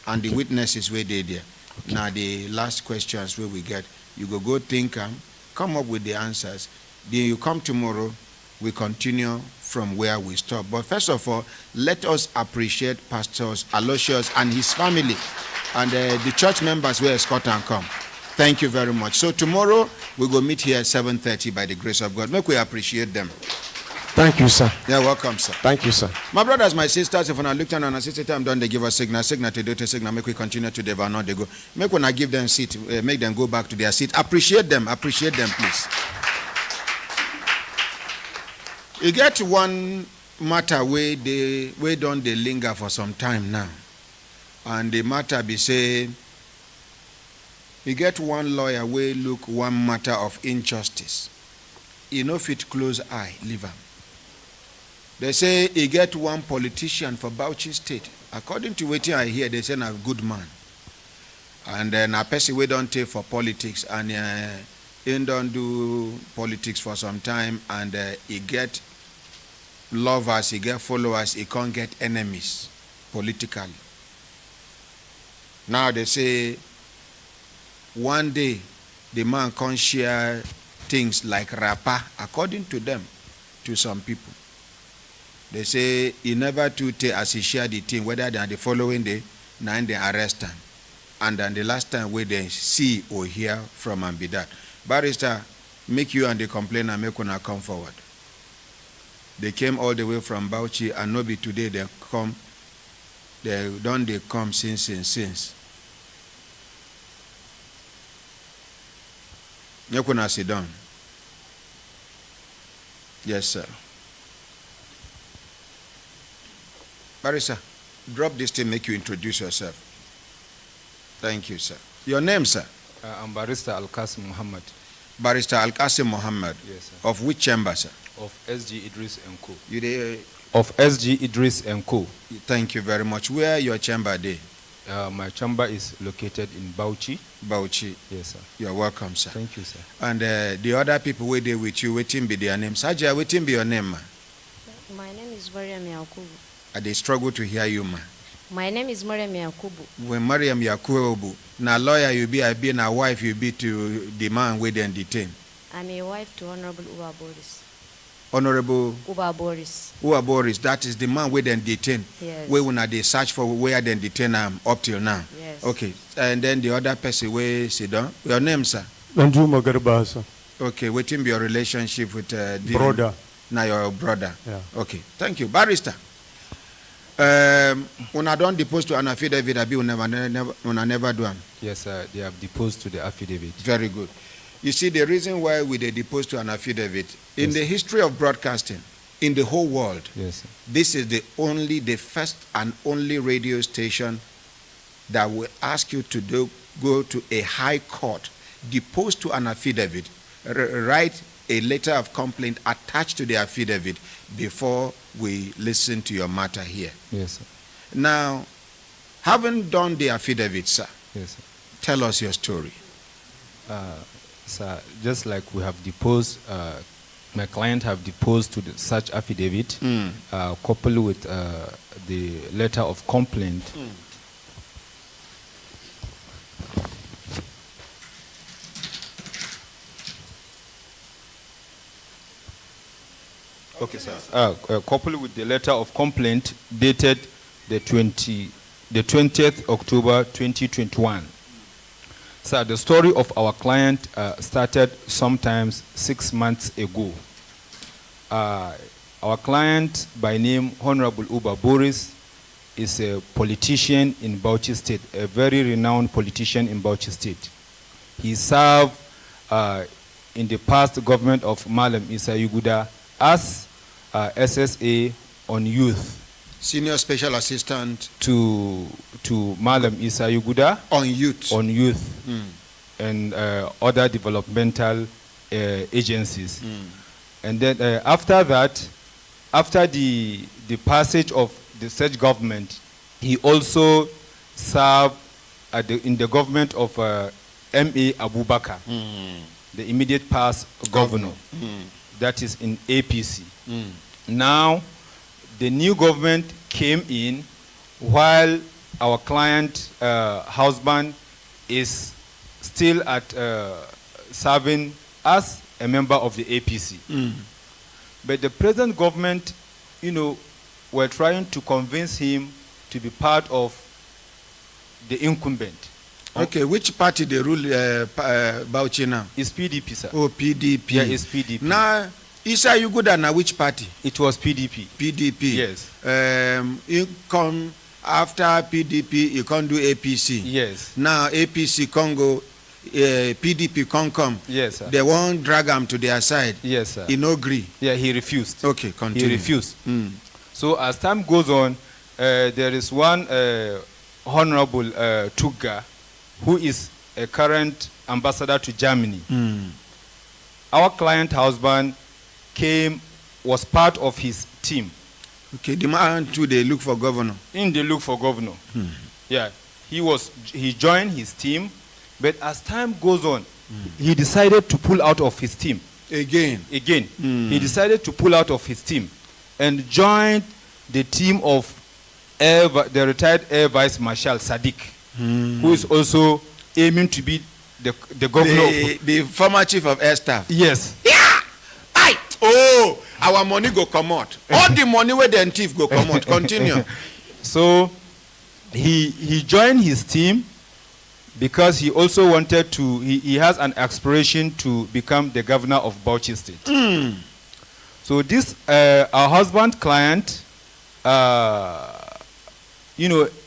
and the witnesses where they there. Okay. Now the last questions where we get, you go think come up with the answers. Then you come tomorrow, we continue from where we stop. But first of all, let us appreciate Pastor Aloysius and his family, and the church members where escort and come. Thank you very much. So tomorrow we will meet here at 7:30 by the grace of God. Make we appreciate them. Thank you, sir. You're welcome, sir. Thank you, sir. My brothers, my sisters, if I look down and I say I'm done, they give us signal to do to signal, make we continue to the van, they go. Make when I give them seat, make them go back to their seat. Appreciate them, please. You get one matter where don't they linger for some time now. And the matter be say, you get one lawyer where look one matter of injustice. You know fit close eye, leave him. They say he get one politician for Bauchi State. According to what I hear, they say a good man. And then a person we don't take for politics and he don't do politics for some time and he get lovers, he get followers, he can't get enemies politically. Now they say one day the man can't share things like rapper, according to them, to some people. They say he never to take as he shared the thing, whether than the following day, now they arrest him. And then the last time where they see or hear from him be that. Barrister, make you and the complainer make una come forward. They came all the way from Bauchi and no be today they come. They come since. You can sit down. Yes, sir. Barrister, drop this thing, make you introduce yourself. Thank you, sir. Your name, sir? I'm Barrister Al-Qasim Muhammad. Barrister Al-Qasim Muhammad. Yes, sir. Of which chamber, sir? Of SG Idris and Co. You there? Of SG Idris and Co. Thank you very much. Where your chamber there? My chamber is located in Bauchi. Bauchi. Yes, sir. You're welcome, sir. Thank you, sir. And the other people who there with you, waiting be their names. Saja, waiting be your name, ma? My name is Mariam Yakubu. They struggle to hear you, ma. My name is Mariam Yakubu. When Mariam Yakubu, now lawyer you be, I be, now wife you be to the man where they detain. I'm a wife to Honorable Uba Boris. Honorable Uba Boris. Uba Boris, that is the man where they detain. Yes. Where when they search for where they detain up till now. Yes. Okay. And then the other person where sit down. Your name, sir? Nanju Magarba, sir. Okay. Waiting be your relationship with the brother. Now your brother. Yeah. Okay. Thank you, Barrister. When I don't depose to an affidavit, I will never do them. Yes, sir. They have deposed to the affidavit. Very good. You see, the reason why we depose to an affidavit, in Yes. the history of broadcasting, in the whole world, Yes, sir. this is the first and only radio station that will ask you to go to a high court, depose to an affidavit, write a letter of complaint attached to the affidavit before we listen to your matter here. Yes, sir. Now, having done the affidavit, sir, Yes, sir. tell us your story. Sir, just like we have deposed, my client have deposed to such affidavit, coupled with the letter of complaint. Okay, sir. Coupled with the letter of complaint dated the 20th October 2021. Sir, the story of our client started sometimes 6 months ago. Our client, by name Honorable Uba Boris, is a politician in Bauchi State, a very renowned politician in Bauchi State. He served in the past government of Malam Isa Yuguda as SSA on youth. Senior Special Assistant to Malam Isa Yuguda on youth and other developmental agencies. And then after that, after the passage of the said government, he also served in the government of M.A. Abubakar, the immediate past governor. That is in APC. Now, the new government came in while our client husband is still at serving as a member of the APC. But the present government, were trying to convince him to be part of the incumbent. Okay, which party they rule Bauchi now? It's PDP, sir. Oh, PDP. Yeah, it's PDP. Now, Isa Yuguda na which party? It was PDP. PDP. Yes. You come after PDP, you can't do APC. Yes. Now APC Congo, PDP can't come. Yes, sir. They won't drag him to their side. Yes, sir. He no agree. Yeah, he refused. Okay, continue. He refused. So as time goes on, there is one Honorable Tuga, who is a current ambassador to Germany. Our client husband was part of his team. Okay, the man too, they look for governor. They look for governor. Yeah, he joined his team, but as time goes on, he decided to pull out of his team. Again. He decided to pull out of his team and joined the team of the retired Air Vice Marshal Sadiq, who is also aiming to be the governor. The former chief of air staff. Yes. Yeah! Aye! Oh, our money go come out. All the money where the thief go come out. Continue. So he joined his team because he also wanted to, he has an aspiration to become the governor of Bauchi State. So this, our husband client,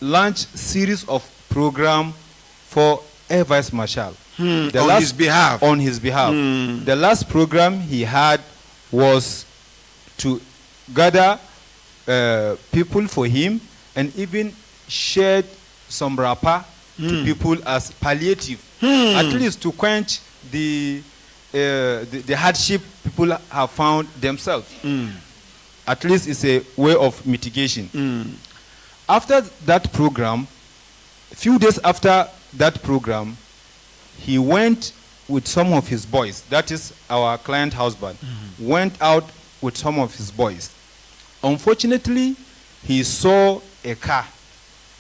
launched series of program for Air Vice Marshal. On his behalf. On his behalf. The last program he had was to gather people for him and even shared some wrapper to people as palliative, at least to quench the hardship people have found themselves. At least it's a way of mitigation. After that program, a few days after that program, he went with some of his boys, that is our client husband, went out with some of his boys. Unfortunately, he saw a car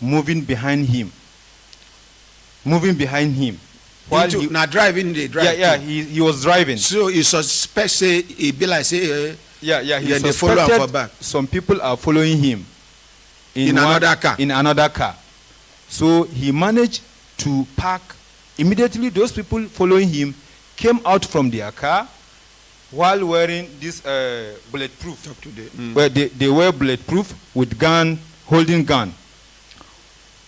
moving behind him. While he, driving the drive. Yeah, he was driving. So you suspect say he be like say he they follow him for back. Some people are following him in another car. So he managed to park. Immediately those people following him came out from their car while wearing this bulletproof. Where they were bulletproof with gun, holding gun.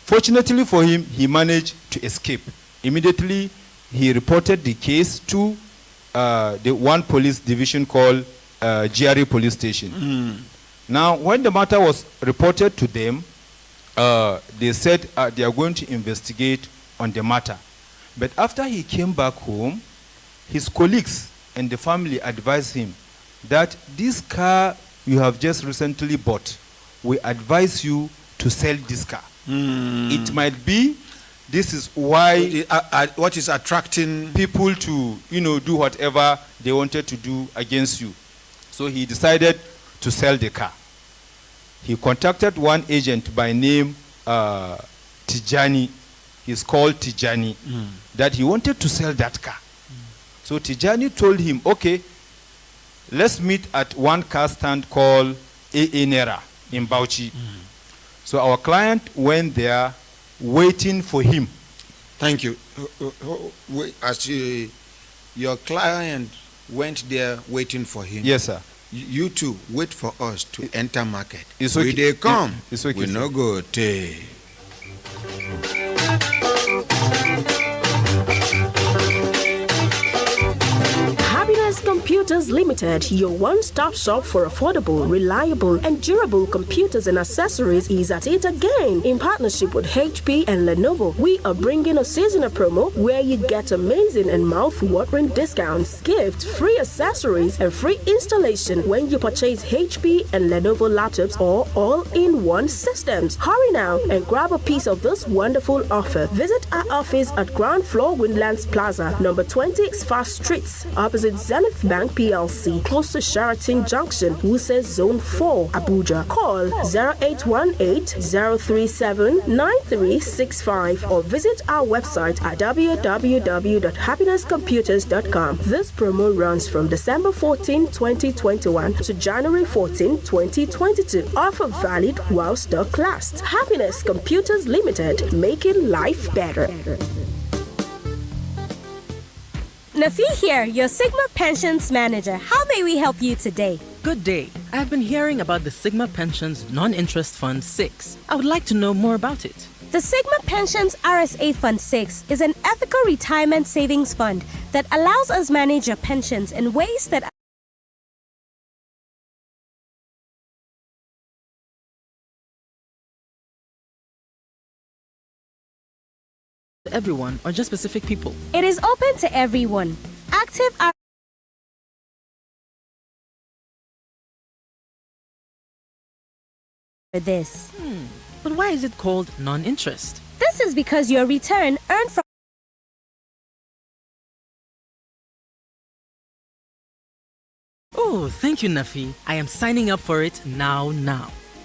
Fortunately for him, he managed to escape. Immediately, he reported the case to the one police division called GRA Police Station. Now, when the matter was reported to them, they said they are going to investigate on the matter. But after he came back home, his colleagues and the family advised him that this car you have just recently bought, we advise you to sell this car. It might be this is why what is attracting people to do whatever they wanted to do against you. So he decided to sell the car. He contacted one agent by name Tijani. He's called Tijani. That he wanted to sell that car. So Tijani told him, okay, let's meet at one car stand called AA Nera in Bauchi. So our client went there waiting for him. Thank you. As your client went there waiting for him. Yes, sir. You too, wait for us to enter market. It's okay. When they come, it's okay, we no go take. Computers Limited, your one-stop shop for affordable, reliable, and durable computers and accessories is at it again. In partnership with HP and Lenovo, we are bringing a seasonal promo where you get amazing and mouth-watering discounts, gifts, free accessories, and free installation when you purchase HP and Lenovo laptops or all-in-one systems. Hurry now and grab a piece of this wonderful offer. Visit our office at ground floor Windlands Plaza, number 20 Fast Streets, opposite Zenith Bank PLC, close to Sheraton Junction, Wuse Zone 4, Abuja. Call 0818-037-9365 or visit our website at www.happinesscomputers.com. This promo runs from December 14, 2021 to January 14, 2022. Offer valid while stock lasts. Happiness Computers Limited, making life better. Nafi here, your Sigma Pensions Manager. How may we help you today? Good day. I have been hearing about the Sigma Pensions Non-Interest Fund 6. I would like to know more about it. The Sigma Pensions RSA Fund 6 is an ethical retirement savings fund that allows us manage your pensions in ways that everyone or just specific people? It is open to everyone. Active for this. But why is it called non-interest? This is because your return earned from Oh, thank you, Nafi. I am signing up for it now.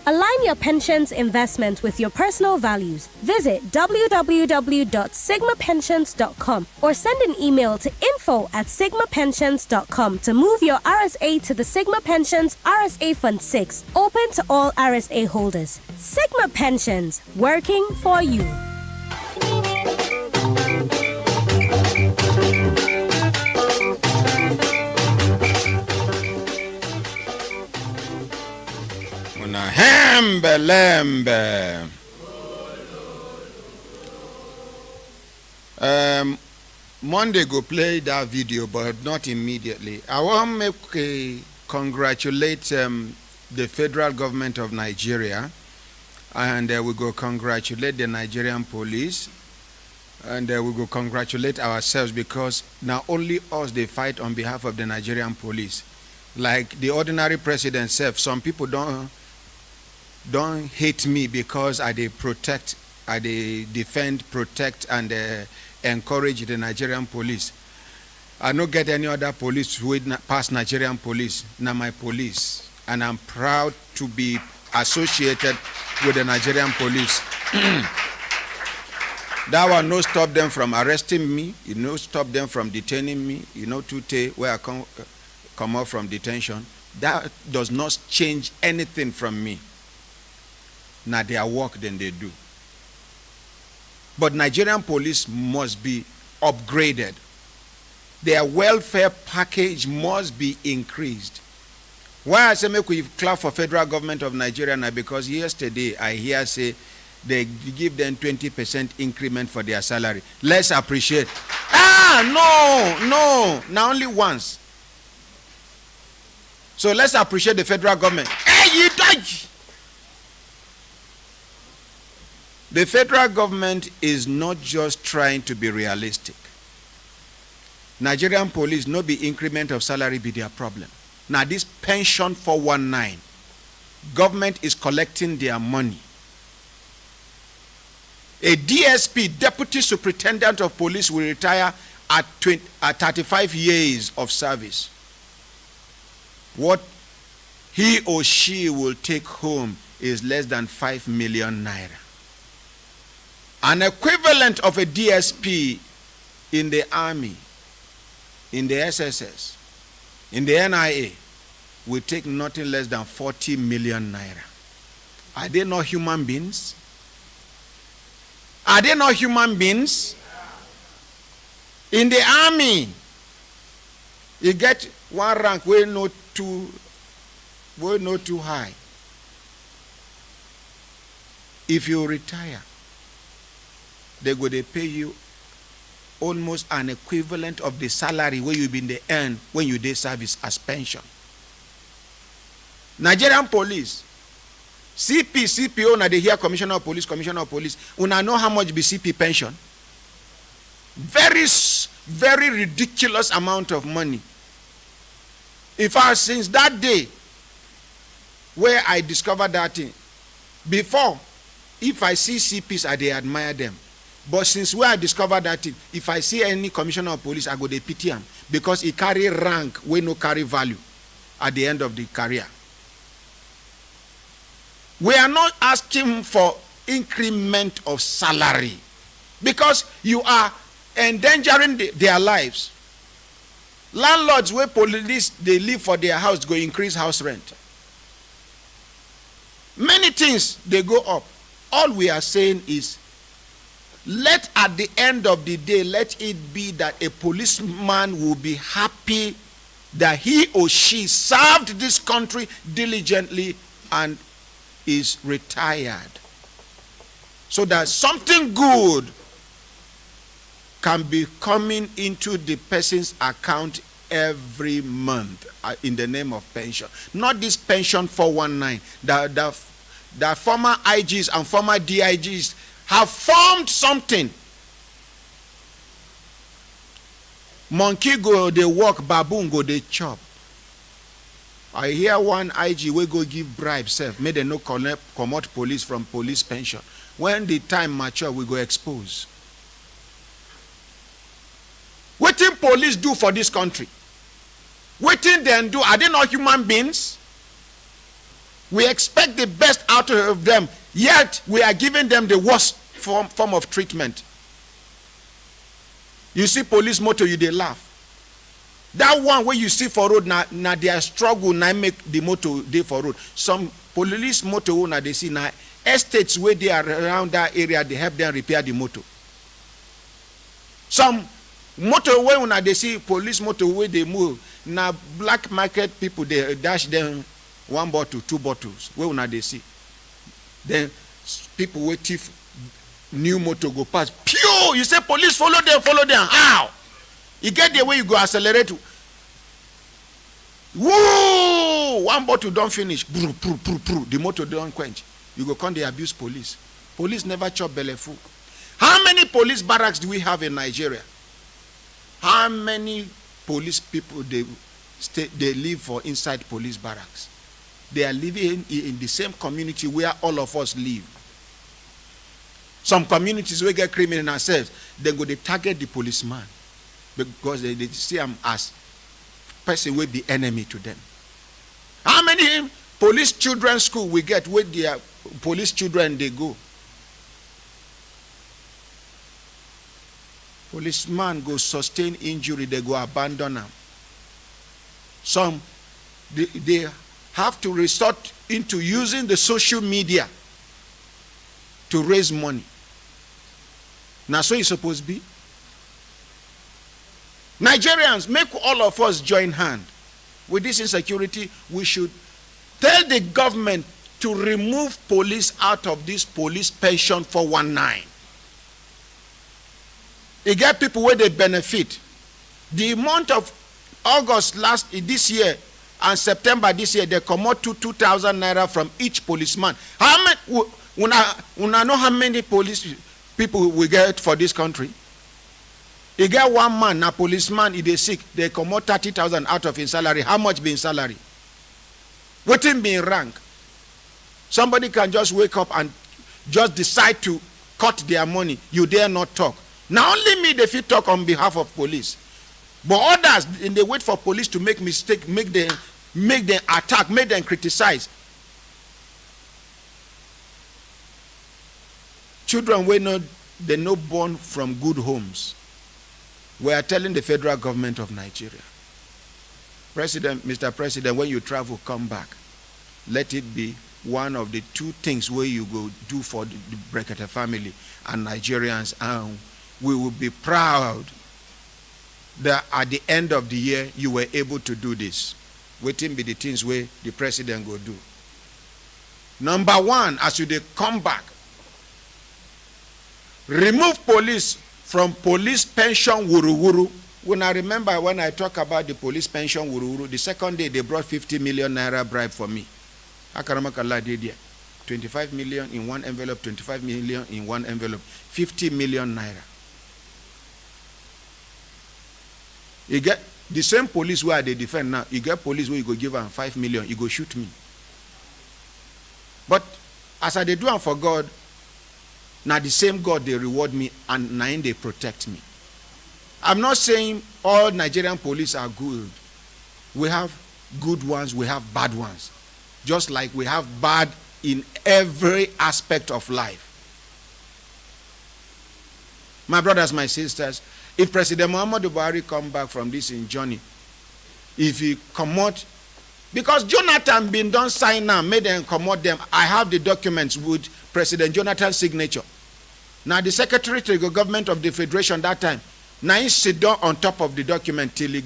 Align your pensions investment with your personal values. Visit www.sigmapensions.com or send an email to info@sigmapensions.com to move your RSA to the Sigma Pensions RSA Fund 6, open to all RSA holders. Sigma Pensions, working for you. Hembelembe. Monday go play that video, but not immediately. I want to congratulate the federal government of Nigeria, and we go congratulate the Nigerian police, and we go congratulate ourselves, because not only us they fight on behalf of the Nigerian police. Like the ordinary president self, some people don't hate me because I protect, I defend, protect, and encourage the Nigerian police. I don't get any other police who pass Nigerian police, not my police, and I'm proud to be associated with the Nigerian police. That will not stop them from arresting me. It no stop them from detaining me. You know, today where I come out from detention, that does not change anything from me. Now their work then they do. But Nigerian police must be upgraded. Their welfare package must be increased. Why I say make we clap for federal government of Nigeria now? Because yesterday I hear say they give them 20% increment for their salary. Let's appreciate. No, now only once. So let's appreciate the federal government. Hey, you dodge. The federal government is not just trying to be realistic. Nigerian police no be increment of salary be their problem. Now this pension 419, government is collecting their money. A DSP, Deputy Superintendent of Police, will retire at 35 years of service. What he or she will take home is less than 5 million naira. An equivalent of a DSP in the army, in the SSS, in the NIA, will take nothing less than 40 million naira. Are they not human beings? Are they not human beings? In the army, you get one rank way not too high. If you retire, they pay you almost an equivalent of the salary where you been the earn when you did service as pension. Nigerian police, CPO, na they hear commissioner of police. Una know how much be CP pension? Very ridiculous amount of money. In fact, since that day where I discovered that thing, before, if I see CPs, I admire them. But since where I discovered that thing, if I see any commissioner of police, I go to pity him, because he carry rank where no carry value at the end of the career. We are not asking for increment of salary, because you are endangering their lives. Landlords where police they live for their house go increase house rent. Many things they go up. All we are saying is let at the end of the day, let it be that a policeman will be happy that he or she served this country diligently and is retired. So that something good can be coming into the person's account every month in the name of pension. Not this pension 419. The former IGs and former DIGs have formed something. Monkey go they walk, baboon go they chop. I hear one IG we go give bribe self, may they no come out police from police pension. When the time mature, we go expose. What did police do for this country? What did they do? Are they not human beings? We expect the best out of them, yet we are giving them the worst form of treatment. You see police motor, you they laugh. That one where you see for road, now their struggle now make the motor day for road. Some police motor now they see now estates where they are around that area, they help them repair the motor. Some motor where now they see police motor where they move, now black market people they dash them 1 bottle, 2 bottles. Where now they see. Then people wait thief new motor go past. Pew! You say police follow them. How? You get the way you go accelerate. Woo! 1 bottle don't finish. The motor don't quench. You go come they abuse police. Police never chop belly full. How many police barracks do we have in Nigeria? How many police people they live for inside police barracks? They are living in the same community where all of us live. Some communities will get criminal themselves, they go they target the policeman because they see him as person will be enemy to them. How many police children's school we get where their police children they go? Policeman go sustain injury, they go abandon them. Some they have to resort into using the social media to raise money. Now so it's supposed to be. Nigerians, make all of us join hand with this insecurity. We should tell the government to remove police out of this police pension 419. They get people where they benefit. The month of August this year and September this year, they come out to 2,000 naira from each policeman. How many? Una know how many police people we get for this country? You get one man, a policeman, if they sick, they come out 30,000 out of his salary. How much being salary? What him being rank? Somebody can just wake up and just decide to cut their money. You dare not talk. Now only me they fit talk on behalf of police. But others, they wait for police to make mistake, make them attack, make them criticize. Children they no born from good homes. We are telling the federal government of Nigeria, Mr. President, when you travel, come back. Let it be one of the 2 things where you go do for the Brekete family and Nigerians, and we will be proud that at the end of the year you were able to do this. Waiting be the things where the president go do. Number 1, as you come back, remove police from police pension wuru-wuru. When I remember when I talk about the police pension wuru-wuru, the second day they brought 50 million naira bribe for me. Akaramakala did there. 25 million in one envelope, 25 million in one envelope, 50 million naira. You get the same police where they defend now, you get police where you go give them 5 million, you go shoot me. But as I do them for God, now the same God they reward me and now they protect me. I'm not saying all Nigerian police are good. We have good ones, we have bad ones. Just like we have bad in every aspect of life. My brothers, my sisters, if President Muhammadu Buhari come back from this in journey, if he come out, because Jonathan been done sign now, made them come out them. I have the documents with President Jonathan's signature. Now the secretary to the government of the federation that time, now he sit down on top of the document till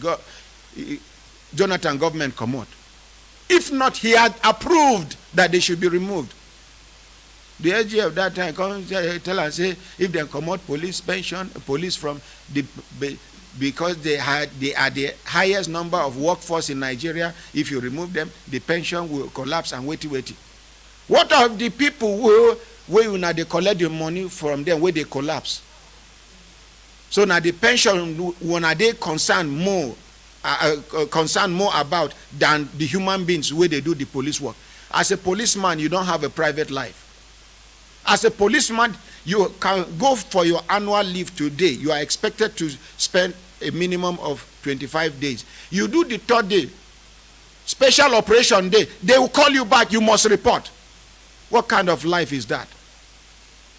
Jonathan government come out. If not, he had approved that they should be removed. The AG of that time come tell us, say, if they come out police pension, police from the because they are the highest number of workforce in Nigeria. If you remove them, the pension will collapse and wait. What of the people who now they collect the money from them where they collapse? So now the pension when are they concerned more about than the human beings where they do the police work. As a policeman, you don't have a private life. As a policeman, you can go for your annual leave today. You are expected to spend a minimum of 25 days. You do the third day, special operation day, they will call you back, you must report. What kind of life is that?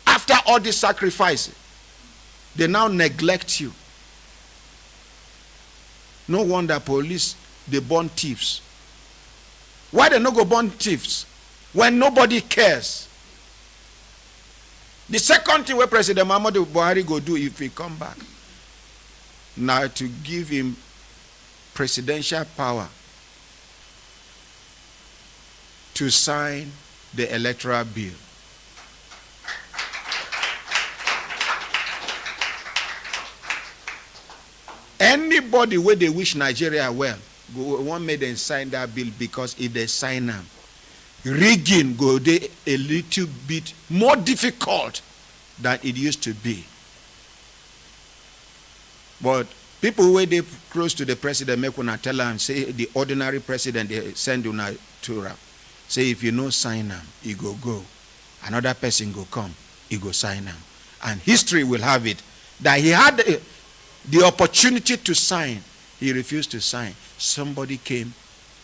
After all this sacrifice, they now neglect you. No wonder police, they born thieves. Why they no go born thieves? When nobody cares. The second thing where President Muhammadu Buhari go do if he come back, now to give him presidential power to sign the electoral bill. Anybody where they wish Nigeria well, go one made them sign that bill, because if they sign them, rigging go dey a little bit more difficult than it used to be. But people where they close to the president make una tell am, say the ordinary president they send una Thur, say if you no sign am, he go. Another person go come, he go sign am. And history will have it that he had the opportunity to sign, he refused to sign. Somebody came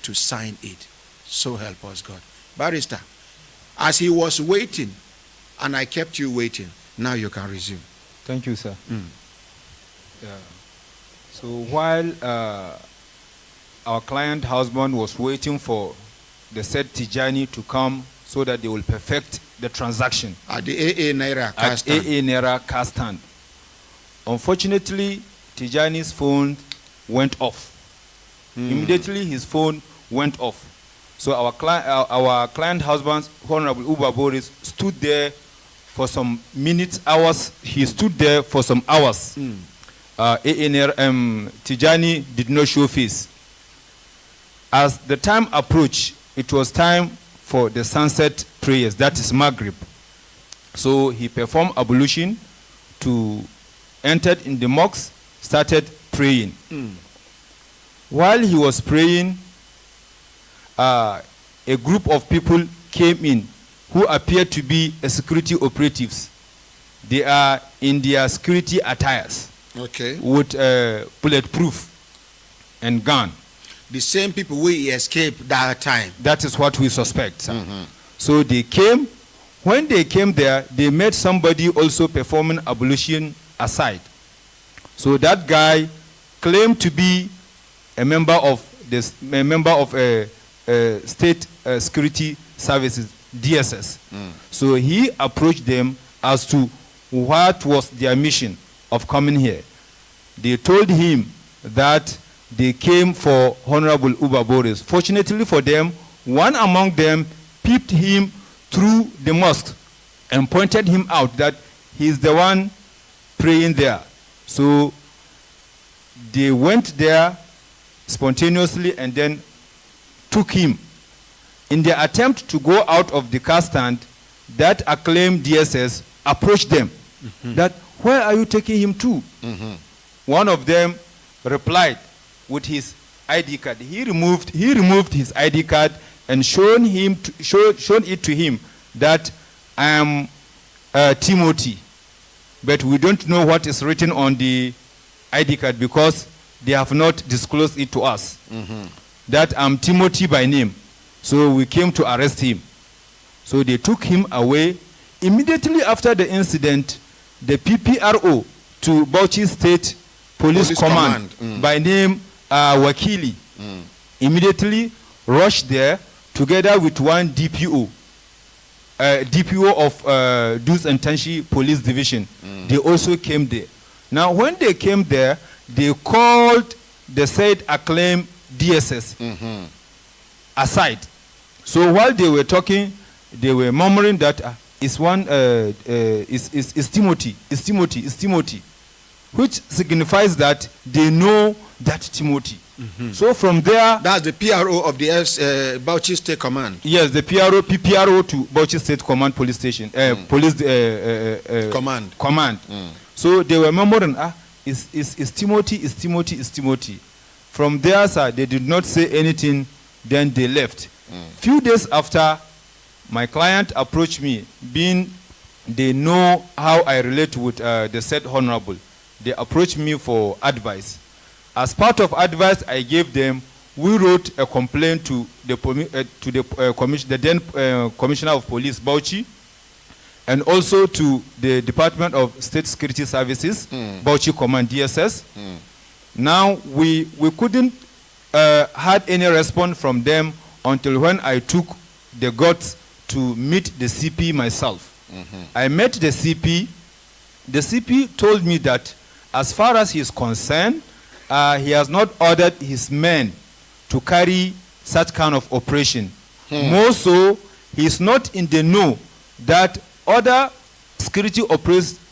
to sign it. So help us God. Barrister, as he was waiting, and I kept you waiting, now you can resume. Thank you, sir. Yeah. So while our client husband was waiting for the said Tijani to come so that they will perfect the transaction at the AA Naira car stand. Unfortunately, Tijani's phone went off. Immediately his phone went off. So our client husband, Honorable Uba Boris, stood there for some minutes, hours. He stood there for some hours. Tijani did not show face. As the time approached, it was time for the sunset prayers, that is Maghrib. So he performed ablution, entered in the mosque, started praying. While he was praying, a group of people came in who appeared to be security operatives. They are in their security attires, with bulletproof and gun. The same people we escaped that time. That is what we suspect. So they came. When they came there, they met somebody also performing ablution aside. So that guy claimed to be a member of state security services, DSS. So he approached them as to what was their mission of coming here. They told him that they came for Honorable Uba Boris. Fortunately for them, one among them peeped him through the mosque and pointed him out that he's the one praying there. So they went there spontaneously and then took him. In their attempt to go out of the car stand, that acclaimed DSS approached them. That, where are you taking him to? One of them replied with his ID card. He removed his ID card and shown it to him that I am Timothy, but we don't know what is written on the ID card because they have not disclosed it to us. That I'm Timothy by name. So we came to arrest him. So they took him away. Immediately after the incident, the PPRO to Bauchi State Police Command by name Wakili immediately rushed there together with one DPO DPO of Dus and Tanshi Police Division. They also came there. Now, when they came there, they called the said acclaimed DSS aside. So while they were talking, they were murmuring that it's Timothy, which signifies that they know that Timothy. So from there, that's the PRO of the Bauchi State Command. Yes, the PRO to Bauchi State Command Police Station, Police Command. So they were murmuring, is Timothy. From there, sir, they did not say anything. Then they left. Few days after, my client approached me, being they know how I relate with the said honorable. They approached me for advice. As part of advice I gave them, we wrote a complaint to the then Commissioner of Police, Bauchi, and also to the Department of State Security Services, Bauchi Command, DSS. Now, we couldn't had any response from them until when I took the guts to meet the CP myself. I met the CP. The CP told me that as far as he is concerned, he has not ordered his men to carry such kind of operation. More so, he is not in the know that other security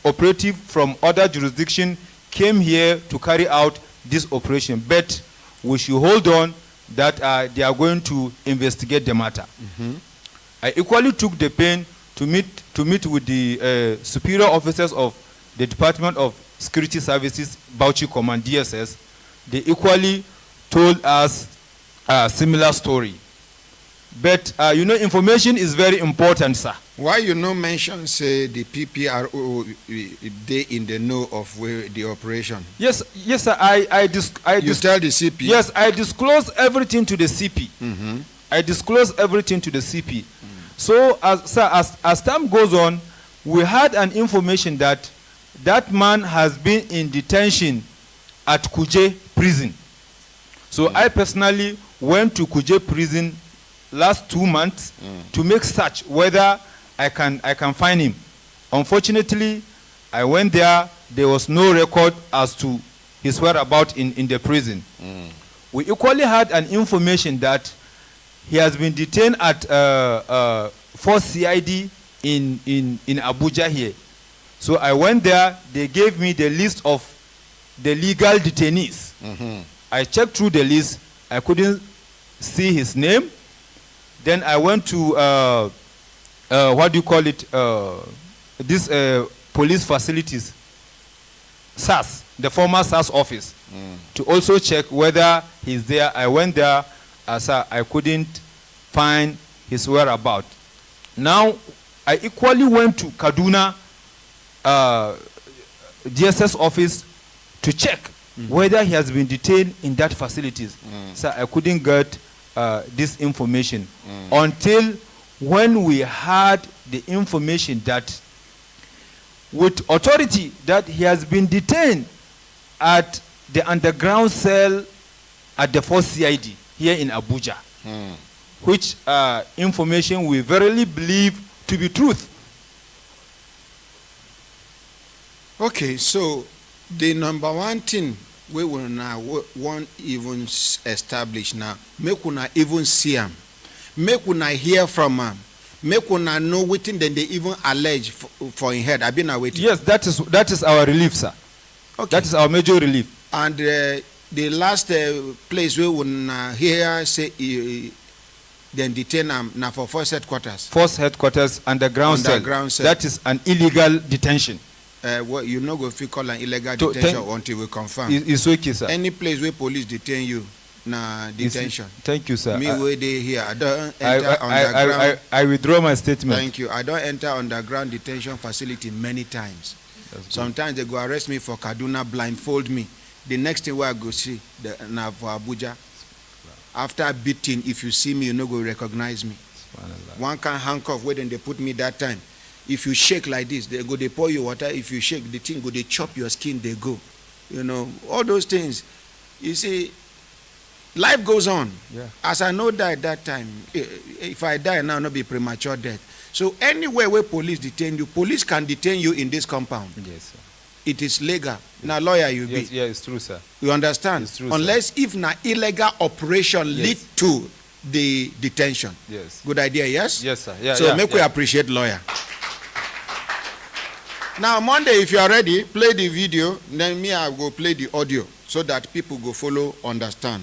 operative from other jurisdiction came here to carry out this operation. But we should hold on that they are going to investigate the matter. I equally took the pain to meet with the superior officers of the Department of Security Services, Bauchi Command, DSS. They equally told us a similar story. But, information is very important, sir. Why you no mention, say, the PPRO, they in the know of where the operation? Yes, sir. You tell the CP? Yes, I disclose everything to the CP. I disclose everything to the CP. So, as time goes on, we had an information that that man has been in detention at Kuje prison. So I personally went to Kuje prison last 2 months to make search whether I can find him. Unfortunately, I went there. There was no record as to his whereabouts in the prison. We equally had an information that he has been detained at Force CID in Abuja here. So I went there. They gave me the list of the legal detainees. I checked through the list. I couldn't see his name. Then I went to this police facilities, SAS, the former SAS office, to also check whether he's there. I went there, I couldn't find his whereabouts. Now, I equally went to Kaduna DSS office to check whether he has been detained in that facilities. So I couldn't get this information until when we had the information that with authority that he has been detained at the underground cell at the Force CID here in Abuja, which information we verily believe to be truth. Okay, so the number one thing we will now want even establish now, make una even see him, make una hear from him, make una know within then they even allege for him head. I've been awaiting. Yes, that is our relief, sir. Okay. That is our major relief. And the last place we will hear say then detain him now for force headquarters. Force headquarters underground cell. That is an illegal detention. Well, you no go fit call an illegal detention until we confirm. It's okay, sir. Any place where police detain you, na detention. Thank you, sir. Me where they here, I don't enter underground. I withdraw my statement. Thank you. I don't enter underground detention facility many times. Sometimes they go arrest me for Kaduna, blindfold me. The next thing where I go see na for Abuja. After beating, if you see me, you no go recognize me. One can handcuff where then they put me that time. If you shake like this, they go, they pour you water. If you shake, the thing go, they chop your skin, they go. You know, all those things. You see, life goes on. Yeah. As I know that at that time, if I die now, not be premature death. So anywhere where police detain you, police can detain you in this compound. Yes, sir. It is legal. Now, lawyer, you Yes, be. yeah, it's true, sir. You understand? It's true, Unless if na illegal operation Yes. lead to the detention. Yes. Good idea, yes? Yes, sir. Yeah, so yeah, make we yeah. appreciate lawyer. Now, Monday, if you are ready, play the video. Then me, I will play the audio so that people go follow, understand.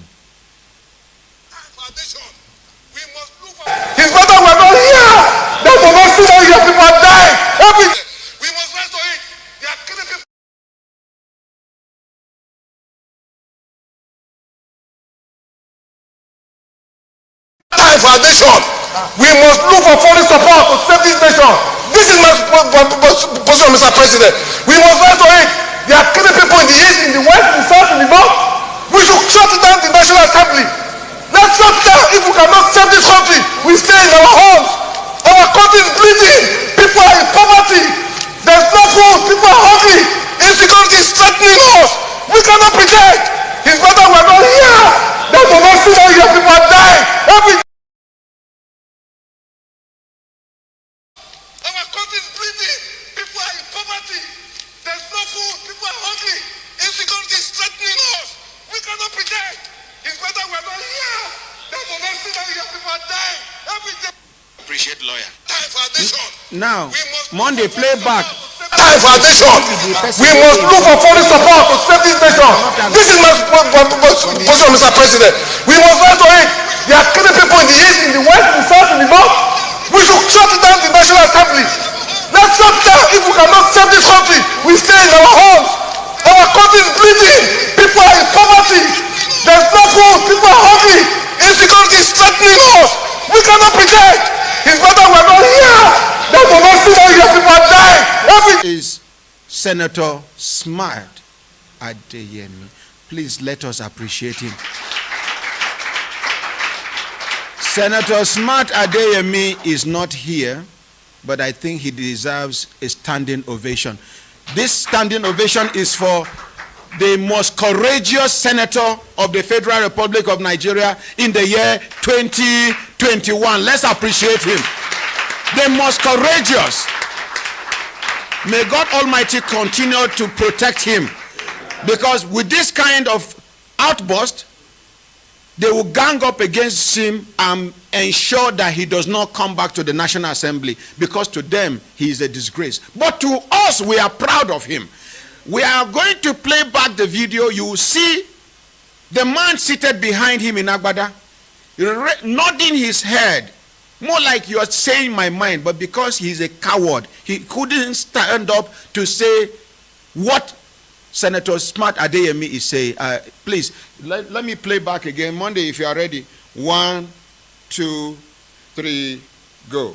His brother were not here. That will not see that your people die. We must rise to it. They are killing people. Foundation. We must look for foreign support to save this nation. This is my position, Mr. President. We must rise to it. They are killing people in the east, in the west, in the south, in the north. We should shut down the National Assembly. Let's shut down. If we cannot save this country, we stay in our homes. Our country is bleeding. People are in poverty. There's no food. People are hungry. Insecurity is threatening us. We cannot pretend. His brother were not here. That will not see that your people are dying. Our country is bleeding. People are in poverty. There's no food. People are hungry. Insecurity is threatening us. We cannot pretend. His brother were not here. That will not see that your people are dying. Every day. Appreciate lawyer. Foundation. Now, Monday, play back. Foundation. We must look for foreign support to save this nation. This is my position, Mr. President. We must rise to it. They are killing people in the east, in the west, in the south, in the north. We should shut down the National Assembly. Let's shut down. If we cannot save this country, we stay in our homes. Our country is bleeding. People are in poverty. There's no food. People are hungry. Insecurity is threatening us. We cannot pretend. His brother were not here. That will not see that your people are dying. Is Senator Smart Adeyemi. Please let us appreciate him. Senator Smart Adeyemi is not here, but I think he deserves a standing ovation. This standing ovation is for the most courageous senator of the Federal Republic of Nigeria in the year 2021. Let's appreciate him. The most courageous. May God Almighty continue to protect him, because with this kind of outburst, they will gang up against him and ensure that he does not come back to the National Assembly, because to them he is a disgrace. But to us, we are proud of him. We are going to play back the video. You will see the man seated behind him in Agbada, nodding his head, more like you are saying my mind, but because he's a coward, he couldn't stand up to say what Senator Smart Adeyemi is saying. Please, let me play back again. Monday, if you are ready. 1, 2, 3, go.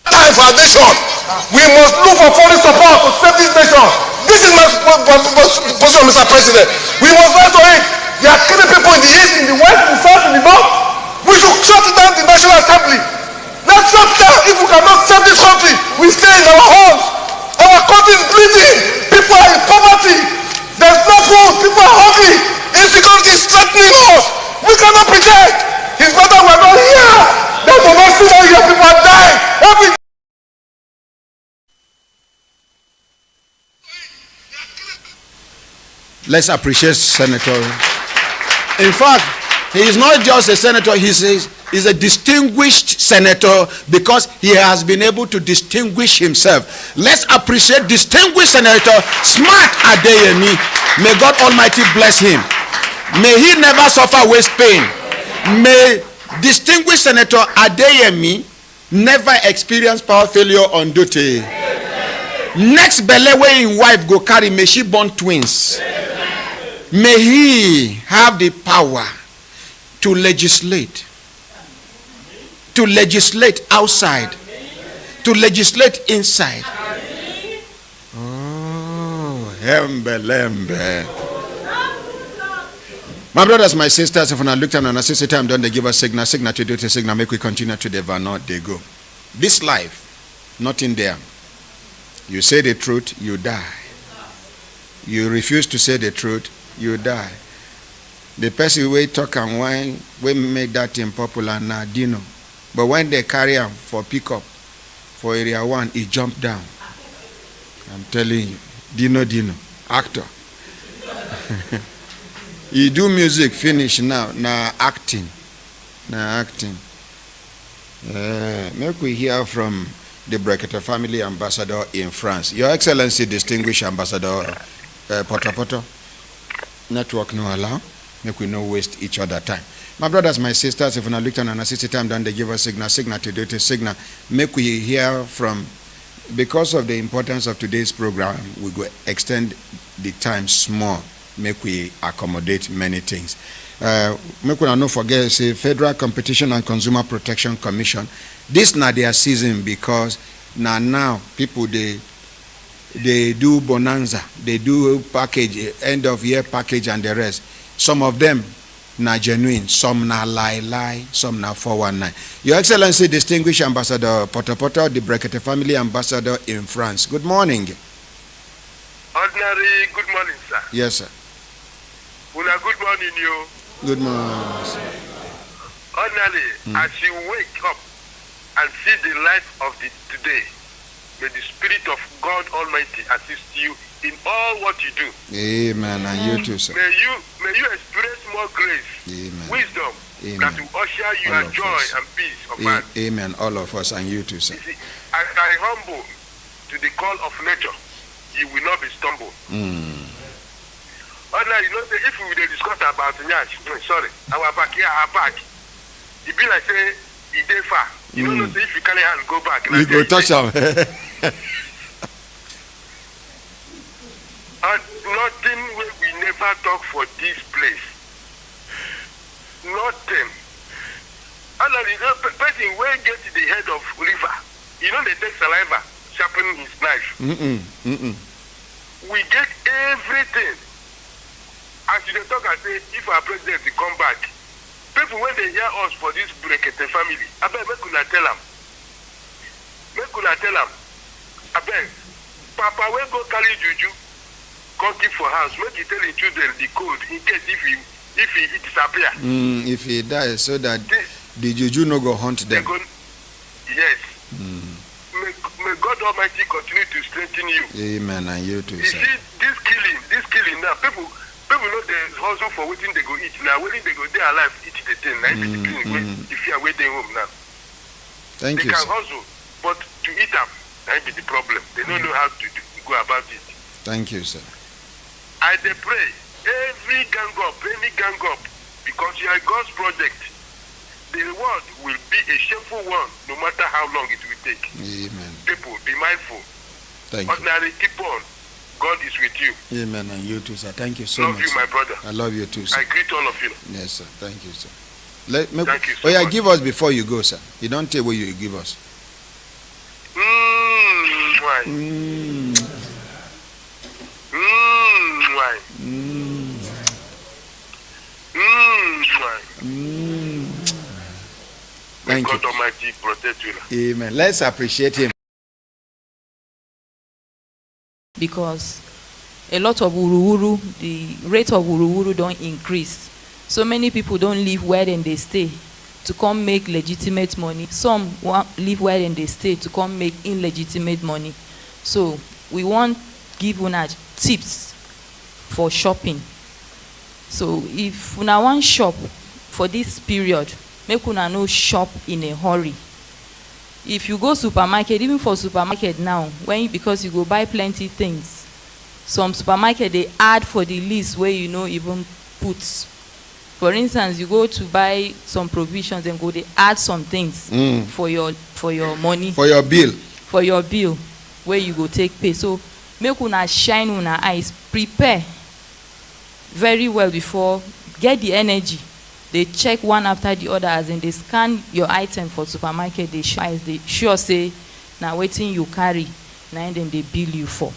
Foundation. We must look for foreign support to save this nation. This is my position, Mr. President. We must rise to it. They are killing people in the east, in the west, in the south, in the north. We should shut down the National Assembly. Let's shut down. If we cannot save this country, we stay in our homes. Our country is bleeding. People are in poverty. There's no food. People are hungry. Insecurity is threatening us. We cannot pretend. His brother were not here. That will not see that your people are dying. Let's appreciate Senator. In fact, he is not just a senator, he's a distinguished senator, because he has been able to distinguish himself. Let's appreciate distinguished Senator Smart Adeyemi. May God Almighty bless him. May he never suffer waist pain. May distinguished Senator Adeyemi never experience power failure on duty. Next belle wey him wife go carry, may she born twins. May he have the power to legislate outside, to legislate inside. Oh, hembe. My brothers, my sisters, if I look at an assistant time, don't they give us signal to do the signal, make we continue to the van, they go. This life, nothing there. You say the truth, you die. You refuse to say the truth, you die. The person wey talk and whine wey make that thing popular na Dino, but when they carry am for pickup for area 1, he jumped down. I'm telling you. Dino, actor. He do music, finish now acting. Make we hear from the Brekete family ambassador in France. Your Excellency, distinguished ambassador Poto. Network no allow. Make we no waste each other time. My brothers, my sisters, if we not look at an assisted time, then they give us signal to do it, signal. Make we hear from, because of the importance of today's program, we go extend the time small. Make we accommodate many things. Make we not forget, say Federal Competition and Consumer Protection Commission. This not their season because now people they do bonanza, they do package, end of year package and the rest. Some of them na genuine, some na lie, some na 419. Your Excellency, distinguished Ambassador Poto, the Brekete family ambassador in France. Good morning. Ordinary, good morning, sir. Yes, sir. Una good morning, you. Good morning, sir. Ordinary, as you wake up and see the light of the today, may the Spirit of God Almighty assist you in all what you do. Amen. And you too, sir. May you experience more grace, wisdom, that will usher you a joy and peace of mind. Amen. All of us and you too, sir. You see, as I humble to the call of nature, you will not be stumbled. Ordinary, you know, if we will discuss about Nyash, our back here, our back, it be like say, it dey far. You don't know, say if you carry hand go back. You go touch them. Nothing we never talk for this place. Nothing. And the person will get to the head of river. You know, they take saliva, sharpen his knife. We get everything. As you talk and say, if our president will come back, people when they hear us for this Brekete family, I beg, make una tell them. I beg, Papa will go carry juju, come keep for house. Make you tell the children the code in case if he disappear. If he dies, so that the juju no go hunt them. Yes. May God Almighty continue to strengthen you. Amen. And you too, you sir. See, this killing now, people know they hustle for what they go eat now. When they go there alive, eat the thing. If you are waiting home now. Thank they you, can sir. hustle, but to eat them, that be the problem. They don't know how to go about it. Thank you, sir. I they pray, every gang up, because you are God's project, the reward will be a shameful one, no matter how long it will take. Amen. People, be mindful. Thank you. Ordinary, keep on. God is with you. Amen. And you too, sir. Thank you so Love much. you, my brother. I love you too, sir. I greet all of you. Yes, sir. Thank you, sir. Thank you so much. Give us before you go, sir. You don't tell what you give us. Why? Why? Thank God Almighty protect you. Amen. Let's appreciate him. Because a lot of wuruwuru, the rate of wuruwuru don't increase. So many people don't live where then they stay to come make legitimate money. Some live where then they stay to come make illegitimate money. So we want give una tips for shopping. So if una want shop for this period, make una no shop in a hurry. If you go supermarket, even for supermarket now, because you go buy plenty things, some supermarket they add for the list where you know even put. For instance, you go to buy some provisions and they add some things for your money. For your bill. For your bill, where you go take pay. So make una shine una eyes, prepare very well before, get the energy. They check one after the other, as in they scan your item for supermarket, they sure say, now waiting you carry, now then they bill you for.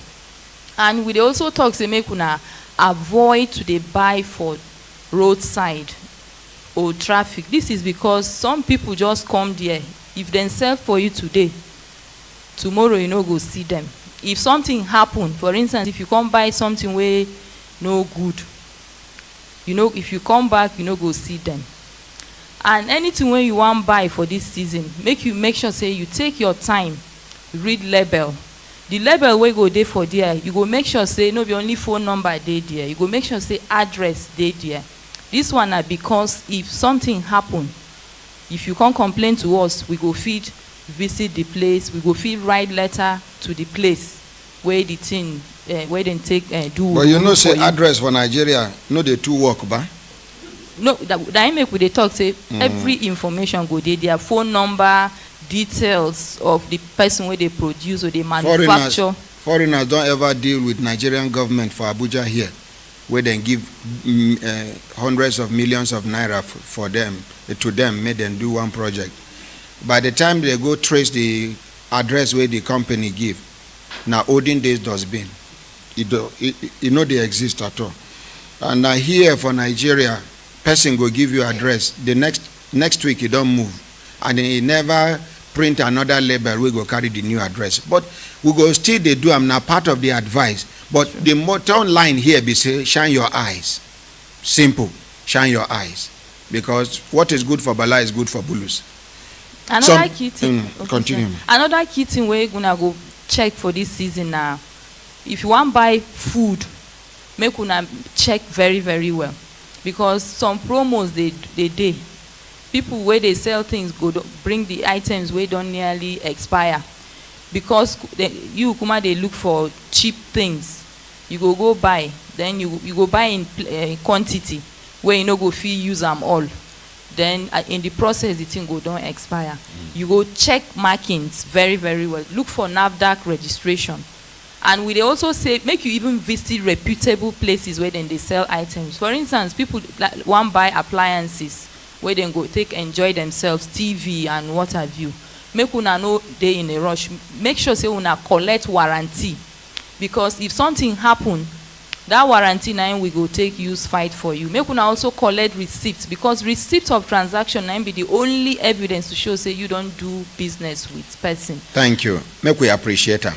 And we also talk, say make una avoid to dey buy for roadside or traffic. This is because some people just come there. If they sell for you today, tomorrow you no go see them. If something happen, for instance, if you come buy something where no good, you know, if you come back, you no go see them. And anything when you want buy for this season, make sure say you take your time read label. The label wey go dey for there, you go make sure say no be only phone number dey there, you go make sure say address dey there. This one na because if something happen, if you come complain to us, we go fit visit the place, we go fit write letter to the place where the thing where dem take do. But you know say address for Nigeria no dey too work ba. No, that make we dey talk say every information go dey there, phone number, details of the person where they produce or they manufacture. Foreigners don't ever deal with Nigerian government for Abuja here, where they give hundreds of millions of naira for them, to them, make them do one project. By the time they go trace the address where the company give, now olden days does been, you know they exist at all. And now here for Nigeria, person go give you address, the next week you don't move, and he never print another label, we go carry the new address. But we go still they do, I'm not part of the advice. But the motto line here be say, shine your eyes. Simple, shine your eyes. Because what is good for Bala is good for Bulus. Another key thing. Continue. Another key thing we're gonna go check for this season now. If you want buy food, make una check very, very well. Because some promos they people where they sell things go bring the items where don't nearly expire, because you kuma they look for cheap things. You go buy, then you go buy in quantity where you no go fit use them all. Then in the process the thing go don't expire. You go check markings very, very well. Look for NAFDAC registration. And we also say make you even visit reputable places where then they sell items. For instance, people want buy appliances where they go take enjoy themselves, TV and what have you. Make una know they in a rush. Make sure say una collect warranty, because if something happen, that warranty now we go take use fight for you. Make una also collect receipts, because receipt of transaction now be the only evidence to show say you don't do business with person. Thank you. Make we appreciate her.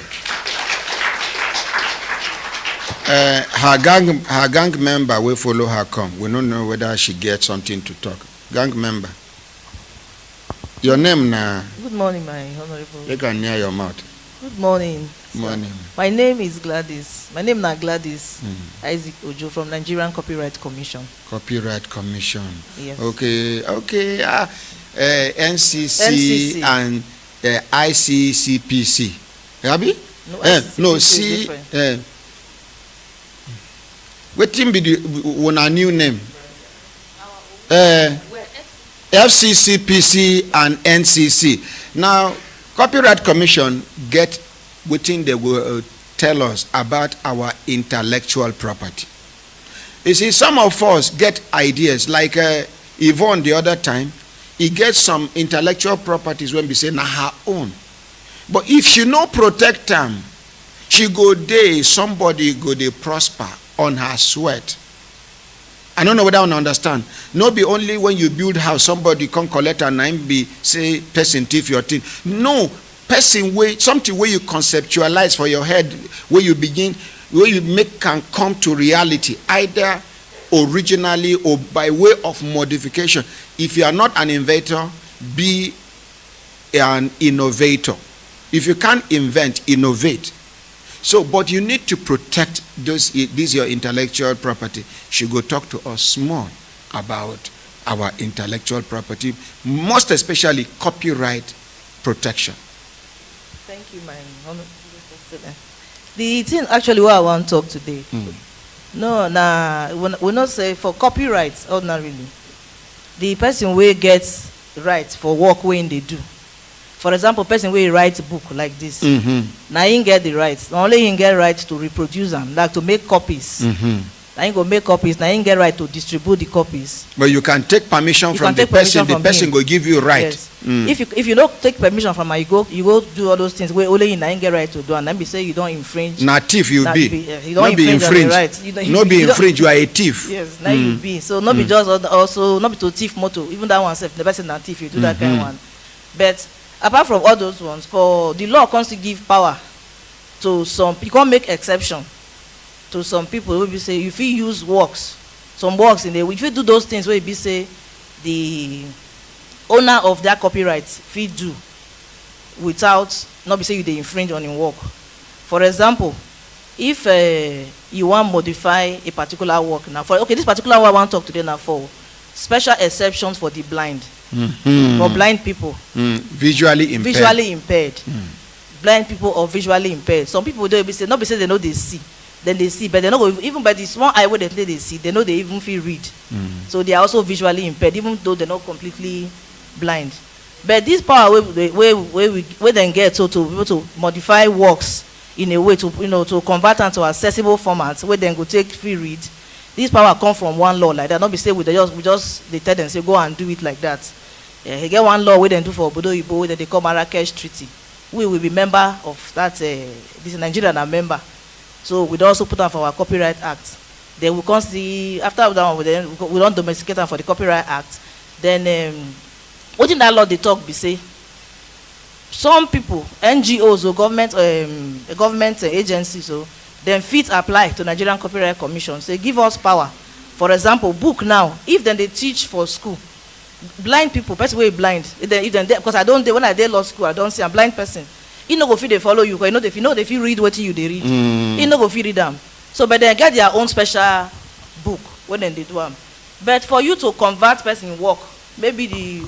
Her gang member will follow her come. We don't know whether she gets something to talk. Gang member. Your name now? Good morning, my honorable. You can near your mouth. Good morning. Morning. My name is Gladys. My name is Gladys Isaac Ojo from Nigerian Copyright Commission. Copyright Commission. Yes. Okay. NCC and ICCPC. Abi? No, C. What team be the new name? FCCPC and NCC. Now, Copyright Commission get within they will tell us about our intellectual property. You see, some of us get ideas like Yvonne the other time. He gets some intellectual properties when we say na her own. But if she no protect them, she go there, somebody go dey prosper on her sweat. I don't know whether I understand. No be only when you build house, somebody come collect and name be say person thief your thing. No, person way something where you conceptualize for your head, where you begin, where you make can come to reality, either originally or by way of modification. If you are not an inventor, be an innovator. If you can't invent, innovate. So, but you need to protect this your intellectual property. Should go talk to us more about our intellectual property, most especially copyright protection. Thank you, my honorable president. The thing actually what I want to talk today. We not say for copyright ordinarily. The person will get right for work when they do. For example, person will write a book like this. Now he get the rights. Not only he get rights to reproduce them, like to make copies. Now he go make copies. Now he get right to distribute the copies. But you can take permission from the person. The person will give you right. Yes. If you don't take permission from her, you go do all those things where only you get right to do, and then be say you don't infringe. Na thief you be. You don't infringe. Right. Not be infringe. You are a thief. Yes. Now you be. So not be just also not be to thief motor. Even that one self, the person na thief. You do that kind of one. But apart from all those ones, for the law comes to give power to some. You can't make exception to some people who be say if you use some works in there, if you do those things where you be say the owner of that copyright if you do, without not be say you dey infringe on im work. For example, if you wan modify a particular work now, for okay, this particular one I wan talk today na for special exceptions for the blind, for blind people, visually impaired. Visually impaired, blind people or visually impaired. Some people dey be say not be say they know they see, then they see, but they no go even by the small eye wey they see, they know they even fit read. So they are also visually impaired, even though they're not completely blind. But this power we then get so to be able to modify works in a way to to convert them to accessible formats where then go take free read. This power come from one law like that. Not be say we just they tell them say go and do it like that. He get one law we then do for Obodo Ibo that they call Marrakesh Treaty. We will be member of that. This Nigerian are member, so we also put out for our Copyright Act. Then we can see after that one we don't domesticate them for the Copyright Act. Then what in that law they talk be say some people, NGOs or government agencies, so then fit apply to Nigerian Copyright Commission. So give us power. For example, book now, if then they teach for school, blind people, person way blind, because I don't when I did law school, I don't see a blind person. You know go fit they follow you, because you know if you read what you they read, you know go fit read them. So but they get their own special book when then they do them. But for you to convert person work, maybe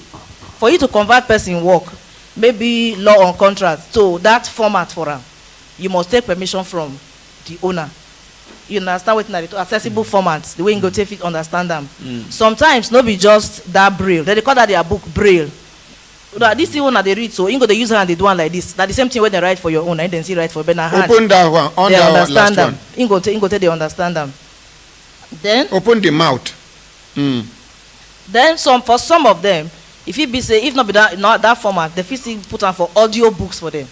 maybe law on contract, so that format for them, you must take permission from the owner. You understand what now? Accessible formats, the way you go take it, understand them. Sometimes not be just that braille. They call that their book braille. This is one that they read, so you go the user and they do one like this. That's the same thing when they write for your own, and then see write for Bernard hand. Open that one. On they the understand last them. one. You go they understand them. Then open the mouth. Then for some of them, if it be say if not be that format, they fit put on for audio books for them.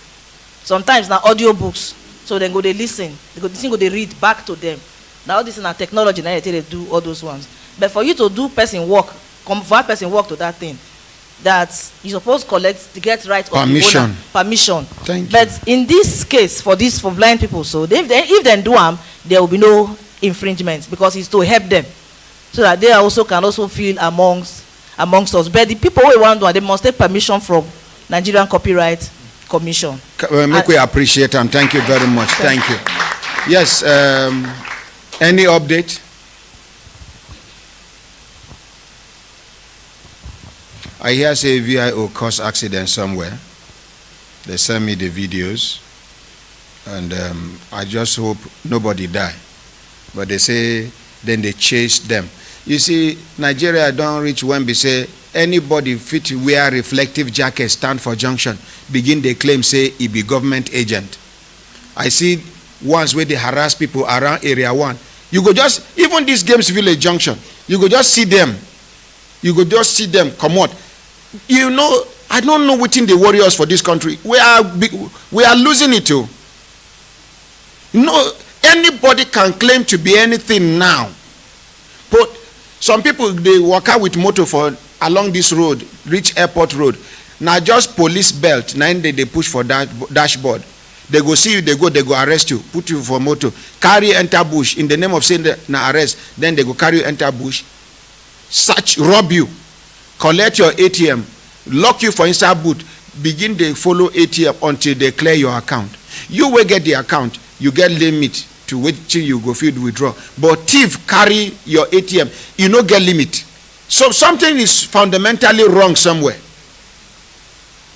Sometimes now audio books, so then they listen. They read back to them. Now this is now technology. Now they do all those ones. But for you to do person work, convert person work to that thing, that you supposed to get right permission. Of the owner, permission. Thank but you. In this case, for blind people, so if they do them, there will be no infringement because it's to help them, so that they also can also feel amongst us. But the people who want to, they must take permission from Nigerian Copyright Commission. Make we appreciate them. Thank you very much. Thank you. Yes. Any update? I hear say VIO caused accident somewhere. They send me the videos, and I just hope nobody die. But they say then they chase them. You see, Nigeria don't reach when they say anybody fit wear reflective jacket stand for junction, begin they claim say he be government agent. I see ones where they harass people around area 1. You go just, even this Games Village junction, you go just see them. You go just see them come out. You know, I don't know within the warriors for this country. We are losing it too. You know, anybody can claim to be anything now. But some people, they walk out with motor for along this road, reach airport road. Now just police belt, 9 day they push for that dashboard. They go see you, they go arrest you, put you for motor, carry enter bush in the name of saying na arrest. Then they go carry you enter bush, search, rob you, collect your ATM, lock you for inside boot, begin they follow ATM until they clear your account. You will get the account, you get limit to wait till you go feed withdraw. But thief carry your ATM, you no get limit. So something is fundamentally wrong somewhere.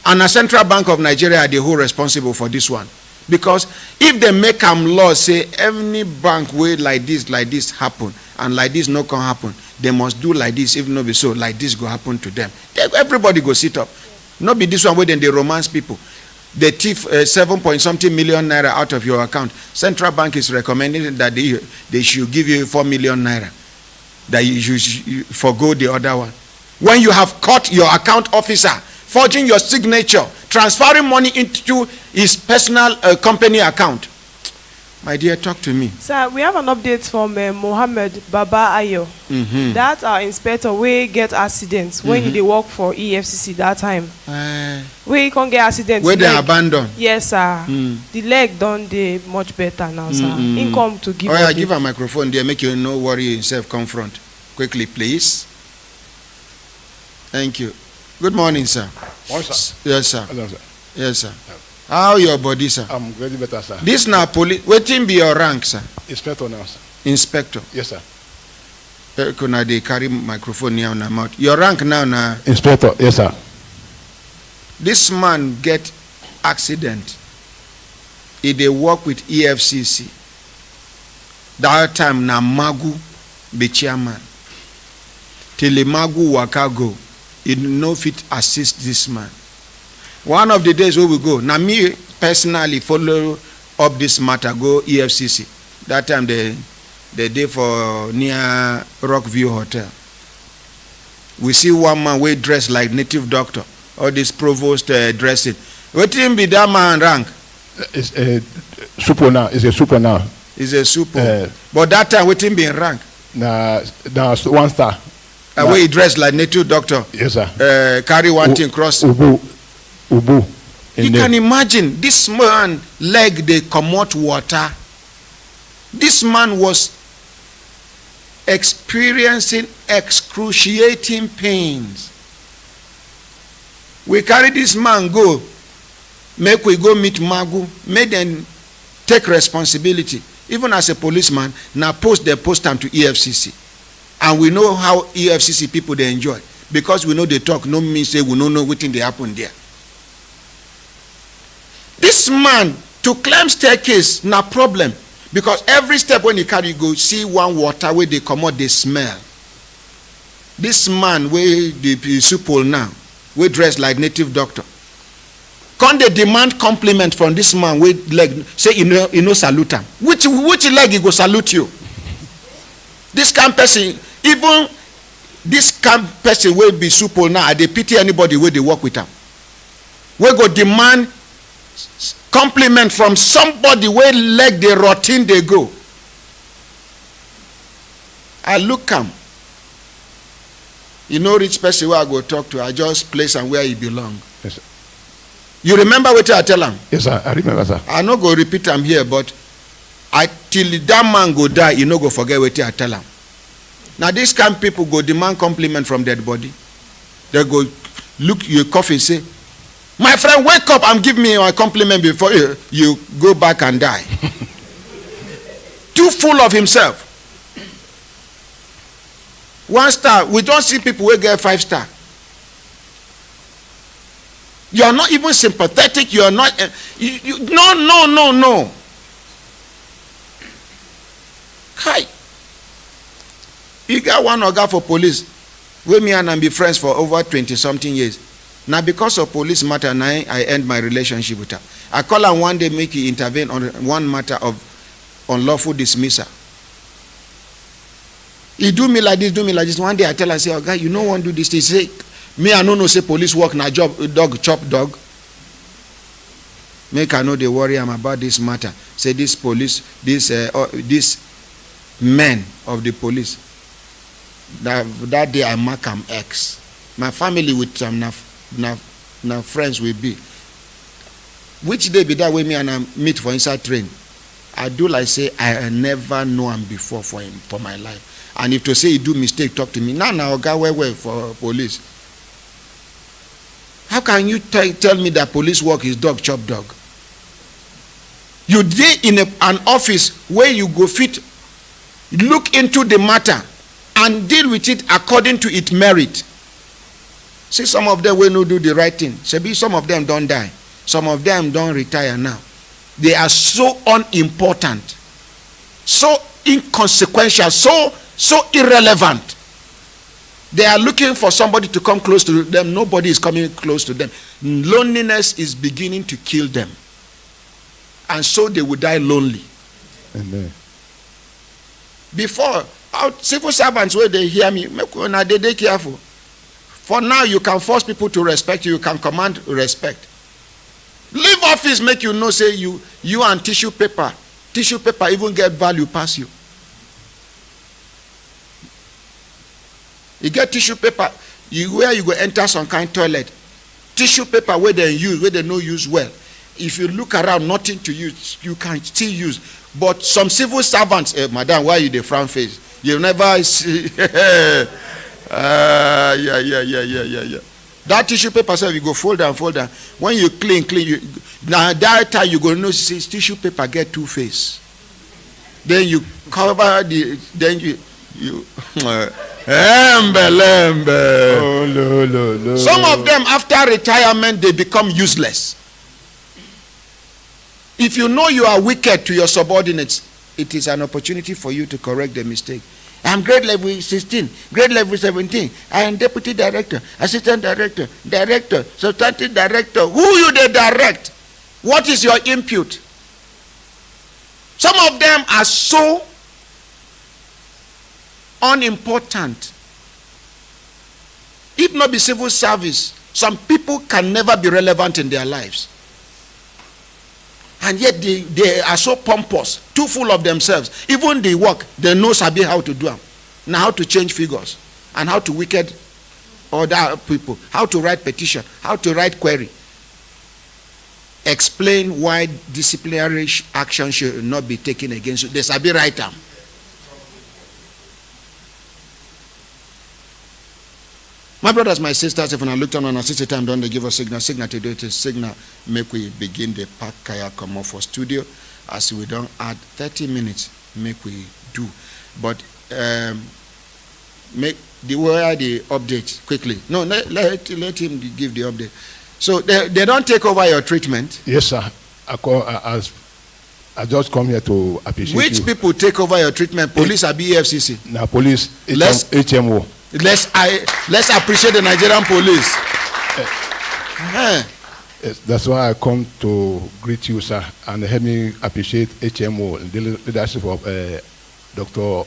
And the Central Bank of Nigeria are the whole responsible for this one. Because if they make law say any bank way like this happen, and like this no can happen, they must do like this. If not be so, like this go happen to them. Everybody go sit up. Not be this one where then they romance people. They thief 7-point-something million naira out of your account. Central Bank is recommending that they should give you 4 million naira. That you should forgo the other one. When you have caught your account officer forging your signature, transferring money into his personal company account. My dear, talk to me. Sir, we have an update from Mohammed Baba Ayo. That our inspector we get accidents when he work for EFCC that time. We can't get accidents. Where they abandon. Yes, sir. The leg done the much better now, sir. Income to give. Oh yeah, give a microphone there, make you no worry yourself confront. Quickly, please. Thank you. Good morning, sir. Morning, sir. Yes, sir. Hello, sir. Yes, sir. How your body, sir? I'm very better, sir. This now police. Waiting be your rank, sir. Inspector now, sir. Inspector. Yes, sir. Kuna they carry microphone here on the mouth. Your rank now, na. Inspector. Yes, sir. This man get accident. He dey work with EFCC. That time na Magu be chairman. Till the Magu waka go, he no fit assist this man. One of the days we will go, now me personally follow up this matter, go EFCC. That time they day for near Rockview Hotel. We see one man we dressed like native doctor. All this provost dressing. What him be that man rank? It's a super now. It's a super now. It's a super. But that time what him be in rank? Now 1 star. Where he dressed like native doctor. Yes, sir. Carry one thing cross. Ubu. You can imagine this man leg they come out water. This man was experiencing excruciating pains. We carry this man go, make we go meet Magu, make them take responsibility. Even as a policeman, now post them post them to EFCC. And we know how EFCC people they enjoy. Because we know they talk, no means say we don't know what thing they happen there. This man, to climb staircase, na problem. Because every step when you carry go, see one water where they come out, they smell. This man, where the supple now, we dress like native doctor. Can they demand compliment from this man with leg? Say you know salute him. Which leg he go salute you? This kind of person, even this kind of person will be supple now. They pity anybody where they work with him. We go demand compliment from somebody where leg they routine they go. I look him. You know rich person where I go talk to, I just place him where he belong. Yes, sir. You remember what I tell him? Yes, sir. I remember, sir. I no go repeat him here, but till that man go die, you no go forget what I tell him. Now these kind of people go demand compliment from dead body. They go look your coffin say, my friend, wake up and give me a compliment before you go back and die. Too full of himself. 1 star. We don't see people who get 5 star. You are not even sympathetic. You are not. No. Hi. You got one organ for police. We me and be friends for over 20-something years. Now because of police matter, now I end my relationship with her. I call her one day, make you intervene on one matter of unlawful dismissal. He do me like this. One day I tell her, say, oh guy, you no want to do this. He say, me I no say police work na job, dog chop dog. Make I know they worry am about this matter. Say this police, this men of the police. That day I mark am X. My family with them now friends will be. Which day be that way me and I meet for inside train? I do like say I never know him before for my life. And if to say he do mistake, talk to me. Now guy where for police. How can you tell me that police work is dog chop dog? You dey in an office where you go fit look into the matter and deal with it according to its merit. See, some of them will not do the right thing. Some of them don't die. Some of them don't retire now. They are so unimportant, so inconsequential, so irrelevant. They are looking for somebody to come close to them. Nobody is coming close to them. Loneliness is beginning to kill them. And so they will die lonely. Amen. Before, civil servants, where they hear me, they careful. For now, you can force people to respect you. You can command respect. Leave office, make you know, say you and tissue paper even get value past you. You get tissue paper, where you go enter some kind of toilet. Tissue paper where they no use well. If you look around, nothing to use, you can still use. But some civil servants, madam, why you the frown face? You never see. Yeah. That tissue paper, sir, you go fold down. When you clean, now that time you go know this tissue paper get two face. Then you cover then you Lembe. Oh, no. Some of them after retirement they become useless. If you know you are wicked to your subordinates, it is an opportunity for you to correct the mistake. I am grade level 16, grade level 17. I am deputy director, assistant director, substantive director. Who you they direct? What is your input? Some of them are so unimportant. If not be civil service, some people can never be relevant in their lives. And yet they are so pompous, too full of themselves. Even the work, they know sabi how to do them. Now how to change figures and how to wicked other people, how to write petition, how to write query. Explain why disciplinary action should not be taken against you. They sabi write them. My brothers, my sisters, if I look down on a 60 time, don't they give us signal to do it? Signal make we begin the pack kayak come off for studio. As we don't add 30 minutes, make we do. But make the update quickly. No, let him give the update. So they don't take over your treatment. Yes, sir. I just come here to appreciate Which you. people take over your treatment? Police or BFCC? Now, police, HMO. Let's appreciate the Nigerian police. Yes, that's why I come to greet you, sir, and help me appreciate HMO and the leadership of Dr.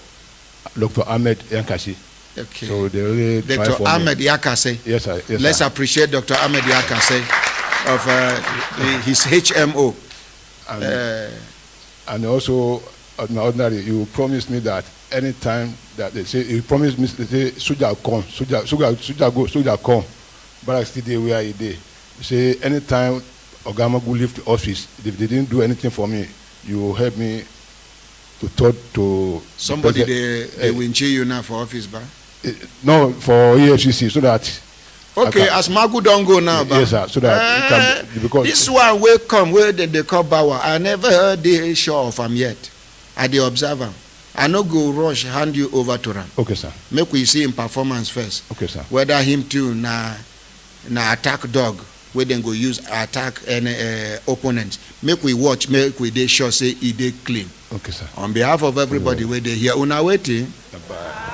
Ahmed Yankasi. Okay. So they really try Dr. for Ahmed me. Yakase. Yes, sir. Yes, Let's sir. appreciate Dr. Ahmed Yakase of his HMO. And also, ordinary, you promised me that anytime that they say, you promised me, they say, soldier come, but I still there where he did. You say, anytime Ogamagu leave the office, if they didn't do anything for me, you will help me to talk to somebody. They will cheer you now for office, ba? No, for EFCC, so that. Okay, as Magu don't go now, ba? Yes, sir. So that it can, because this one will come where they call Bawa. I never heard the show of him yet. I the observer. I no go rush hand you over to him. Okay, sir. Make we see him performance first. Okay, sir. Whether him too na attack dog, where then go use attack any opponent. Make we watch. Make we dey sure say he dey clean. Okay, sir. On behalf of everybody where they here, una waiting. Bye.